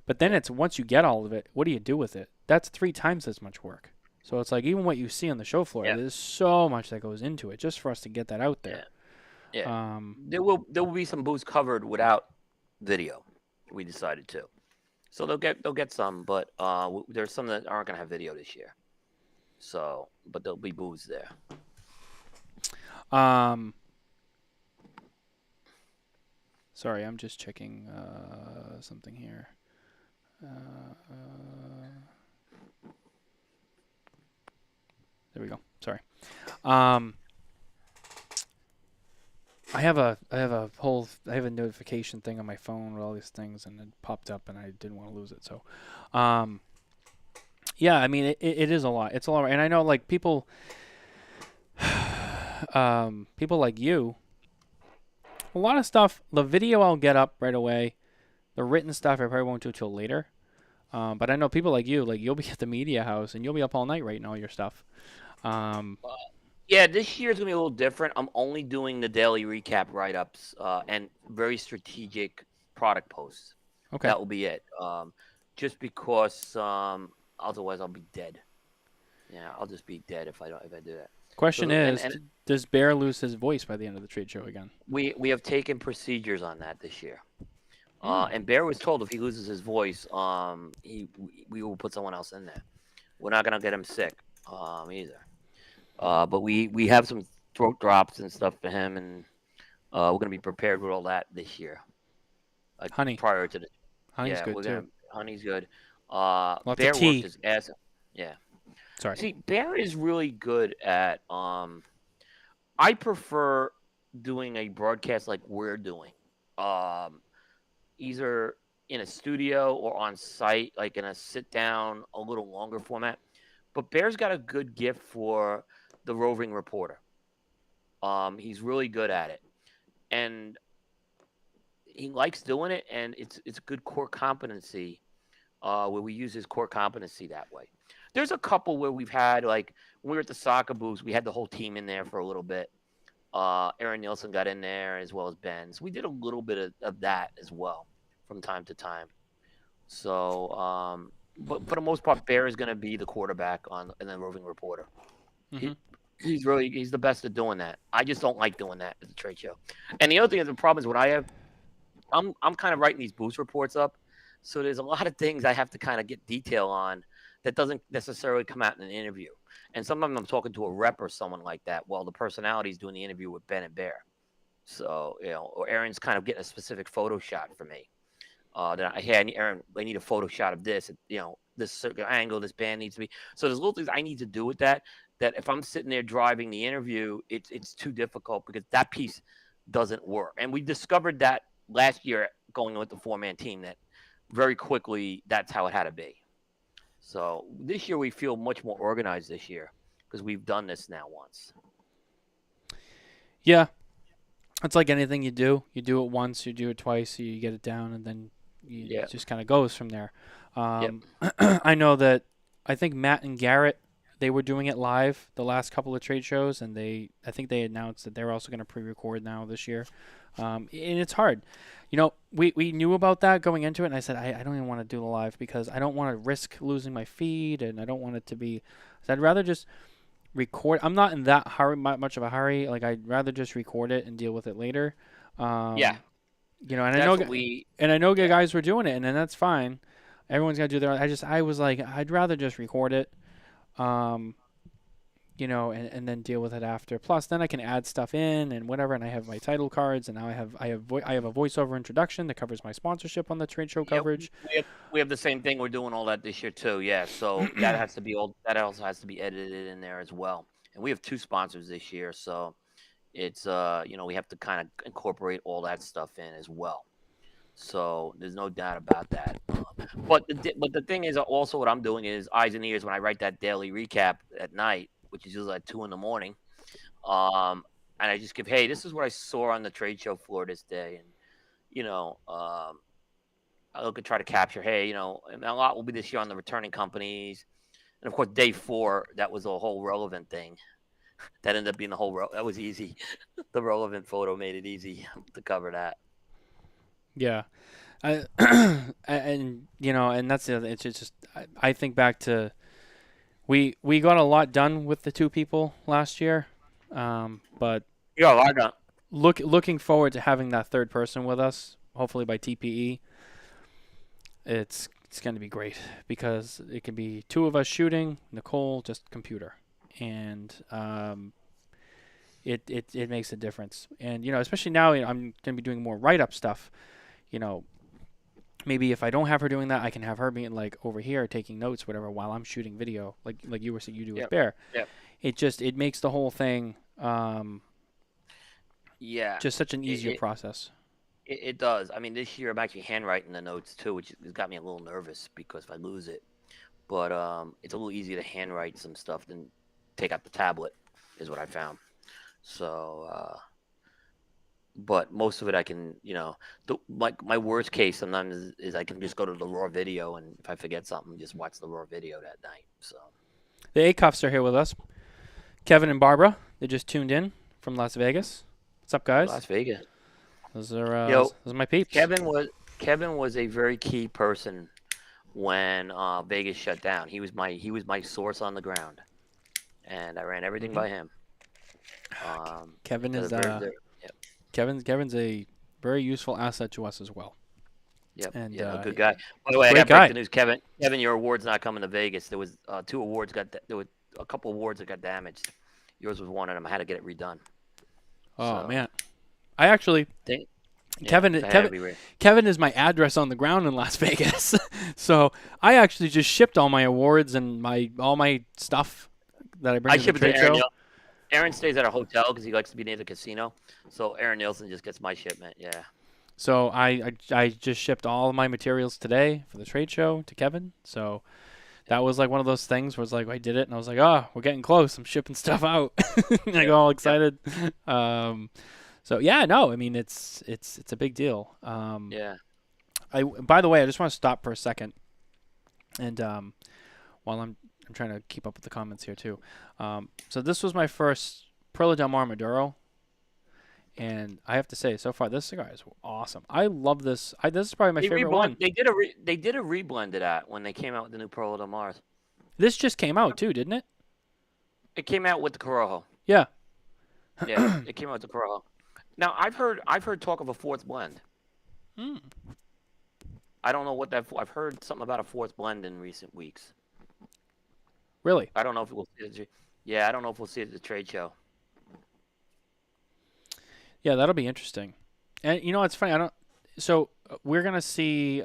Speaker 2: But then it's once you get all of it, what do you do with it? That's 3 times as much work. So it's like even what you see on the show floor, there's so much that goes into it just for us to get that out there.
Speaker 3: Yeah. There will be some booths covered without video. We decided to, so they'll get some, but there's some that aren't gonna have video this year. So, but there'll be booths there.
Speaker 2: Sorry, I'm just checking something here. There we go. Sorry. I have a notification thing on my phone with all these things, and it popped up, and I didn't want to lose it. So, yeah, I mean, it is a lot. It's a lot, and I know like people like you. A lot of stuff. The video I'll get up right away. The written stuff I probably won't do till later. But I know people like you, like you'll be at the media house and you'll be up all night writing all your stuff.
Speaker 3: Yeah, this year's gonna be a little different. I'm only doing the daily recap write-ups and very strategic product posts.
Speaker 2: Okay.
Speaker 3: That will be it. Just because otherwise I'll be dead. Yeah, I'll just be dead if I do that.
Speaker 2: Question is, does Bear lose his voice by the end of the trade show again?
Speaker 3: We have taken procedures on that this year. And Bear was told if he loses his voice, we will put someone else in there. We're not gonna get him sick either. But we have some throat drops and stuff for him, and we're gonna be prepared with all that this year. Like
Speaker 2: Honey.
Speaker 3: Prior to the
Speaker 2: Honey's good too.
Speaker 3: Honey's good.
Speaker 2: Lots
Speaker 3: Bear
Speaker 2: of tea.
Speaker 3: worked his ass. Yeah.
Speaker 2: Sorry.
Speaker 3: See, Bear is really good at. I prefer doing a broadcast like we're doing, either in a studio or on site, like in a sit down, a little longer format. But Bear's got a good gift for the roving reporter. He's really good at it, and he likes doing it, and it's a good core competency where we use his core competency that way. There's a couple where we've had, like, when we were at the soccer booths, we had the whole team in there for a little bit. Aaron Nielsen got in there as well as Ben. So we did a little bit of that as well from time to time. So, but for the most part, Bear is going to be the quarterback and then roving reporter.
Speaker 2: Mm-hmm.
Speaker 3: He's the best at doing that. I just don't like doing that at the trade show. And the other thing is, the problem is what I have, I'm kind of writing these boost reports up. So there's a lot of things I have to kind of get detail on that doesn't necessarily come out in an interview. And sometimes I'm talking to a rep or someone like that. Well, the personality is doing the interview with Ben and Bear. So, or Aaron's kind of getting a specific photo shot for me. Aaron, I need a photo shot of this. This certain angle, this band needs to be. So there's little things I need to do with that. That if I'm sitting there driving the interview, it's too difficult because that piece doesn't work. And we discovered that last year going with the 4-man team that very quickly that's how it had to be. So this year we feel much more organized this year because we've done this now once.
Speaker 2: Yeah. It's like anything you do. You do it once, you do it twice, you get it down, and then it just kind of goes from there. I know that I think Matt and Garrett, they were doing it live the last couple of trade shows, and I think they announced that they're also going to pre-record now this year. And it's hard. We knew about that going into it, and I said, I don't even want to do the live because I don't want to risk losing my feed, and I don't want it to be... So I'd rather just record. I'm not in that much of a hurry. Like, I'd rather just record it and deal with it later. And I know guys were doing it, and then that's fine. Everyone's got to do their own. I was like, I'd rather just record it. And then deal with it after. Plus, then I can add stuff in and whatever, and I have my title cards, and now I have a voiceover introduction that covers my sponsorship on the trade show coverage.
Speaker 3: We have the same thing. We're doing all that this year too. Yeah, so that also has to be edited in there as well. And we have 2 sponsors this year, so it's we have to kind of incorporate all that stuff in as well. So there's no doubt about that. But the thing is, also what I'm doing is eyes and ears when I write that daily recap at night, which is usually at 2 a.m. And I just give, hey, this is what I saw on the trade show floor this day, and I look and try to capture, hey, and a lot will be this year on the returning companies, and of course day 4 that was a whole relevant thing. That ended up being that was easy. The relevant photo made it easy to cover that.
Speaker 2: Yeah, and that's the other. It's just I think back to we got a lot done with the 2 people last year, but
Speaker 3: yeah, I got
Speaker 2: looking forward to having that third person with us. Hopefully by TPE, it's going to be great because it can be 2 of us shooting, Nicole just computer, and it makes a difference. And especially now I'm going to be doing more write-up stuff. Maybe if I don't have her doing that, I can have her being like over here taking notes, whatever, while I'm shooting video, like you were saying you do with Bear.
Speaker 3: Yep.
Speaker 2: It makes the whole thing just such an easier process.
Speaker 3: It does. I mean, this year I'm actually handwriting the notes too, which has got me a little nervous because if I lose it. But it's a little easier to handwrite some stuff than take out the tablet, is what I found. So, but most of it I can, my worst case sometimes is I can just go to the raw video, and if I forget something, just watch the raw video that night. So
Speaker 2: the A-Cuffs are here with us. Kevin and Barbara, they just tuned in from Las Vegas. What's up, guys?
Speaker 3: Las Vegas.
Speaker 2: Those are my peeps.
Speaker 3: Kevin was a very key person when Vegas shut down. He was my source on the ground, and I ran everything by him.
Speaker 2: Kevin is Kevin's a very useful asset to us as well.
Speaker 3: Yep.
Speaker 2: And
Speaker 3: good guy. By the way, I got to break the news, Kevin. Kevin, your award's not coming to Vegas. There was 2 awards there were a couple awards that got damaged. Yours was one of them. I had to get it redone.
Speaker 2: Oh man, I actually Kevin is my address on the ground in Las Vegas. So I actually just shipped all my awards and all my stuff that I bring to the trade show.
Speaker 3: Aaron stays at a hotel because he likes to be near the casino. So Aaron Nielsen just gets my shipment. Yeah.
Speaker 2: So I just shipped all of my materials today for the trade show to Kevin. So that was like one of those things where it's like I did it and I was like, oh, we're getting close. I'm shipping stuff out. And I got all excited. So yeah, no, I mean it's a big deal. By the way, I just want to stop for a second, and while I'm trying to keep up with the comments here too. So this was my first Perla Del Mar Maduro, and I have to say, so far this cigar is awesome. I love this. This is probably my favorite one.
Speaker 3: They did a reblend of that when they came out with the new Perla Del Mars.
Speaker 2: This just came out too, didn't it?
Speaker 3: It came out with the Corojo.
Speaker 2: Yeah.
Speaker 3: Yeah, it came out with the Corojo. Now I've heard talk of a 4th blend. I don't know what that. I've heard something about a 4th blend in recent weeks.
Speaker 2: Really?
Speaker 3: I don't know if we'll see it. Yeah, I don't know if we'll see it at the trade show.
Speaker 2: Yeah, that'll be interesting. And it's funny. I don't. So we're gonna see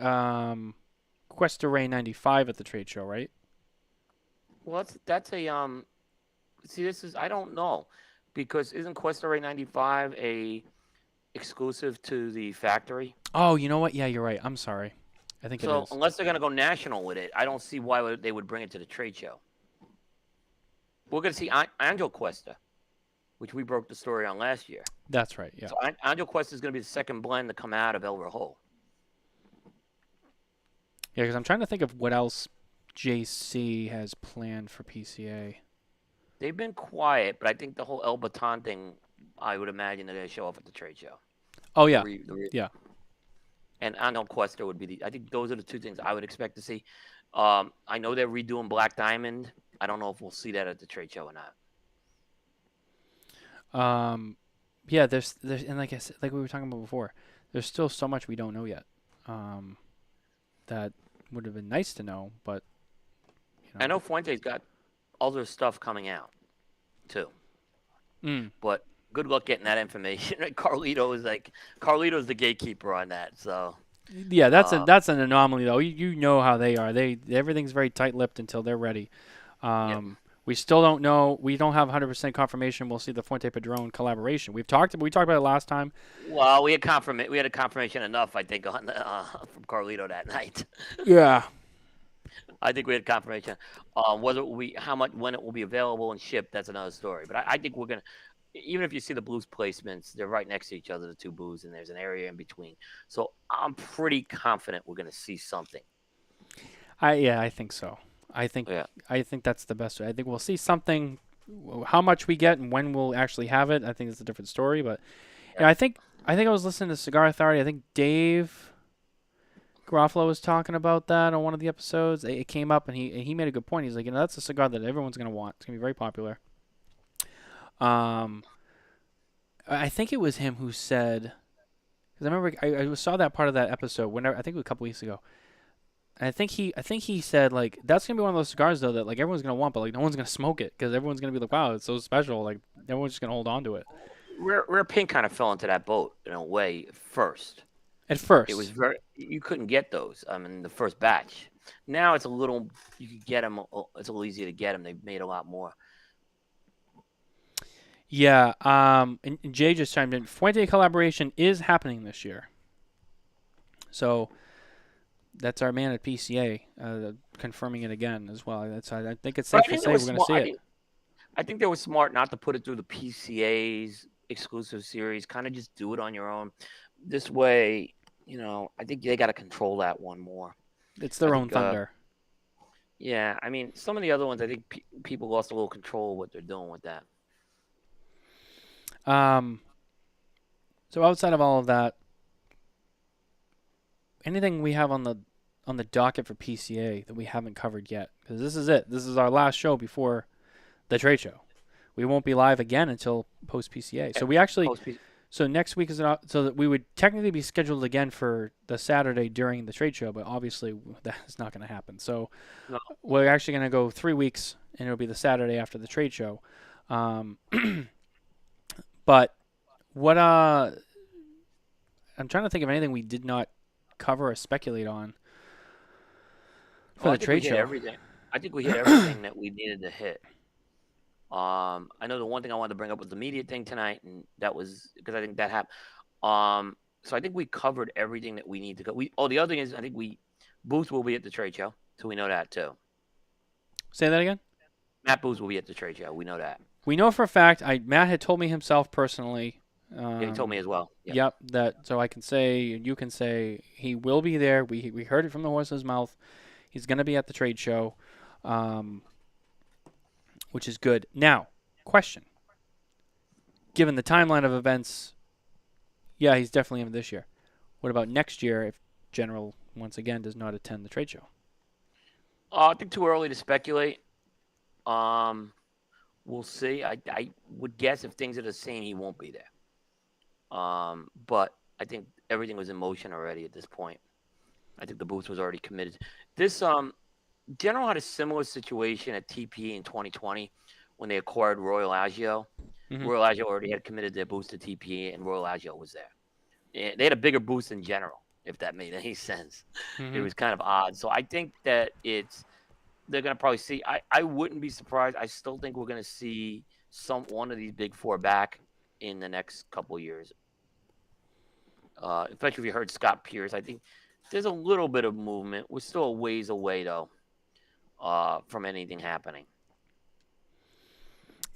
Speaker 2: Quest Array 95 at the trade show, right?
Speaker 3: Well, that's a See, this is I don't know, because isn't Quest Array 95 a exclusive to the factory?
Speaker 2: Oh, you know what? Yeah, you're right. I'm sorry. I think it
Speaker 3: So
Speaker 2: is.
Speaker 3: unless they're gonna go national with it, I don't see why they would bring it to the trade show. We're gonna see Angel Cuesta, which we broke the story on last year.
Speaker 2: That's right. Yeah.
Speaker 3: So Angel Cuesta is gonna be the second blend to come out of El Rojo.
Speaker 2: Yeah, because I'm trying to think of what else JC has planned for PCA.
Speaker 3: They've been quiet, but I think the whole El Baton thing, I would imagine they're gonna show off at the trade show.
Speaker 2: Oh yeah. Yeah.
Speaker 3: And Angel Cuesta would be I think those are the two things I would expect to see. I know they're redoing Black Diamond. I don't know if we'll see that at the trade show or not.
Speaker 2: Yeah, there's and like I said, like we were talking about before, there's still so much we don't know yet. That would have been nice to know, but
Speaker 3: I know Fuente's got other stuff coming out too. But good luck getting that information. Carlito's the gatekeeper on that. So
Speaker 2: yeah, that's an anomaly though. You know how they are. Everything's very tight-lipped until they're ready. We still don't know. We don't have 100% confirmation. We'll see the Fuente Padron collaboration. We talked about it last time.
Speaker 3: Well, we had a confirmation enough, I think, on from Carlito that night.
Speaker 2: Yeah.
Speaker 3: I think we had confirmation. Whether it will be when it will be available and shipped, that's another story. But I think we're gonna, even if you see the booths placements, they're right next to each other, the two booths, and there's an area in between. So I'm pretty confident we're gonna see something.
Speaker 2: I think so. I think that's the best way. I think we'll see something. How much we get and when we'll actually have it, I think it's a different story. But yeah, I think I was listening to Cigar Authority. I think Dave Garofalo was talking about that on one of the episodes. It came up and he made a good point. He's like, that's a cigar that everyone's gonna want. It's gonna be very popular. I think it was him who said, because I remember I saw that part of that episode whenever, I think it was a couple weeks ago. And I think he said, like, that's gonna be one of those cigars though that like everyone's gonna want, but like no one's gonna smoke it because everyone's gonna be like, wow, it's so special. Like everyone's just gonna hold on to it.
Speaker 3: Rare Pink kind of fell into that boat in a way first.
Speaker 2: At first,
Speaker 3: it was you couldn't get those. The first batch. Now it's you could get them. It's a little easier to get them. They've made a lot more.
Speaker 2: Yeah. And Jay just chimed in. Fuente collaboration is happening this year. So that's our man at PCA confirming it again as well. I think it's safe to say we're going to see it.
Speaker 3: I think they were smart not to put it through the PCA's exclusive series. Kind of just do it on your own. This way, I think they got to control that one more.
Speaker 2: It's their own thunder.
Speaker 3: Yeah, some of the other ones, I think people lost a little control of what they're doing with that.
Speaker 2: So outside of all of that, anything we have on the docket for PCA that we haven't covered yet? Because this is it. This is our last show before the trade show. We won't be live again until post PCA. So we actually. So next week so that we would technically be scheduled again for the Saturday during the trade show, but obviously that's not going to happen. So we're actually going to go 3 weeks, and it'll be the Saturday after the trade show. But what I'm trying to think of anything we did not cover or speculate on for the trade show.
Speaker 3: Everything. I think we hit everything that we needed to hit. I know the one thing I wanted to bring up was the media thing tonight, and that was because I think that happened. So I think we covered everything that we need to go. The other thing is I think Booth will be at the trade show, so we know that too.
Speaker 2: Say that again.
Speaker 3: Matt Booth will be at the trade show. We know that.
Speaker 2: We know for a fact. Matt had told me himself personally.
Speaker 3: Yeah, he told me as well.
Speaker 2: Yep. That so I can say, and you can say, he will be there. We heard it from the horse's mouth. He's going to be at the trade show. Which is good. Now, question. Given the timeline of events, yeah, he's definitely in this year. What about next year if General, once again, does not attend the trade show?
Speaker 3: I think too early to speculate. We'll see. I would guess if things are the same, he won't be there. But I think everything was in motion already at this point. I think the booth was already committed. This General had a similar situation at TP in 2020 when they acquired Royal Agio.
Speaker 2: Mm-hmm.
Speaker 3: Royal Agio already had committed their boost to TP, and Royal Agio was there. They had a bigger boost than General, if that made any sense. It
Speaker 2: Mm-hmm.
Speaker 3: was kind of odd. So I think that they're going to probably see. I wouldn't be surprised. I still think we're going to see one of these big four back in the next couple of years. Especially if you heard Scott Pierce. I think there's a little bit of movement. We're still a ways away, though, from anything happening.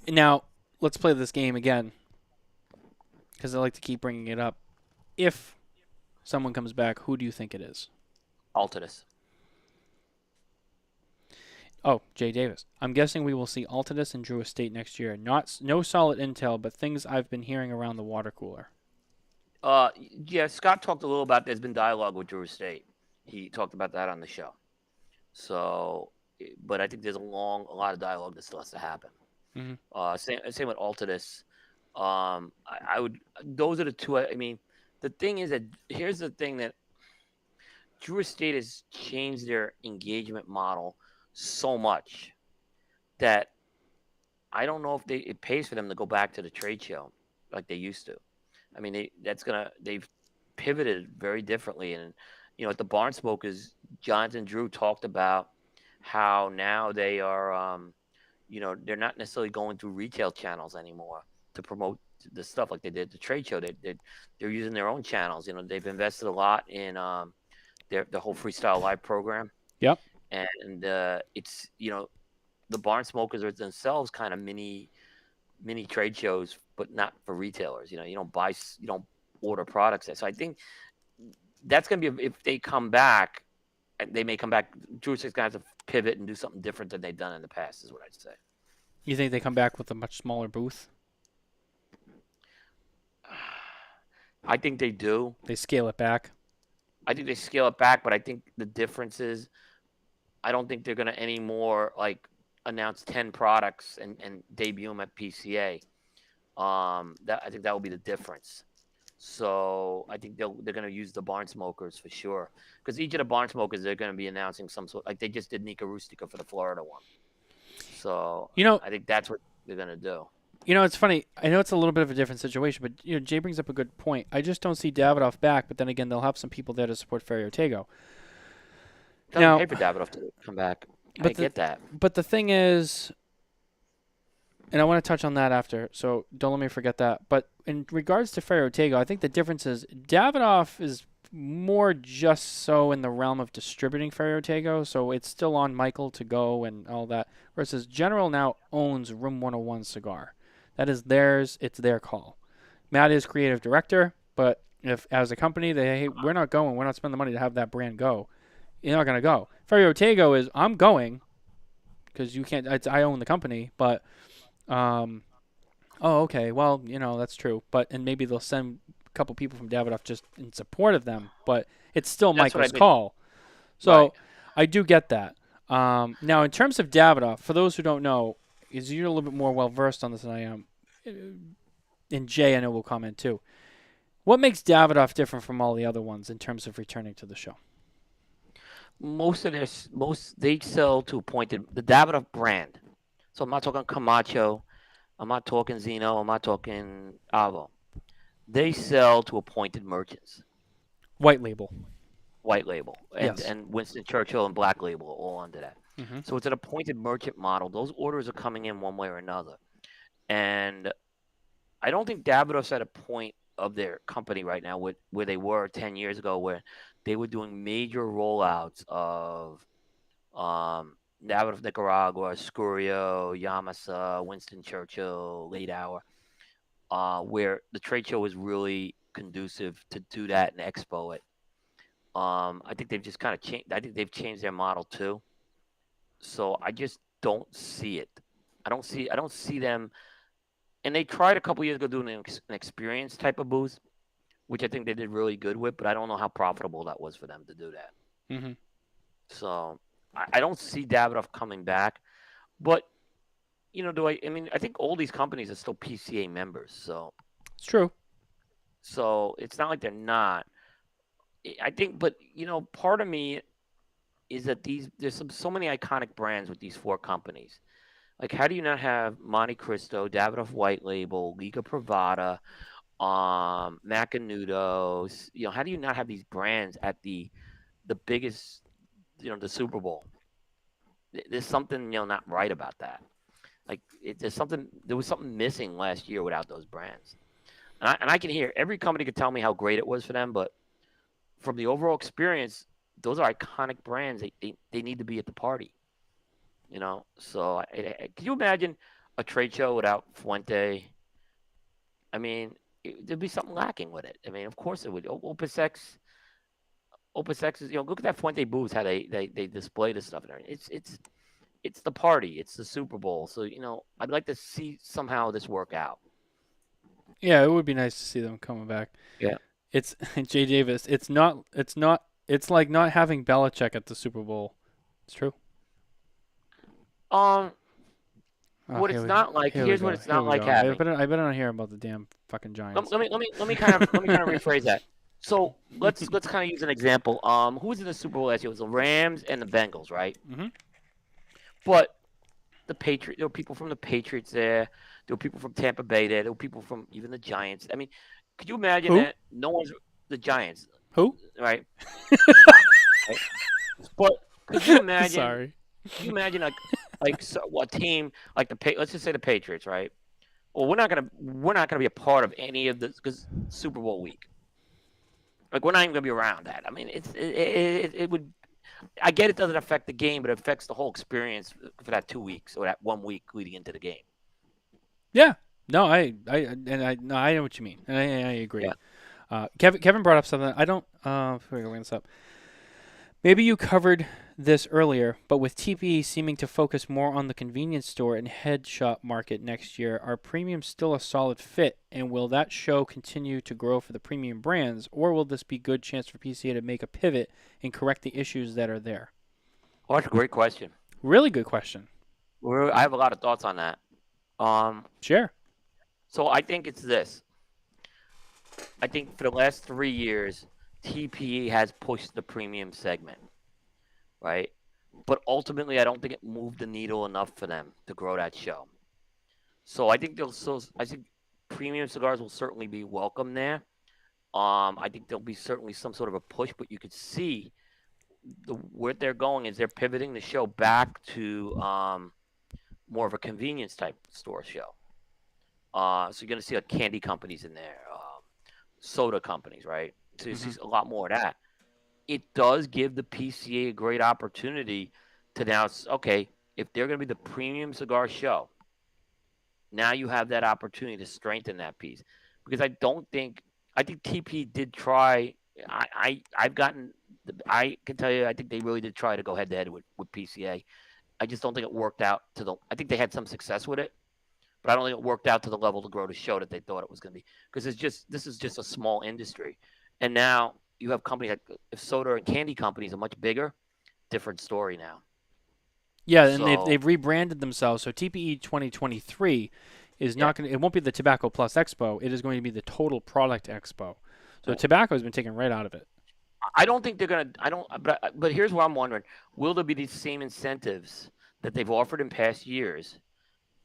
Speaker 2: Now, let's play this game again because I like to keep bringing it up. If someone comes back, who do you think it is?
Speaker 3: Altidus.
Speaker 2: Oh, Jay Davis. I'm guessing we will see Altidus and Drew Estate next year. No solid intel, but things I've been hearing around the water cooler.
Speaker 3: Yeah, Scott talked a little about there's been dialogue with Drew Estate. He talked about that on the show. So, but I think there's a lot of dialogue that still has to happen.
Speaker 2: Mm-hmm.
Speaker 3: Same with Altidus. I would. Those are the two. I mean, the thing is that here's the thing that Drew Estate has changed their engagement model so much that I don't know if it pays for them to go back to the trade show like they used to. I mean, they've pivoted very differently, and at the Barn Smokers, Jonathan Drew talked about how now they are, they're not necessarily going through retail channels anymore to promote the stuff like they did at the trade show. They're using their own channels. They've invested a lot in the whole Freestyle Live program.
Speaker 2: Yep.
Speaker 3: And it's the Barn Smokers are themselves kind of mini trade shows, but not for retailers. You don't order products there. So I think that's going to be, if they come back, they may come back. Drew Estate's going to have to pivot and do something different than they've done in the past, is what I'd say.
Speaker 2: You think they come back with a much smaller booth?
Speaker 3: I think they do.
Speaker 2: They scale it back?
Speaker 3: I think they scale it back, but I think the difference is I don't think they're going to anymore announce 10 products and debut them at PCA. I think that will be the difference. So I think they're going to use the Barn Smokers for sure, because each of the Barn Smokers, they're going to be announcing some sort, like they just did Nika Rustica for the Florida one. So I think that's what they're going to do.
Speaker 2: It's funny. I know it's a little bit of a different situation, but Jay brings up a good point. I just don't see Davidoff back, but then again, they'll have some people there to support Ferio Tego.
Speaker 3: Now, pay for Davidoff to come back. I get that.
Speaker 2: But the thing is, and I want to touch on that after, so don't let me forget that. But in regards to Ferio Tego, I think the difference is Davidoff is more just so in the realm of distributing Ferio Tego, so it's still on Michael to go and all that. Versus General now owns Room 101 Cigar. That is theirs. It's their call. Matt is creative director, but if as a company we're not going, we're not spending the money to have that brand go, you're not going to go. Ferio Tego is, I'm going because you can't. I own the company, but okay, well, that's true. And maybe they'll send a couple people from Davidoff just in support of them, but it's still Michael's call. So right. I do get that. Now, in terms of Davidoff, for those who don't know, is you're a little bit more well-versed on this than I am. And Jay, I know, will comment too. What makes Davidoff different from all the other ones in terms of returning to the show?
Speaker 3: They sell to the Davidoff brand. So I'm not talking Camacho, I'm not talking Zeno, I'm not talking Avo. They sell to appointed merchants.
Speaker 2: White label.
Speaker 3: And Winston Churchill and Black Label are all under that. Mm-hmm. So it's an appointed merchant model. Those orders are coming in one way or another. And I don't think Davidoff's at a point of their company right now where they were 10 years ago, where they were doing major rollouts of Davidoff Nicaragua, Escurio, Yamasa, Winston Churchill, Late Hour, where the trade show was really conducive to do that and expo it. I think they've just kind of changed. I think they've changed their model too. So I just don't see it. I don't see them. And they tried a couple years ago doing an experience type of booth, which I think they did really good with, but I don't know how profitable that was for them to do that.
Speaker 2: Mm-hmm.
Speaker 3: So I don't see Davidoff coming back. But, I think all these companies are still PCA members. So
Speaker 2: it's true.
Speaker 3: So it's not like they're not. I think, but, part of me, is that there's so many iconic brands with these 4 companies. Like, how do you not have Monte Cristo, Davidoff White Label, Liga Privada, Macanudo? How do you not have these brands at the biggest, the Super Bowl? There's something not right about that. Like, there was something missing last year without those brands. And I can hear every company could tell me how great it was for them, but from the overall experience, those are iconic brands. They need to be at the party. So can you imagine a trade show without Fuente? I mean, there'd be something lacking with it. I mean, of course it would. Opus X is, look at that Fuente booth, how they display this stuff and everything. It's the party. It's the Super Bowl. So, I'd like to see somehow this work out.
Speaker 2: Yeah, it would be nice to see them coming back.
Speaker 3: Yeah.
Speaker 2: It's Jay Davis. It's like not having Belichick at the Super Bowl. It's true.
Speaker 3: What it's not like. Here's what it's not like having.
Speaker 2: I better not hear about the damn fucking Giants.
Speaker 3: Let me kind of rephrase that. So let's kind of use an example. Who was in the Super Bowl last year? It was the Rams and the Bengals, right?
Speaker 2: Mm-hmm.
Speaker 3: But the Patriots. There were people from the Patriots there. There were people from Tampa Bay there. There were people from even the Giants. I mean, could you imagine that no one's the Giants?
Speaker 2: Who?
Speaker 3: Right. Right? But could you imagine?
Speaker 2: Sorry.
Speaker 3: Could you imagine a team like let's just say the Patriots, right? Well, we're not gonna be a part of any of this because Super Bowl week. Like, we're not even gonna be around that. I mean, it would. I get it doesn't affect the game, but it affects the whole experience for that 2 weeks or that 1 week leading into the game.
Speaker 2: Yeah. No, I know what you mean, and I agree.
Speaker 3: Yeah.
Speaker 2: Kevin brought up something. I don't. Bring this up. Maybe you covered this earlier, but with TPE seeming to focus more on the convenience store and head shop market next year, are premiums still a solid fit? And will that show continue to grow for the premium brands, or will this be a good chance for PCA to make a pivot and correct the issues that are there?
Speaker 3: Oh, that's a great question.
Speaker 2: Really good question.
Speaker 3: I have a lot of thoughts on that.
Speaker 2: Sure.
Speaker 3: So I think it's this. I think for the last 3 years, TPE has pushed the premium segment, right? But ultimately, I don't think it moved the needle enough for them to grow that show. So I think I think premium cigars will certainly be welcome there. I think there'll be certainly some sort of a push, but you could see where they're going is they're pivoting the show back to more of a convenience type store show. So you're going to see candy companies in there, soda companies, right? So you see a lot more of that. It does give the PCA a great opportunity to now, okay, if they're going to be the premium cigar show, now you have that opportunity to strengthen that piece. Because I think TP did try. I can tell you, I think they really did try to go head to head with PCA. I just don't think it worked out I think they had some success with it, but I don't think it worked out to the level to grow the show that they thought it was going to be. Because this is just a small industry. And now you have companies like, if soda and candy companies are much bigger, different story now.
Speaker 2: Yeah, and they've rebranded themselves. So TPE 2023 is not going to. It won't be the Tobacco Plus Expo. It is going to be the Total Product Expo. So tobacco has been taken right out of it.
Speaker 3: I don't think they're going to. But here's what I'm wondering: will there be these same incentives that they've offered in past years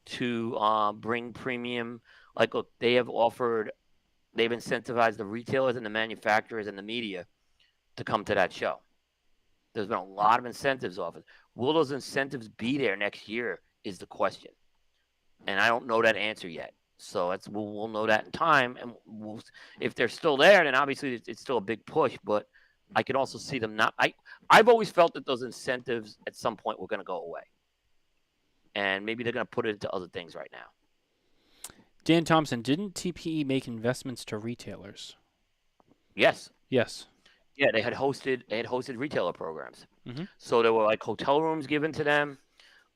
Speaker 3: to bring premium? Like, look, they've incentivized the retailers and the manufacturers and the media to come to that show. There's been a lot of incentives offered. Will those incentives be there next year is the question. And I don't know that answer yet. So we'll know that in time. And if they're still there, then obviously it's still a big push. But I can also see them not. I've always felt that those incentives at some point were going to go away. And maybe they're going to put it into other things right now.
Speaker 2: Dan Thompson, didn't TPE make investments to retailers?
Speaker 3: Yes.
Speaker 2: Yes.
Speaker 3: Yeah, they had hosted retailer programs.
Speaker 2: Mm-hmm.
Speaker 3: So there were like hotel rooms given to them.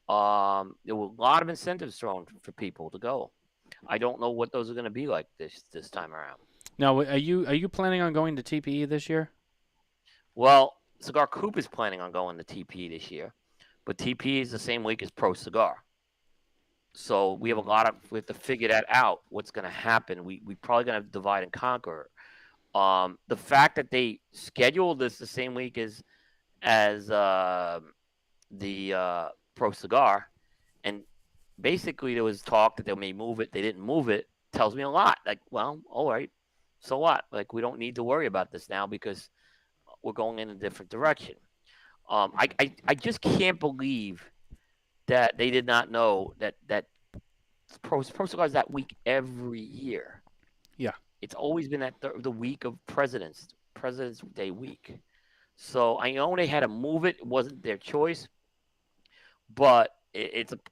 Speaker 3: There were a lot of incentives thrown for people to go. I don't know what those are going to be like this time around.
Speaker 2: Now, are you planning on going to TPE this year?
Speaker 3: Well, Cigar Coop is planning on going to TPE this year, but TPE is the same week as Pro Cigar. So we have we have to figure that out. What's going to happen? We probably going to divide and conquer. The fact that they scheduled this the same week as as the Pro Cigar, and basically there was talk that they may move it. They didn't move it. Tells me a lot. Like, well, all right, so what? Like, we don't need to worry about this now because we're going in a different direction. I just can't believe that they did not know that Pro Cigars that week every year.
Speaker 2: Yeah.
Speaker 3: It's always been that the week of President's Day week. So I know they had to move it. It wasn't their choice, but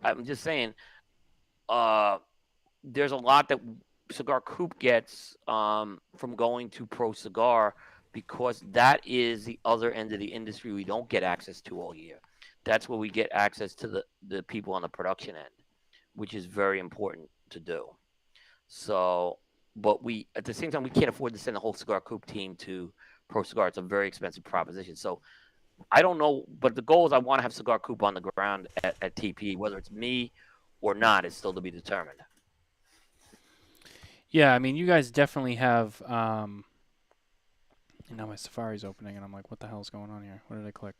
Speaker 3: I'm just saying, uh, there's a lot that Cigar Coop gets from going to Pro Cigar because that is the other end of the industry we don't get access to all year. That's where we get access to the people on the production end, which is very important to do. So, but we at the same time we can't afford to send the whole Cigar Coop team to Pro Cigar. It's a very expensive proposition. So I don't know, but the goal is I want to have Cigar Coop on the ground at TP, whether it's me or not, is still to be determined.
Speaker 2: Yeah, I mean, you guys definitely have. And now my Safari's opening, and I'm like, what the hell's going on here? What did I click?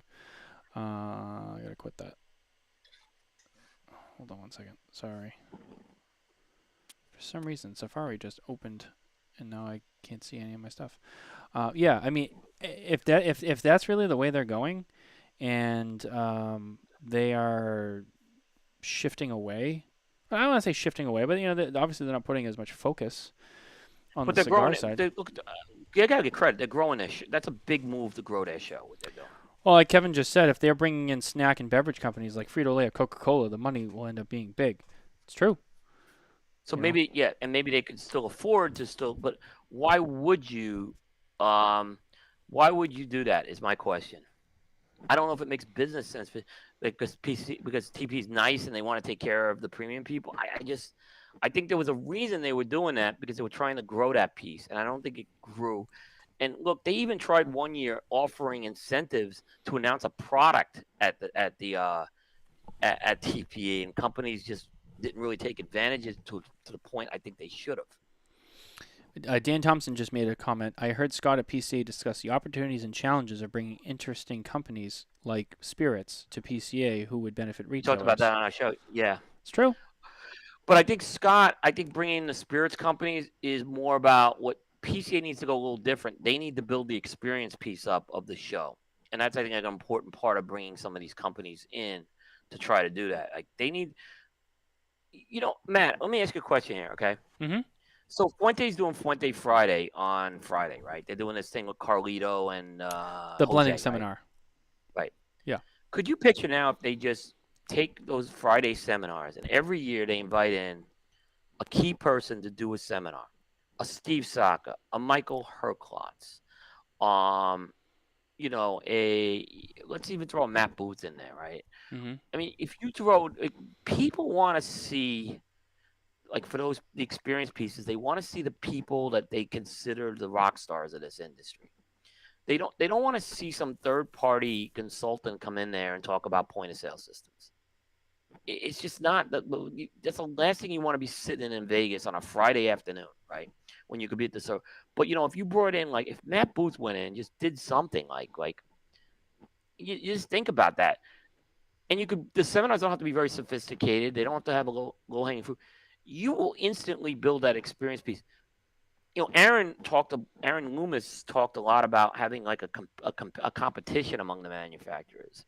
Speaker 2: I gotta quit that. Hold on one second. Sorry. For some reason, Safari just opened, and now I can't see any of my stuff. Yeah, I mean, if that's really the way they're going, and they are shifting away. I don't want to say shifting away, but obviously they're not putting as much focus on
Speaker 3: But
Speaker 2: the
Speaker 3: they're
Speaker 2: cigar
Speaker 3: growing.
Speaker 2: side.
Speaker 3: Look, you gotta get credit. They're growing their. That's a big move to grow their show. What they're doing.
Speaker 2: Well, like Kevin just said, if they're bringing in snack and beverage companies like Frito-Lay or Coca-Cola, the money will end up being big. It's true.
Speaker 3: So
Speaker 2: You know?
Speaker 3: maybe and maybe they could still afford to still. But why would you? Um, why would you do that? Is my question. I don't know if it makes business sense because TP is nice and they want to take care of the premium people. I think there was a reason they were doing that because they were trying to grow that piece, and I don't think it grew. And look, they even tried one year offering incentives to announce a product at TPA, and companies just didn't really take advantage to the point I think they should have.
Speaker 2: Dan Thompson just made a comment. I heard Scott at PCA discuss the opportunities and challenges of bringing interesting companies like Spirits to PCA who would benefit
Speaker 3: We
Speaker 2: retailers.
Speaker 3: talked about that on our show. Yeah.
Speaker 2: It's true.
Speaker 3: But I think Scott, bringing the spirits companies is more about what PCA needs to go a little different. They need to build the experience piece up of the show, and that's I think an important part of bringing some of these companies in to try to do that. Like they need, Matt. Let me ask you a question here, okay?
Speaker 2: Mm-hmm.
Speaker 3: So Fuente's doing Fuente Friday on Friday, right? They're doing this thing with Carlito and
Speaker 2: The
Speaker 3: Jose,
Speaker 2: blending
Speaker 3: right?
Speaker 2: seminar.
Speaker 3: Right.
Speaker 2: Yeah.
Speaker 3: Could you picture now if they just take those Friday seminars and every year they invite in a key person to do a seminar, a Steve Saka, a Michael Herklotz, let's even throw a Matt Booth in there, right?
Speaker 2: Mm-hmm.
Speaker 3: I mean, if you throw, people want to see, like for the experience pieces, they want to see the people that they consider the rock stars of this industry. They don't want to see some third party consultant come in there and talk about point of sale systems. It's just not that's the last thing you want to be sitting in Vegas on a Friday afternoon, right? When you could be at the show. But if you brought in if Matt Booth went in and just did something like you just think about that. And the seminars don't have to be very sophisticated. They don't have to have a low hanging fruit. You will instantly build that experience piece. Aaron Loomis talked a lot about having like a competition among the manufacturers.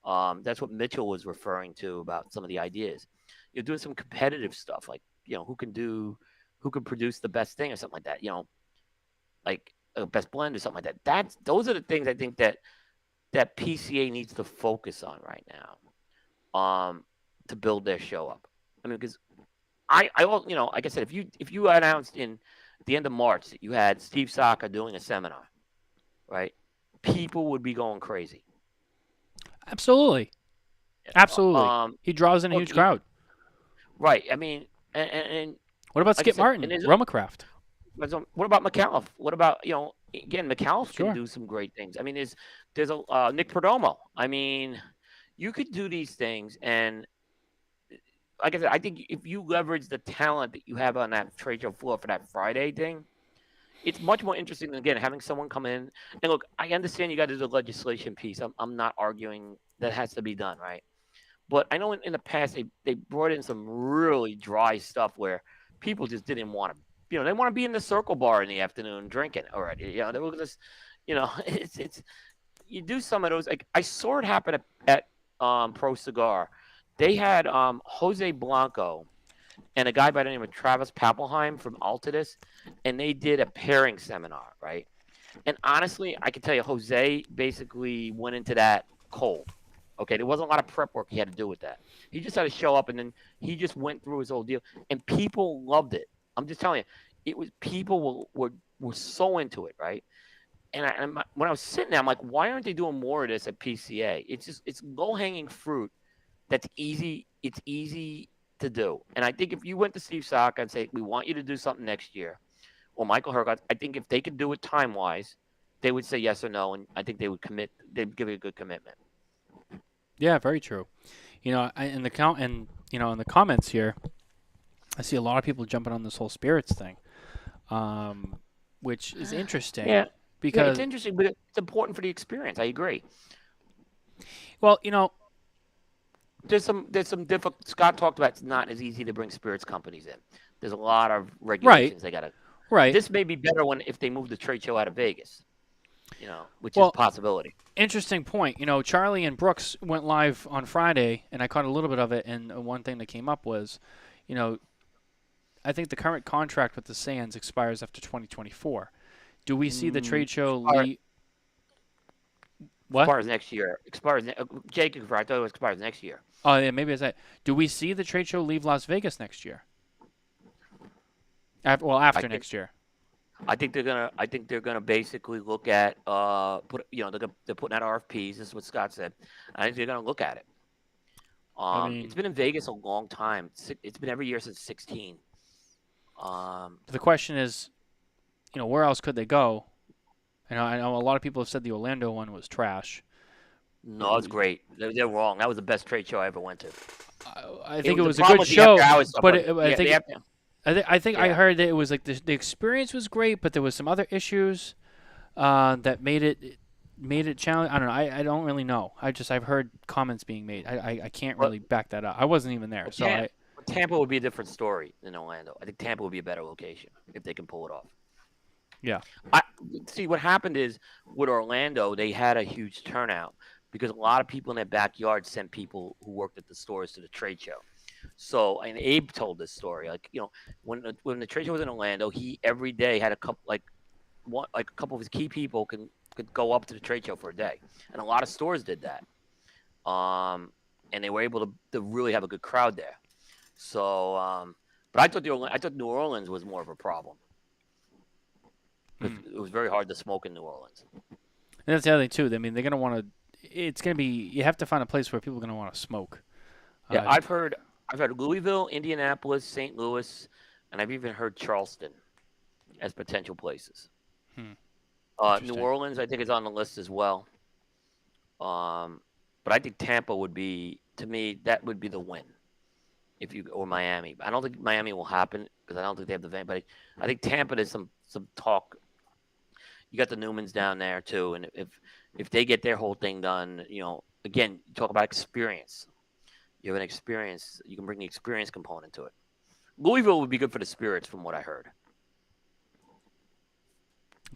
Speaker 3: That's what Mitchell was referring to about some of the ideas. You're doing some competitive stuff, like who can produce the best thing or something like that. Like a best blend or something like that. Those are the things I think that PCA needs to focus on right now, to build their show up. I mean, because like I said, if you announced in the end of March that you had Steve Saka doing a seminar, right? People would be going crazy.
Speaker 2: Absolutely. He draws in a huge crowd.
Speaker 3: Right. I mean, and
Speaker 2: what about Skip Martin, Romacraft?
Speaker 3: What about McAuliffe? What about again, McAuliffe
Speaker 2: Sure.
Speaker 3: can do some great things. I mean, there's a Nick Perdomo. I mean, you could do these things, and like I said, I think if you leverage the talent that you have on that trade show floor for that Friday thing, it's much more interesting than, again, having someone come in and look. I understand you got to do the legislation piece. I'm not arguing that has to be done, right? But I know in the past they brought in some really dry stuff where people just didn't want to, they want to be in the circle bar in the afternoon drinking already. They were just, it's you do some of those. Like I saw it happen at Pro Cigar. They had Jose Blanco and a guy by the name of Travis Papelheim from Altadis, and they did a pairing seminar, right? And honestly, I can tell you, Jose basically went into that cold. Okay, there wasn't a lot of prep work he had to do with that. He just had to show up, and then he just went through his whole deal, and people loved it. I'm just telling you, it was people were so into it, right? And when I was sitting there, I'm like, why aren't they doing more of this at PCA? It's low hanging fruit. That's easy. It's easy to do. And I think if you went to Steve Saka and say, we want you to do something next year, or Michael Hergott, I think if they could do it time wise, they would say yes or no, and I think they would commit. They'd give it a good commitment.
Speaker 2: Yeah, very true. In the comments here, I see a lot of people jumping on this whole spirits thing, which is interesting.
Speaker 3: Yeah,
Speaker 2: because
Speaker 3: it's interesting, but it's important for the experience. I agree.
Speaker 2: Well,
Speaker 3: there's some difficult. Scott talked about it's not as easy to bring spirits companies in. There's a lot of regulations they got to.
Speaker 2: Right.
Speaker 3: This may be better if they move the trade show out of Vegas. Which is a possibility.
Speaker 2: Interesting point. Charlie and Brooks went live on Friday, and I caught a little bit of it. And one thing that came up was, I think the current contract with the Sands expires after 2024. Do we see the trade show leave? What?
Speaker 3: Expires next year. Jake, I thought it expires next year.
Speaker 2: Oh, yeah, maybe it's that. Do we see the trade show leave Las Vegas next year? After next year.
Speaker 3: I think they're gonna basically look at they're putting out RFPs. This is what Scott said. I think they're gonna look at it. It's been in Vegas a long time. It's been every year since 2016.
Speaker 2: The question is, where else could they go? I know a lot of people have said the Orlando one was trash.
Speaker 3: No, it was great. They're wrong. That was the best trade show I ever went to.
Speaker 2: I think it was a good show, but I think
Speaker 3: Yeah.
Speaker 2: I heard that it was like the experience was great, but there was some other issues that made it challenging. I don't know. I don't really know. I've heard comments being made. I can't really back that up. I wasn't even there, so
Speaker 3: Tampa would be a different story than Orlando. I think Tampa would be a better location if they can pull it off.
Speaker 2: Yeah.
Speaker 3: See, what happened is with Orlando, they had a huge turnout because a lot of people in their backyard sent people who worked at the stores to the trade show. So, and Abe told this story, when the trade show was in Orlando, he every day had a couple of his key people could go up to the trade show for a day, and a lot of stores did that. And they were able to really have a good crowd there. So, but I thought New Orleans was more of a problem. It was very hard to smoke in New Orleans.
Speaker 2: And that's the other thing too. I mean, they're gonna want to. It's gonna be. You have to find a place where people are gonna want to smoke.
Speaker 3: Yeah, I've heard Louisville, Indianapolis, St. Louis, and I've even heard Charleston as potential places. New Orleans, I think, is on the list as well. But I think Tampa would be, to me, that would be the win. Or Miami. I don't think Miami will happen because I don't think they have the van. But I think Tampa, there's some talk. You got the Newmans down there too, and if they get their whole thing done, again, you talk about experience. You have an experience. You can bring the experience component to it. Louisville would be good for the spirits, from what I heard.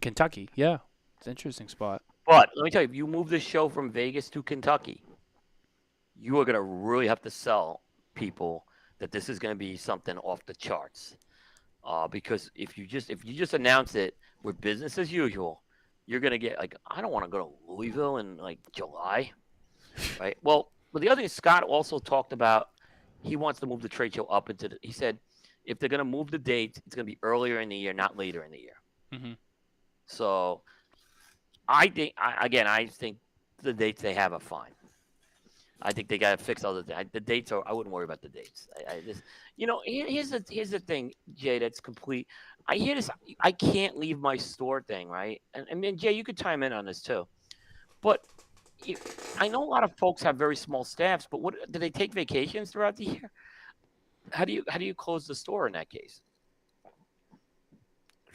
Speaker 2: Kentucky, yeah, it's an interesting spot.
Speaker 3: But let me tell you, if you move the show from Vegas to Kentucky, you are going to really have to sell people that this is going to be something off the charts. Because if you just announce it with business as usual, you're going to get I don't want to go to Louisville in July, right? Well, the other thing Scott also talked about, he wants to move the trade show up he said if they're going to move the dates, it's going to be earlier in the year, not later in the year.
Speaker 2: Mm-hmm.
Speaker 3: So I think the dates they have are fine. I think they got to fix other things. The dates I wouldn't worry about the dates. Here's the thing, Jay. That's complete. I hear this. I can't leave my store thing, right? And Jay, you could chime in on this too. But I know a lot of folks have very small staffs. But do they take vacations throughout the year? How do you close the store in that case?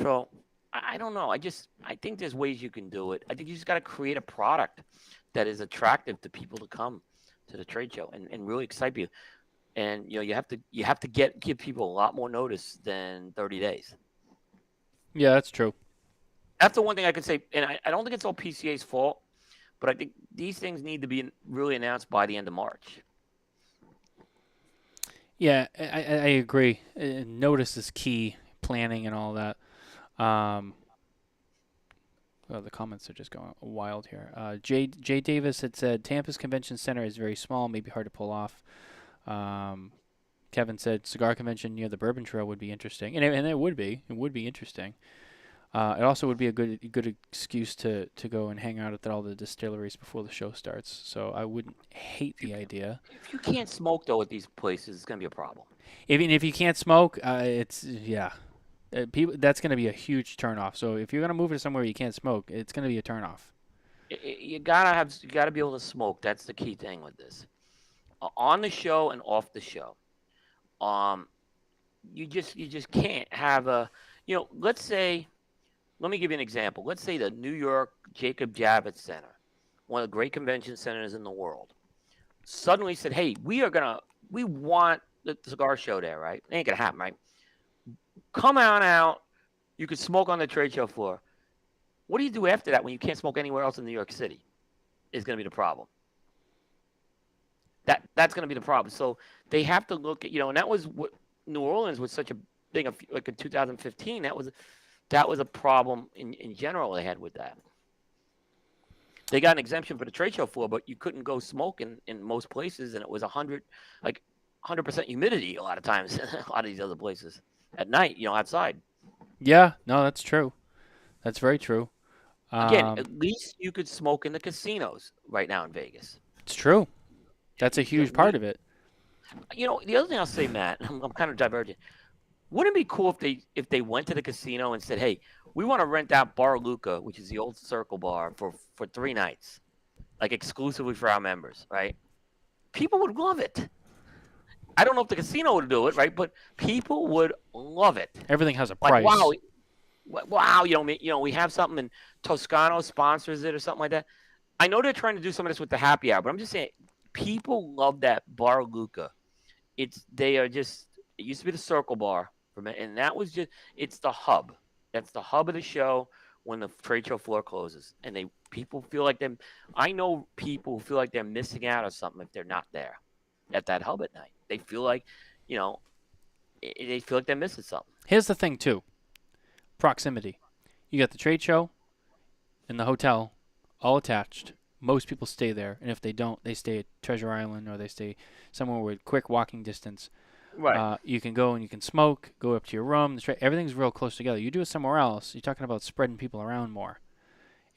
Speaker 3: So I I don't know. I think there's ways you can do it. I think you just got to create a product that is attractive to people to come to the trade show and really excite you. And you have to give people a lot more notice than 30 days.
Speaker 2: Yeah, that's true.
Speaker 3: That's the one thing I could say, and I don't think it's all PCA's fault, but I think these things need to be really announced by the end of March.
Speaker 2: Yeah, I agree. Notice is key, planning and all that. Well, the comments are just going wild here. Jay Davis had said Tampa's convention center is very small, maybe hard to pull off. Kevin said cigar convention near the Bourbon Trail would be interesting, and it would be. It would be interesting. It also would be a good excuse to go and hang out at all the distilleries before the show starts. So I wouldn't hate the idea.
Speaker 3: If you can't smoke though at these places, it's gonna be a problem.
Speaker 2: Even if you can't smoke, it's people, that's going to be a huge turnoff. So if you're going to move it somewhere you can't smoke, it's going to be a turnoff.
Speaker 3: You gotta be able to smoke. That's the key thing with this. On the show and off the show, you just can't have a. Let's say, let me give you an example. Let's say the New York Jacob Javits Center, one of the great convention centers in the world, suddenly said, "Hey, we want the cigar show there, right? It ain't gonna happen, right? Come on out. You could smoke on the trade show floor. What do you do after that when you can't smoke anywhere else in New York City? Is going to be the problem. That's going to be the problem. So they have to look at, and that was what New Orleans was such a thing, like in 2015. That was a problem in general they had with that. They got an exemption for the trade show floor, but you couldn't go smoke in most places, and it was 100% humidity a lot of times in a lot of these other places at night, outside.
Speaker 2: Yeah, no, that's true. That's very true.
Speaker 3: Again, at least you could smoke in the casinos right now in Vegas.
Speaker 2: It's true. That's a huge part of it.
Speaker 3: The other thing I'll say, Matt, I'm kind of divergent. Wouldn't it be cool if they went to the casino and said, "Hey, we want to rent out Bar Luca, which is the old Circle Bar, for 3 nights, like exclusively for our members," right? People would love it. I don't know if the casino would do it, right? But people would love it.
Speaker 2: Everything has a price.
Speaker 3: Like, wow, we have something, and Toscano sponsors it or something like that. I know they're trying to do some of this with the happy hour, but I'm just saying, people love that Bar Luca. It used to be the Circle Bar, and that was it's the hub. That's the hub of the show when the trade show floor closes, and people feel like them. I know people who feel like they're missing out on something if they're not there at that hub at night. They feel like, they feel like they're missing something.
Speaker 2: Here's the thing too. Proximity. You got the trade show and the hotel all attached. Most people stay there, and if they don't, they stay at Treasure Island or they stay somewhere with quick walking distance.
Speaker 3: Right.
Speaker 2: You can go and you can smoke, go up to your room. Everything's real close together. You do it somewhere else, you're talking about spreading people around more.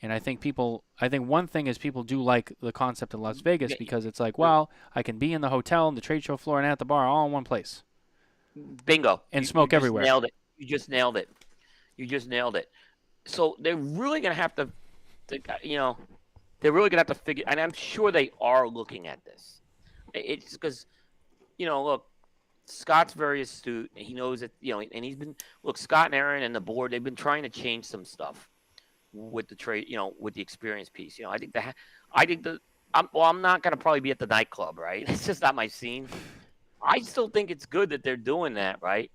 Speaker 2: And I think one thing is people do like the concept of Las Vegas because it's like, well, I can be in the hotel, and the trade show floor, and at the bar all in one place.
Speaker 3: Bingo.
Speaker 2: And smoke everywhere.
Speaker 3: Nailed it. You just nailed it. So they're really going to have to, they're really going to have to figure, and I'm sure they are looking at this. It's because, look, Scott's very astute, and he knows that, and he's been, Scott and Aaron and the board, they've been trying to change some stuff with the trade, with the experience piece. I'm not going to probably be at the nightclub, right? It's just not my scene. I still think it's good that they're doing that, right?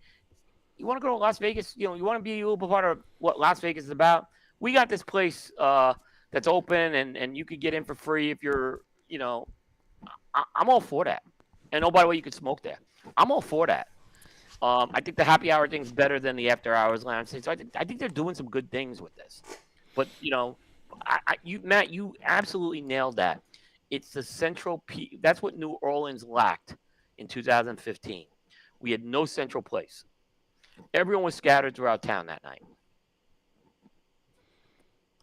Speaker 3: You want to go to Las Vegas, you want to be a little part of what Las Vegas is about. We got this place that's open, and you could get in for free if you're, I'm all for that. And by the way, you could smoke there. I'm all for that. I think the happy hour thing's better than the after hours lounge thing. So I think they're doing some good things with this. But Matt, you absolutely nailed that. It's the central piece. That's what New Orleans lacked in 2015. We had no central place. Everyone was scattered throughout town that night.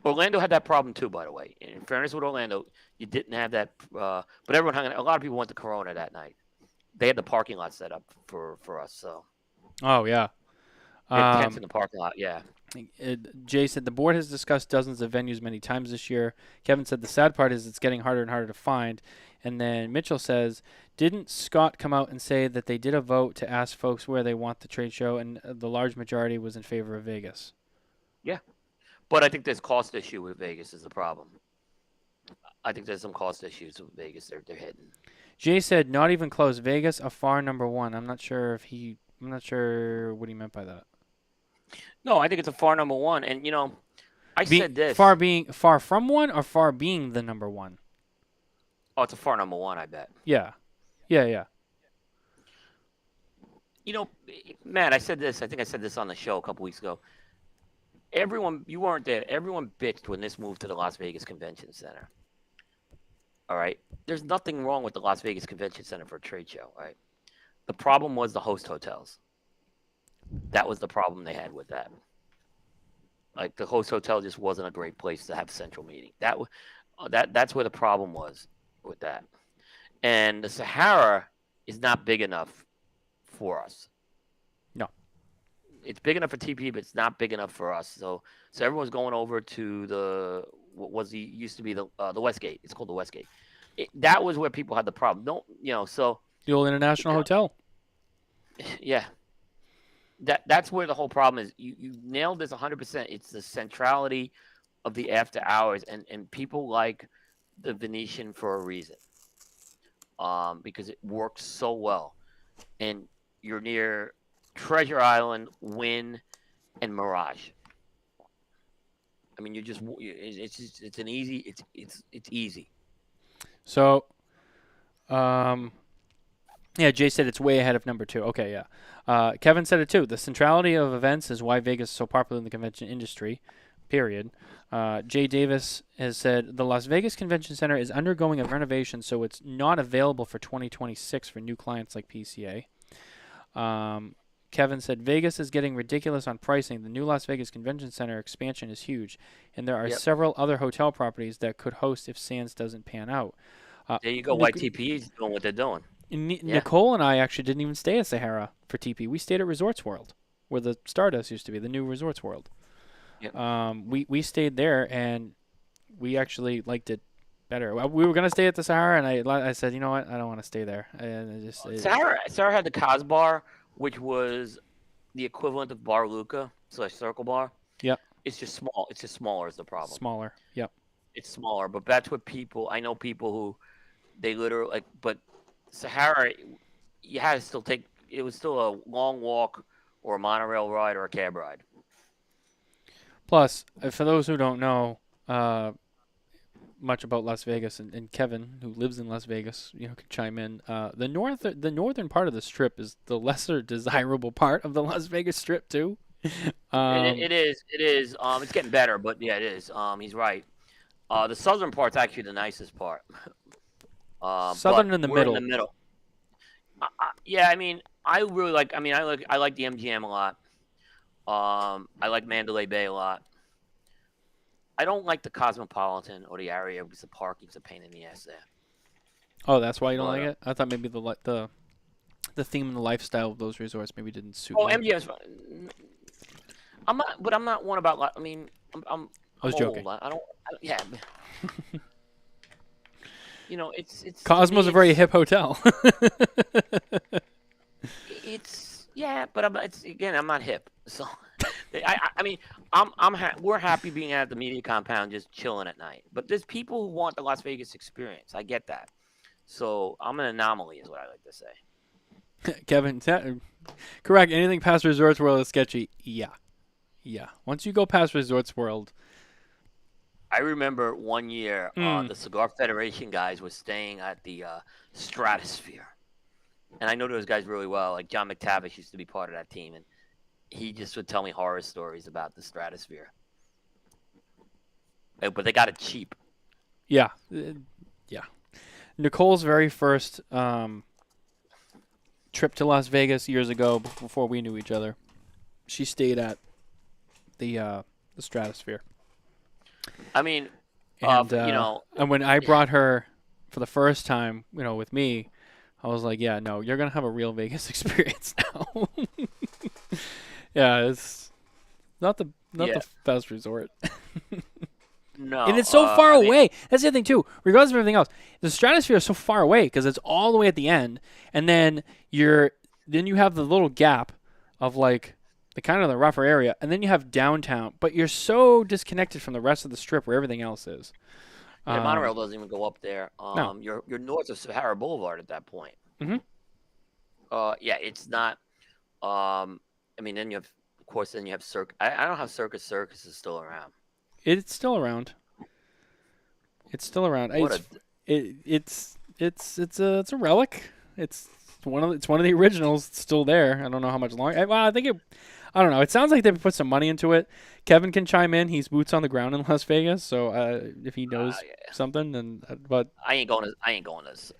Speaker 3: Orlando had that problem too, by the way. In fairness with Orlando, you didn't have that. But everyone hung. A lot of people went to Corona that night. They had the parking lot set up for us. So.
Speaker 2: Oh yeah.
Speaker 3: They had tents in the parking lot. Yeah.
Speaker 2: Jay said the board has discussed dozens of venues many times this year. Kevin said the sad part is it's getting harder and harder to find. And then Mitchell says, didn't Scott come out and say that they did a vote to ask folks where they want the trade show, and the large majority was in favor of Vegas?
Speaker 3: Yeah. But I think there's cost issue with Vegas is the problem. I think there's some cost issues with Vegas. They're hitting.
Speaker 2: Jay said not even close. Vegas a far number one. I'm not sure what he meant by that.
Speaker 3: No, I think it's a far number one. And I said this.
Speaker 2: Far from one or far being the number one?
Speaker 3: Oh, it's a far number one, I bet.
Speaker 2: Yeah.
Speaker 3: Matt, I said this. I think I said this on the show a couple weeks ago. You weren't there. Everyone bitched when this moved to the Las Vegas Convention Center. All right? There's nothing wrong with the Las Vegas Convention Center for a trade show, right? The problem was the host hotels. That was the problem they had with that. Like, the host hotel just wasn't a great place to have central meeting. That's where the problem was with that. And the Sahara is not big enough for us.
Speaker 2: No.
Speaker 3: It's big enough for TP, but it's not big enough for us. So everyone's going over to used to be the Westgate. It's called the Westgate. That was where people had the problem. So
Speaker 2: the old International Hotel.
Speaker 3: Yeah. That's where the whole problem is. You nailed this 100%. It's the centrality of the after hours, and people like the Venetian for a reason. Because it works so well, and you're near Treasure Island, Wynn, and Mirage. I mean, it's an easy. It's easy.
Speaker 2: So, yeah, Jay said it's way ahead of number two. Okay, yeah. Kevin said it too. The centrality of events is why Vegas is so popular in the convention industry, period. Jay Davis has said the Las Vegas Convention Center is undergoing a renovation, so it's not available for 2026 for new clients like PCA. Kevin said Vegas is getting ridiculous on pricing. The new Las Vegas Convention Center expansion is huge, and there are several other hotel properties that could host if Sands doesn't pan out.
Speaker 3: There you go. YTP is doing what they're doing.
Speaker 2: Nicole and I actually didn't even stay at Sahara for TP. We stayed at Resorts World, where the Stardust used to be, the new Resorts World. Yep. We stayed there, and we actually liked it better. We were going to stay at the Sahara, and I said, you know what, I don't want to stay there. And
Speaker 3: Sahara had the Cos Bar, which was the equivalent of Bar Luca / Circle Bar.
Speaker 2: Yep.
Speaker 3: It's just small. It's just smaller is the problem.
Speaker 2: Smaller. Yep.
Speaker 3: It's smaller, but that's what I know people who they literally but Sahara, you had to still it was still a long walk or a monorail ride or a cab ride.
Speaker 2: Plus, for those who don't know much about Las Vegas, and Kevin, who lives in Las Vegas, could chime in. The northern part of the Strip is the lesser desirable part of the Las Vegas Strip too.
Speaker 3: It is. It's getting better, but yeah, it is. He's right. The southern part's actually the nicest part.
Speaker 2: Southern in the middle.
Speaker 3: In the middle. Yeah, I mean, I really like. I like the MGM a lot. I like Mandalay Bay a lot. I don't like the Cosmopolitan or the area because the parking's a pain in the ass there.
Speaker 2: Oh, that's why you don't like it? I thought maybe the theme and the lifestyle of those resorts maybe didn't suit you.
Speaker 3: MGM's fine. I'm not one about. I mean, I'm
Speaker 2: I was joking.
Speaker 3: I don't. Yeah. It's
Speaker 2: Cosmo's a very hip hotel.
Speaker 3: But I'm not hip. So, we're happy being at the media compound, just chilling at night. But there's people who want the Las Vegas experience. I get that. So I'm an anomaly, is what I like to say.
Speaker 2: Kevin, correct. Anything past Resorts World is sketchy. Yeah. Once you go past Resorts World.
Speaker 3: I remember one year the Cigar Federation guys were staying at the Stratosphere. And I know those guys really well. Like John McTavish used to be part of that team, and he just would tell me horror stories about the Stratosphere. But they got it cheap.
Speaker 2: Yeah. Nicole's very first trip to Las Vegas years ago, before we knew each other, she stayed at the Stratosphere.
Speaker 3: I mean,
Speaker 2: and when I brought her for the first time, with me, I was like, yeah, no, you're going to have a real Vegas experience now. Yeah, it's not the best resort.
Speaker 3: No.
Speaker 2: And it's so far away. That's the other thing, too. Regardless of everything else, the Stratosphere is so far away because it's all the way at the end. And then you have the little gap of like the rougher area, and then you have downtown, but you're so disconnected from the rest of the strip where everything else is.
Speaker 3: Yeah, monorail doesn't even go up there.
Speaker 2: No.
Speaker 3: You're north of Sahara Boulevard at that point.
Speaker 2: Mhm.
Speaker 3: Yeah, it's not. I mean, then you have, of course, then you have Circus. I don't know how Circus is still around.
Speaker 2: It's still around. It's still around. It's a relic. It's one of the originals. It's still there. I don't know how much longer. Well, I think it. I don't know. It sounds like they put some money into it. Kevin can chime in. He's boots on the ground in Las Vegas, so if he knows something, then but
Speaker 3: I ain't going to.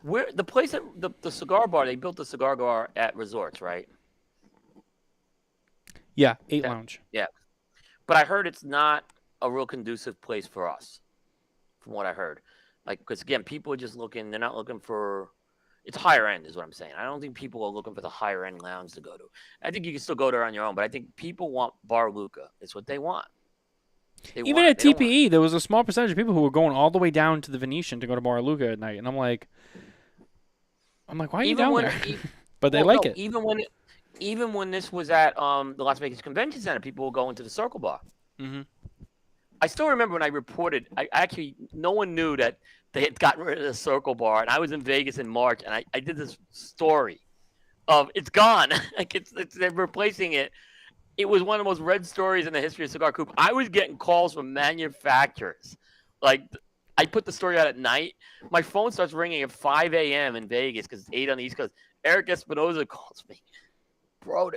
Speaker 3: Where the place that the cigar bar, they built the cigar bar at Resorts, right?
Speaker 2: yeah, 8 Lounge.
Speaker 3: Yeah, but I heard it's not a real conducive place for us, from what I heard. Like, because again, people are just looking. They're not looking for. It's higher end, is what I'm saying. I don't think people are looking for the higher end lounge to go to. I think you can still go there on your own, but I think people want Bar Luca. It's what they want.
Speaker 2: Even at TPE, there was a small percentage of people who were going all the way down to the Venetian to go to Bar Luca at night, and I'm like, why are you down there? But they like it.
Speaker 3: Even when this was at the Las Vegas Convention Center, people were going to the Circle Bar.
Speaker 2: Mm-hmm.
Speaker 3: I still remember when I reported. No one knew that they had gotten rid of the Circle Bar, and I was in Vegas in March, and I did this story of it's gone. Like they're replacing it. It was one of the most read stories in the history of Cigar Coop. I was getting calls from manufacturers. Like, I put the story out at night. My phone starts ringing at 5 a.m. in Vegas because it's 8 on the East Coast. Eric Espinoza calls me. Bro,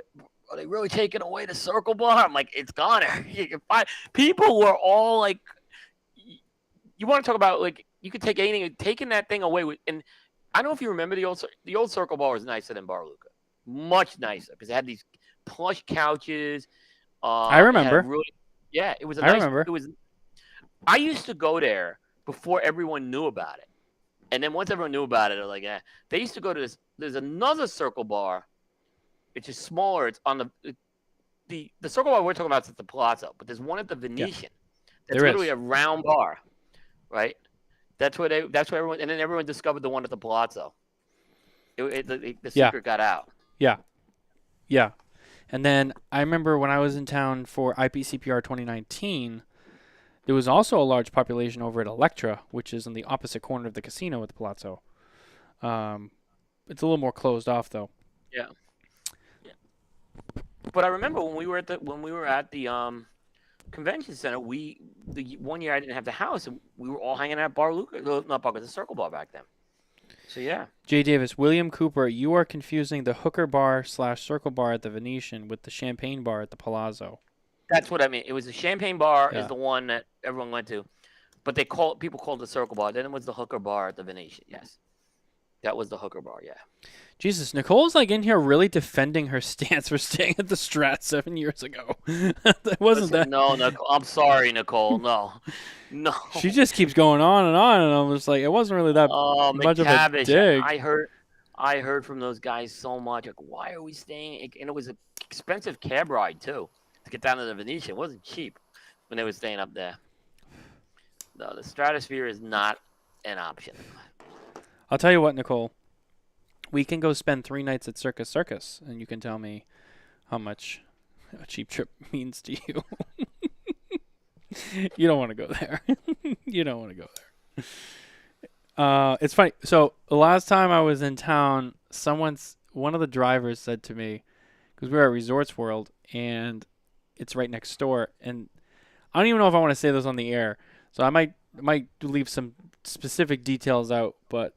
Speaker 3: are they really taking away the Circle Bar? I'm like, it's gone, Eric. You can find. People were all like, you want to talk about, like, you could take anything, taking that thing away. And I don't know if you remember the old Circle Bar was nicer than Bar Luca. Much nicer because it had these plush couches.
Speaker 2: I remember.
Speaker 3: It was.
Speaker 2: I remember.
Speaker 3: It was. I used to go there before everyone knew about it, and then once everyone knew about it, they're like, They used to go to this. There's another Circle Bar, which is smaller. It's on the Circle Bar we're talking about is at the Palazzo, but there's one at the Venetian. That's literally a round bar, right? That's where everyone, and then everyone discovered the one at the Palazzo. The secret got out.
Speaker 2: Yeah. And then I remember when I was in town for IPCPR 2019, there was also a large population over at Electra, which is in the opposite corner of the casino at the Palazzo. It's a little more closed off, though.
Speaker 3: Yeah. But I remember when we were at the convention center, the one year I didn't have the house, and we were all hanging out at Bar Luca, not Bar, the Circle Bar back then. So yeah.
Speaker 2: Jay Davis, William Cooper, you are confusing the hooker bar / Circle Bar at the Venetian with the champagne bar at the Palazzo.
Speaker 3: That's what I mean. It was the champagne bar is the one that everyone went to, but people called it the Circle Bar. Then it was the hooker bar at the Venetian. Yes, that was the hooker bar. Yeah.
Speaker 2: Jesus, Nicole's like in here really defending her stance for staying at the Strat 7 years ago. It wasn't that.
Speaker 3: No, Nicole, I'm sorry, Nicole. No.
Speaker 2: She just keeps going on, and I'm just like, it wasn't really that much of a dig.
Speaker 3: I heard from those guys so much. Like, why are we staying? And it was an expensive cab ride too to get down to the Venetian. It wasn't cheap when they were staying up there. No, the Stratosphere is not an option.
Speaker 2: I'll tell you what, Nicole. We can go spend 3 nights at Circus, and you can tell me how much a cheap trip means to you. You don't want to go there. You don't want to go there. It's funny. So the last time I was in town, one of the drivers said to me, because we were at Resorts World, and it's right next door, and I don't even know if I want to say this on the air, so I might leave some specific details out, but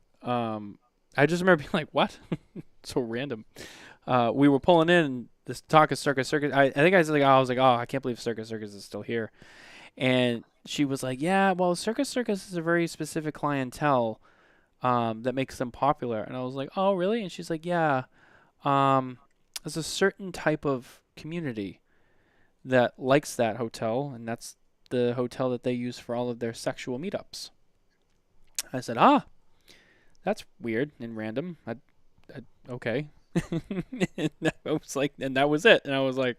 Speaker 2: I just remember being like, what? So random. We were pulling in this talk of Circus. I think I was like, oh, I can't believe Circus is still here. And she was like, yeah, well, Circus is a very specific clientele that makes them popular. And I was like, oh, really? And she's like, yeah. There's a certain type of community that likes that hotel, and that's the hotel that they use for all of their sexual meetups. I said, that's weird and random. Okay. And that was it. And I was like,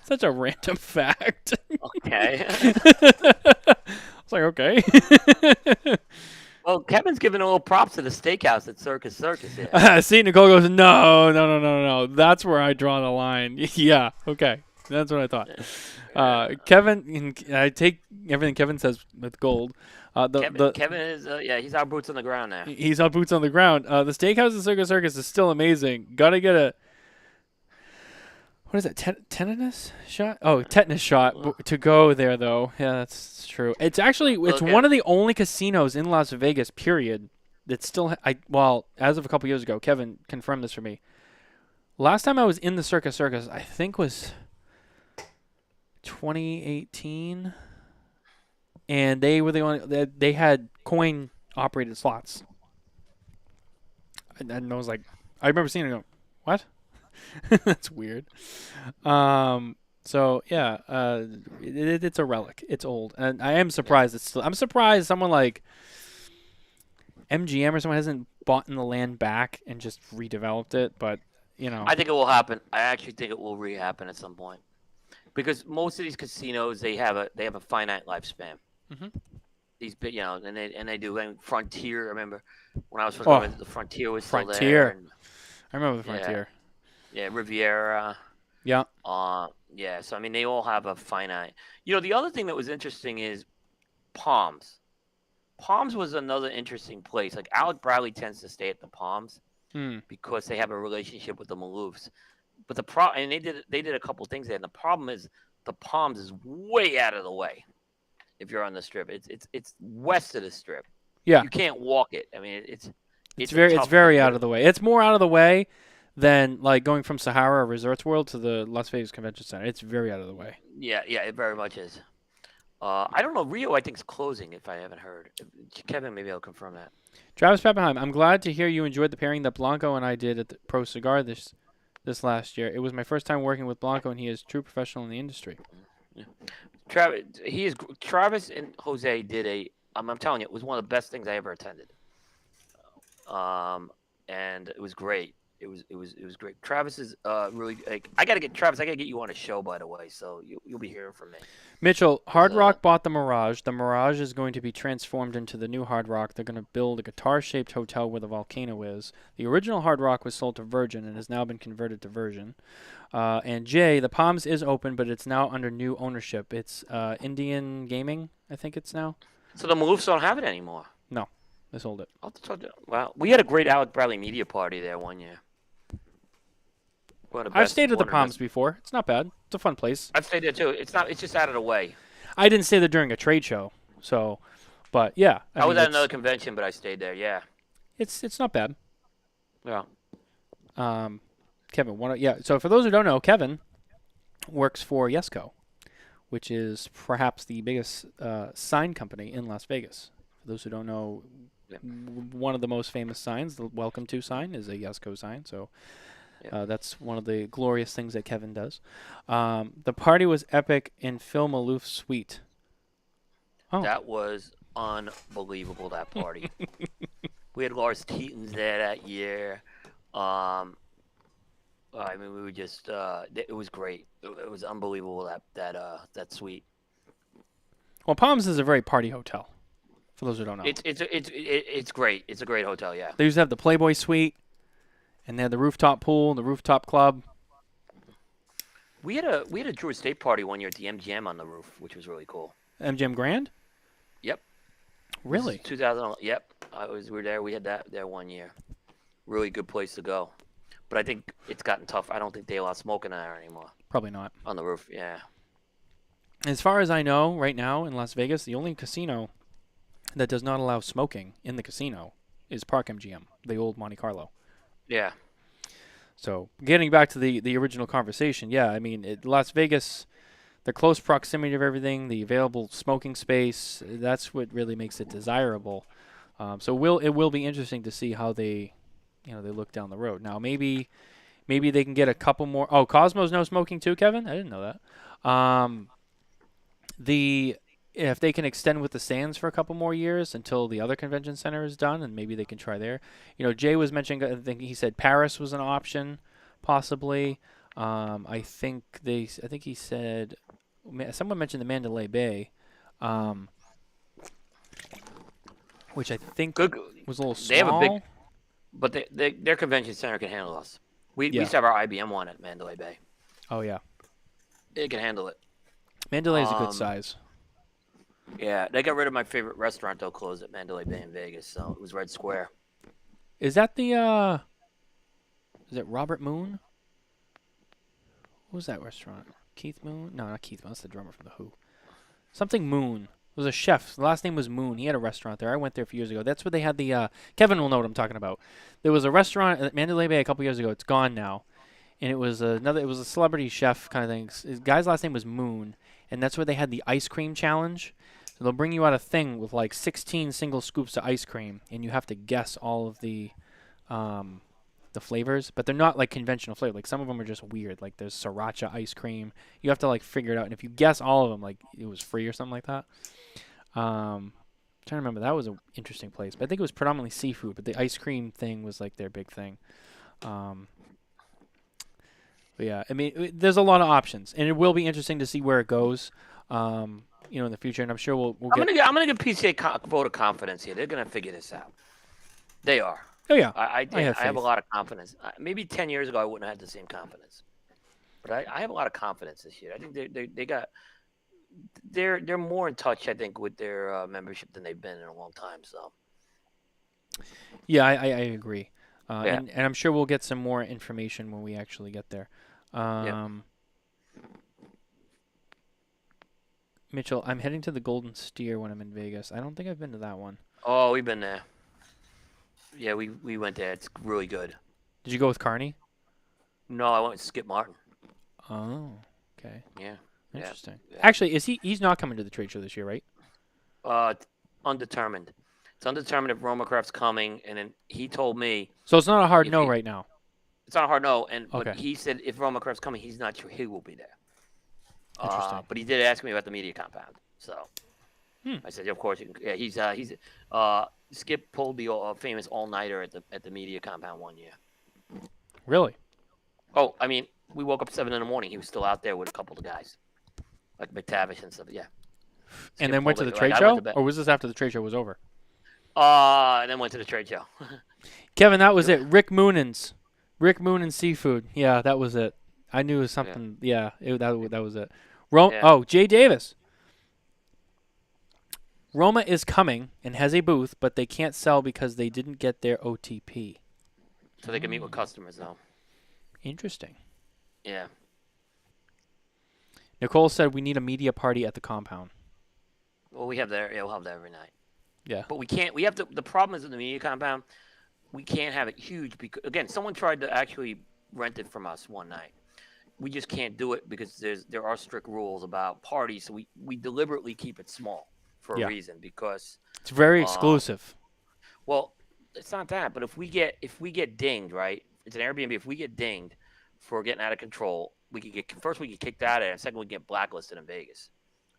Speaker 2: such a random fact.
Speaker 3: Okay.
Speaker 2: I was like, okay.
Speaker 3: Well, Kevin's giving a little props to the steakhouse at Circus here.
Speaker 2: See, Nicole goes, no. That's where I draw the line. Yeah, okay. That's what I thought. Kevin, I take everything Kevin says with gold.
Speaker 3: Kevin is, he's our boots on the ground now.
Speaker 2: He's on boots on the ground. The steakhouse at Circus is still amazing. Gotta get a, what is that, tetanus shot? Oh, tetanus shot to go there, though. Yeah, that's true. It's actually, one of the only casinos in Las Vegas, period, that still, as of a couple years ago, Kevin confirmed this for me. Last time I was in the Circus, I think was 2018, and they were the only, they had coin-operated slots. And I was like, I remember seeing it and go, what? That's weird. So yeah, it's a relic. It's old, and I am surprised it's still. I'm surprised someone like MGM or someone hasn't bought in the land back and just redeveloped it. But
Speaker 3: I think it will happen. I actually think it will re-happen at some point, because most of these casinos they have a finite lifespan.
Speaker 2: Mm-hmm.
Speaker 3: These and they do. Like Frontier. I remember when I was first going, the Frontier was still there. And,
Speaker 2: I remember the Frontier.
Speaker 3: Yeah, Riviera.
Speaker 2: Yeah.
Speaker 3: Yeah. So I mean, they all have a finite. The other thing that was interesting is Palms. Palms was another interesting place. Like Alec Bradley tends to stay at the Palms because they have a relationship with the Maloofs. But and they did a couple things there. And the problem is the Palms is way out of the way. If you're on the Strip, it's west of the Strip.
Speaker 2: Yeah.
Speaker 3: You can't walk it. I mean, it's
Speaker 2: very out of the way. It's more out of the way than like going from Sahara or Resorts World to the Las Vegas Convention Center. It's very out of the way.
Speaker 3: Yeah, it very much is. I don't know. Rio, I think, is closing, if I haven't heard. Kevin, maybe I'll confirm that.
Speaker 2: Travis Pappenheim, I'm glad to hear you enjoyed the pairing that Blanco and I did at the Pro Cigar this last year. It was my first time working with Blanco, and he is a true professional in the industry.
Speaker 3: Yeah. Travis and Jose did I'm telling you, it was one of the best things I ever attended. And it was great. It was great. Travis is really like, I gotta get you on a show, by the way, so you'll be hearing from me.
Speaker 2: Mitchell, Hard Rock bought the Mirage. The Mirage is going to be transformed into the new Hard Rock. They're going to build a guitar-shaped hotel where the volcano is. The original Hard Rock was sold to Virgin and has now been converted to Version. And Jay, the Palms is open, but it's now under new ownership. It's Indian Gaming, I think it's now.
Speaker 3: So the Maloofs don't have it anymore?
Speaker 2: No, they sold it.
Speaker 3: Wow, we had a great Alec Bradley media party there one year.
Speaker 2: I've stayed at the Palms before. It's not bad. It's a fun place.
Speaker 3: I've stayed there too. It's just out of the way.
Speaker 2: I didn't stay there during a trade show, but yeah.
Speaker 3: I was at another convention, but I stayed there. Yeah.
Speaker 2: It's not bad.
Speaker 3: Yeah.
Speaker 2: Kevin, So for those who don't know, Kevin works for Yesco, which is perhaps the biggest sign company in Las Vegas. For those who don't know, one of the most famous signs, the Welcome To sign, is a Yesco sign. So. That's one of the glorious things that Kevin does. The party was epic in Phil Maloof's suite. Oh.
Speaker 3: That was unbelievable, that party. We had Lars Teetons there that year. I mean, we were just, it was great. It was unbelievable, that suite.
Speaker 2: Well, Palms is a very party hotel, for those who don't know.
Speaker 3: It's great. It's a great hotel, yeah.
Speaker 2: They used to have the Playboy suite. And they had the rooftop pool, the rooftop club.
Speaker 3: We had a Drew Estate party one year at the MGM on the roof, which was really cool.
Speaker 2: MGM Grand?
Speaker 3: Yep.
Speaker 2: Really?
Speaker 3: 2000. Yep. We were there. We had that there one year. Really good place to go. But I think it's gotten tough. I don't think they allow smoking there anymore.
Speaker 2: Probably not.
Speaker 3: On the roof, yeah.
Speaker 2: As far as I know, right now in Las Vegas, the only casino that does not allow smoking in the casino is Park MGM, the old Monte Carlo.
Speaker 3: Yeah.
Speaker 2: So getting back to the original conversation, yeah, I mean, Las Vegas, the close proximity of everything, the available smoking space, that's what really makes it desirable. So it will be interesting to see how they look down the road. Now maybe they can get a couple more. Oh, Cosmo's no smoking too, Kevin? I didn't know that. If they can extend with the Sands for a couple more years until the other convention center is done, and maybe they can try there. Jay was mentioning, I think he said Paris was an option, possibly. I think he said, someone mentioned the Mandalay Bay. which I think
Speaker 3: Good.
Speaker 2: was a little small.
Speaker 3: They have a big, but their convention center can handle us. We used to have our IBM one at Mandalay Bay.
Speaker 2: Oh yeah,
Speaker 3: It can handle it.
Speaker 2: Mandalay is a good size.
Speaker 3: Yeah, they got rid of my favorite restaurant though, closed at Mandalay Bay in Vegas. So it was Red Square.
Speaker 2: Is that the is it Robert Moon? What was that restaurant? Keith Moon? No, not Keith Moon. That's the drummer from The Who. Something Moon. It was a chef. The last name was Moon. He had a restaurant there. I went there a few years ago. That's where they had the Kevin will know what I'm talking about. There was a restaurant at Mandalay Bay a couple years ago. It's gone now. And it was a celebrity chef kind of thing. His guy's last name was Moon, and that's where they had the ice cream challenge. So they'll bring you out a thing with like 16 single scoops of ice cream, and you have to guess all of the flavors, but they're not like conventional flavors. Like some of them are just weird. Like there's sriracha ice cream. You have to like figure it out, and if you guess all of them, like it was free or something like that. I'm trying to remember. That was an interesting place, but I think it was predominantly seafood. But the ice cream thing was like their big thing. But yeah, I mean, there's a lot of options, and it will be interesting to see where it goes. In the future, and I'm sure we'll
Speaker 3: I'm gonna give PCA vote of confidence here. They're gonna figure this out. They are.
Speaker 2: Oh yeah,
Speaker 3: I have a lot of confidence. Maybe 10 years ago I wouldn't have had the same confidence, but I have a lot of confidence this year. I think they're more in touch, I think, with their membership than they've been in a long time. So.
Speaker 2: Yeah, I agree, and I'm sure we'll get some more information when we actually get there. Mitchell, I'm heading to the Golden Steer when I'm in Vegas. I don't think I've been to that one.
Speaker 3: Oh, we've been there. Yeah, we went there. It's really good.
Speaker 2: Did you go with Carney?
Speaker 3: No, I went with Skip Martin.
Speaker 2: Oh, okay.
Speaker 3: Yeah.
Speaker 2: Interesting.
Speaker 3: Yeah.
Speaker 2: Actually, he's not coming to the trade show this year, right?
Speaker 3: Undetermined. It's undetermined if Roma Craft's coming, and then he told me.
Speaker 2: So it's not a hard no right now.
Speaker 3: It's not a hard no,
Speaker 2: Okay.
Speaker 3: But he said if Roma Craft's coming, he's not sure he will be there.
Speaker 2: Interesting.
Speaker 3: But he did ask me about the media compound, so I said, of course. He's Skip pulled the famous all-nighter at the media compound one year.
Speaker 2: Really?
Speaker 3: Oh, I mean, we woke up 7 a.m. He was still out there with a couple of guys, like McTavish and stuff. Yeah.
Speaker 2: And then went to the trade show, or was this after the trade show was over?
Speaker 3: And then went to the trade show.
Speaker 2: Kevin, that was it. Rick Moonan's Seafood. Yeah, that was it. I knew it was something. Yeah, that was it. Oh, Jay Davis. Roma is coming and has a booth, but they can't sell because they didn't get their OTP.
Speaker 3: So they can meet with customers, though.
Speaker 2: Interesting.
Speaker 3: Yeah.
Speaker 2: Nicole said we need a media party at the compound.
Speaker 3: Well, we have that. Yeah, we'll have that every night.
Speaker 2: Yeah.
Speaker 3: But we can't. We have to. The problem is in the media compound, we can't have it huge because again, someone tried to actually rent it from us one night. We just can't do it because there are strict rules about parties. So we deliberately keep it small for a reason because
Speaker 2: it's very exclusive.
Speaker 3: Well, it's not that, but if we get dinged, right? It's an Airbnb. If we get dinged for getting out of control, we get kicked out of it, and second we get blacklisted in Vegas.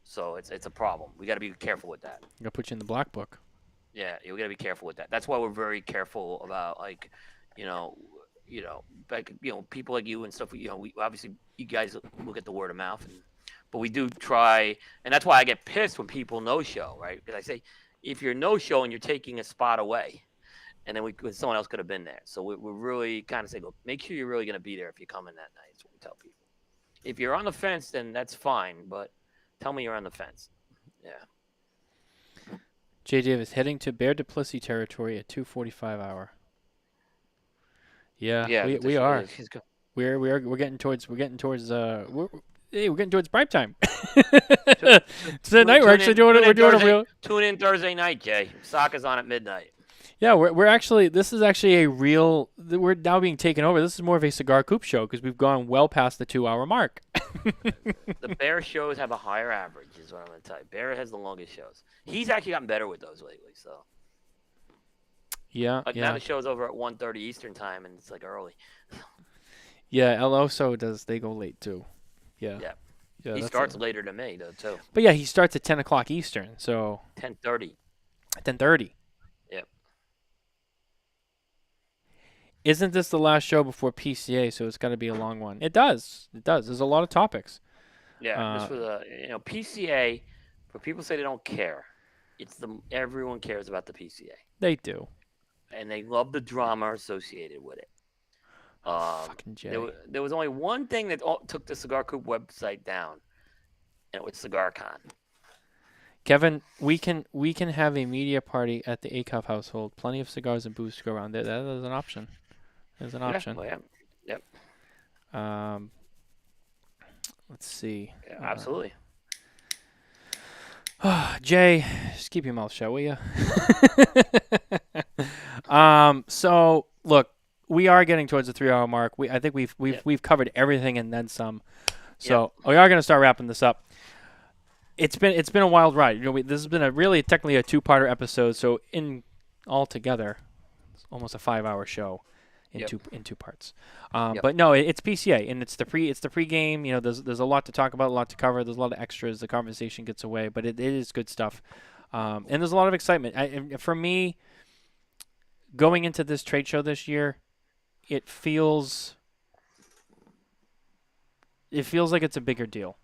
Speaker 3: So it's a problem. We got to be careful with that.
Speaker 2: Got to put you in the black book.
Speaker 3: Yeah, we got to be careful with that. That's why we're very careful about people like you and stuff. We obviously you guys look at the word of mouth, but we do try, and that's why I get pissed when people no show, right? Because I say, if you're no show and you're taking a spot away, and then someone else could have been there. So we're really kind of saying, look, make sure you're really going to be there if you come in that night. That's what we tell people. If you're on the fence, then that's fine, but tell me you're on the fence. Yeah.
Speaker 2: Jay Davis heading to Bear Duplessis territory at 2:45 hour. Yeah, we are. We're getting towards we're getting towards prime time. Tonight we're actually doing it.
Speaker 3: Tune in Thursday night, Jay. Soccer's on at midnight.
Speaker 2: Yeah, this is actually a real. We're now being taken over. This is more of a Cigar Coop show because we've gone well past the 2-hour mark.
Speaker 3: The Bear shows have a higher average, is what I'm going to tell you. Bear has the longest shows. He's actually gotten better with those lately, so.
Speaker 2: Yeah,
Speaker 3: Now the show's over at 1:30 Eastern time, and it's like early.
Speaker 2: Yeah, El Oso does. They go late too. Yeah.
Speaker 3: He starts later than me, though, too.
Speaker 2: But yeah, he starts at 10 o'clock Eastern, so.
Speaker 3: 10:30.
Speaker 2: 10:30.
Speaker 3: Yep.
Speaker 2: Isn't this the last show before PCA? So it's got to be a long one. It does. There's a lot of topics.
Speaker 3: Yeah. This was PCA. For people say they don't care. Everyone cares about the PCA,
Speaker 2: They do.
Speaker 3: and they love the drama associated with it.
Speaker 2: Fucking Jay.
Speaker 3: There was only one thing that took the Cigar Coop website down, and it was CigarCon.
Speaker 2: Kevin, we can have a media party at the Acuff household. Plenty of cigars and booze to go around. That is an option. There's an option.
Speaker 3: Yeah, yep.
Speaker 2: Let's see.
Speaker 3: Yeah, absolutely.
Speaker 2: Jay, just keep your mouth shut, will you? So look, we are getting towards the 3-hour mark. I think we've covered everything and then some. So we are going to start wrapping this up. It's been a wild ride. This has been technically a 2-parter episode. So in altogether, it's almost a 5-hour show in two parts. But no, it's PCA and it's the pregame. There's a lot to talk about, a lot to cover. There's a lot of extras. The conversation gets away, but it is good stuff. And there's a lot of excitement. For me, going into this trade show this year, it feels like it's a bigger deal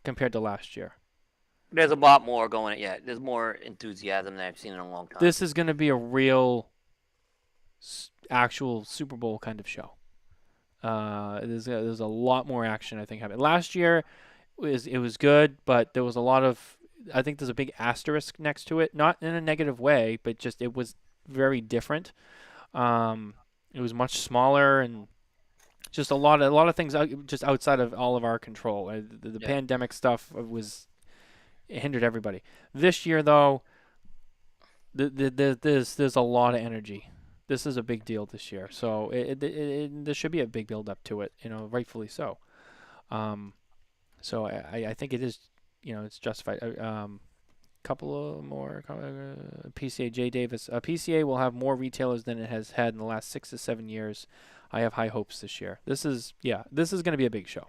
Speaker 2: compared to last year.
Speaker 3: There's a lot more going. Yeah, there's more enthusiasm than I've seen in a long time.
Speaker 2: This is going to be a real, actual Super Bowl kind of show. There's a lot more action, I think, happening. Last year, it was good, but there was a lot of. I think there's a big asterisk next to it, not in a negative way, but just it was very different. It was much smaller and just a lot of things just outside of all of our control. The pandemic stuff it hindered everybody. This year, though, there's a lot of energy. This is a big deal this year, so there should be a big build up to it. Rightfully so. So I think it is. It's justified. Couple of more PCA. Jay Davis. PCA will have more retailers than it has had in the last 6 to 7 years. I have high hopes this year. This is going to be a big show.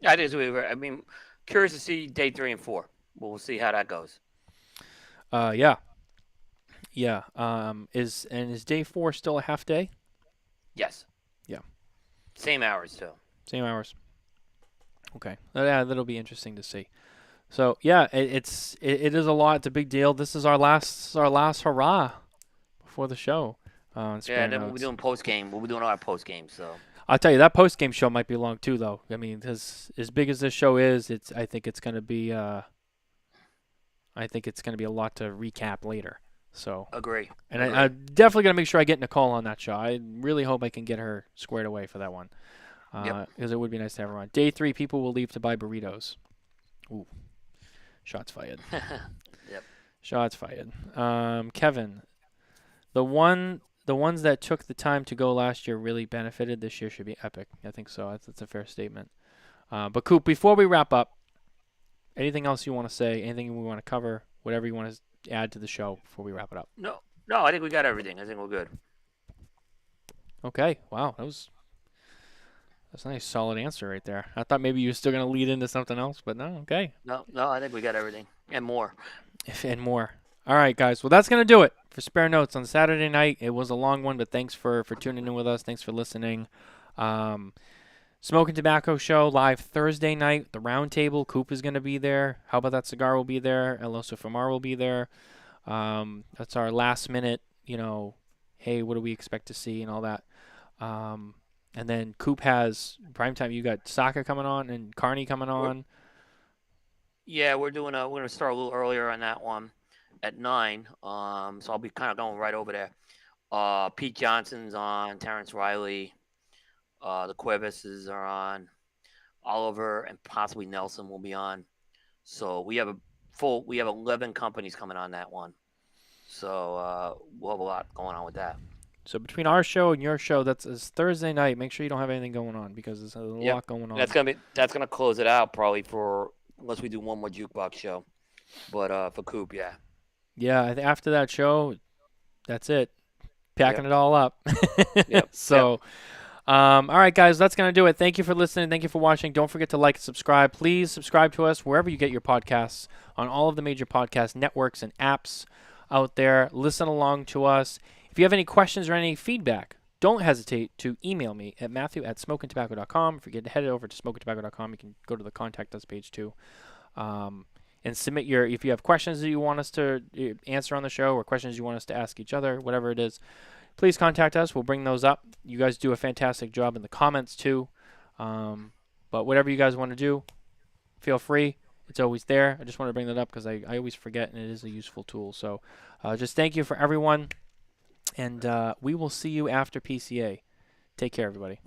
Speaker 3: Yeah, it is. I mean, curious to see day 3 and 4. We'll see how that goes.
Speaker 2: Yeah. Is day 4 still a half day?
Speaker 3: Yes.
Speaker 2: Yeah.
Speaker 3: Same hours too.
Speaker 2: Same hours. Okay. Yeah, that'll be interesting to see. So yeah, it is a lot. It's a big deal. This is our last hurrah before the show.
Speaker 3: And then we'll be doing post game. We'll be doing our post game. So
Speaker 2: I'll tell you that post game show might be long too, though. I mean, as big as this show is, I think it's going to be a lot to recap later. So
Speaker 3: agree.
Speaker 2: And I'm definitely going to make sure I get Nicole on that show. I really hope I can get her squared away for that one. Because it would be nice to have her on. Day 3, people will leave to buy burritos. Ooh. Shots fired.
Speaker 3: Yep.
Speaker 2: Shots fired. Kevin, the ones that took the time to go last year really benefited. This year should be epic. I think so. That's a fair statement. But Coop, before we wrap up, anything else you want to say? Anything we want to cover? Whatever you want to add to the show before we wrap it up?
Speaker 3: No, I think we got everything. I think we're good.
Speaker 2: Okay. Wow. That's a nice solid answer right there. I thought maybe you were still going to lead into something else, but no, okay.
Speaker 3: No, I think we got everything and more.
Speaker 2: And more. All right, guys. Well, that's going to do it for Spare Notes on Saturday night. It was a long one, but thanks for tuning in with us. Thanks for listening. Smoke and Tobacco Show live Thursday night. The Roundtable. Coop is going to be there. How About That Cigar will be there. El Oso Famar will be there. That's our last minute, hey, what do we expect to see and all that. And then Coop has primetime. You got Saka coming on and Carney coming on.
Speaker 3: We're gonna start a little earlier on that one at 9. So I'll be kind of going right over there. Pete Johnson's on. Terrence Riley. The Cuevases are on. Oliver and possibly Nelson will be on. So we have 11 companies coming on that one. So we'll have a lot going on with that.
Speaker 2: So between our show and your show, that's Thursday night. Make sure you don't have anything going on because there's a lot going on.
Speaker 3: That's gonna close it out probably unless we do one more jukebox show. But for Coop, yeah.
Speaker 2: Yeah, after that show, that's it. Packing it all up.
Speaker 3: Yep.
Speaker 2: So, all right, guys, that's gonna do it. Thank you for listening. Thank you for watching. Don't forget to like and subscribe. Please subscribe to us wherever you get your podcasts on all of the major podcast networks and apps out there. Listen along to us. If you have any questions or any feedback, don't hesitate to email me at matthew@smokeandtobacco.com. If you head over to smokeandtobacco.com, you can go to the Contact Us page too. And and submit if you have questions that you want us to answer on the show or questions you want us to ask each other, whatever it is, please contact us. We'll bring those up. You guys do a fantastic job in the comments too. But whatever you guys want to do, feel free. It's always there. I just want to bring that up because I always forget, and it is a useful tool. So just thank you for everyone, and we will see you after PCA. Take care, everybody.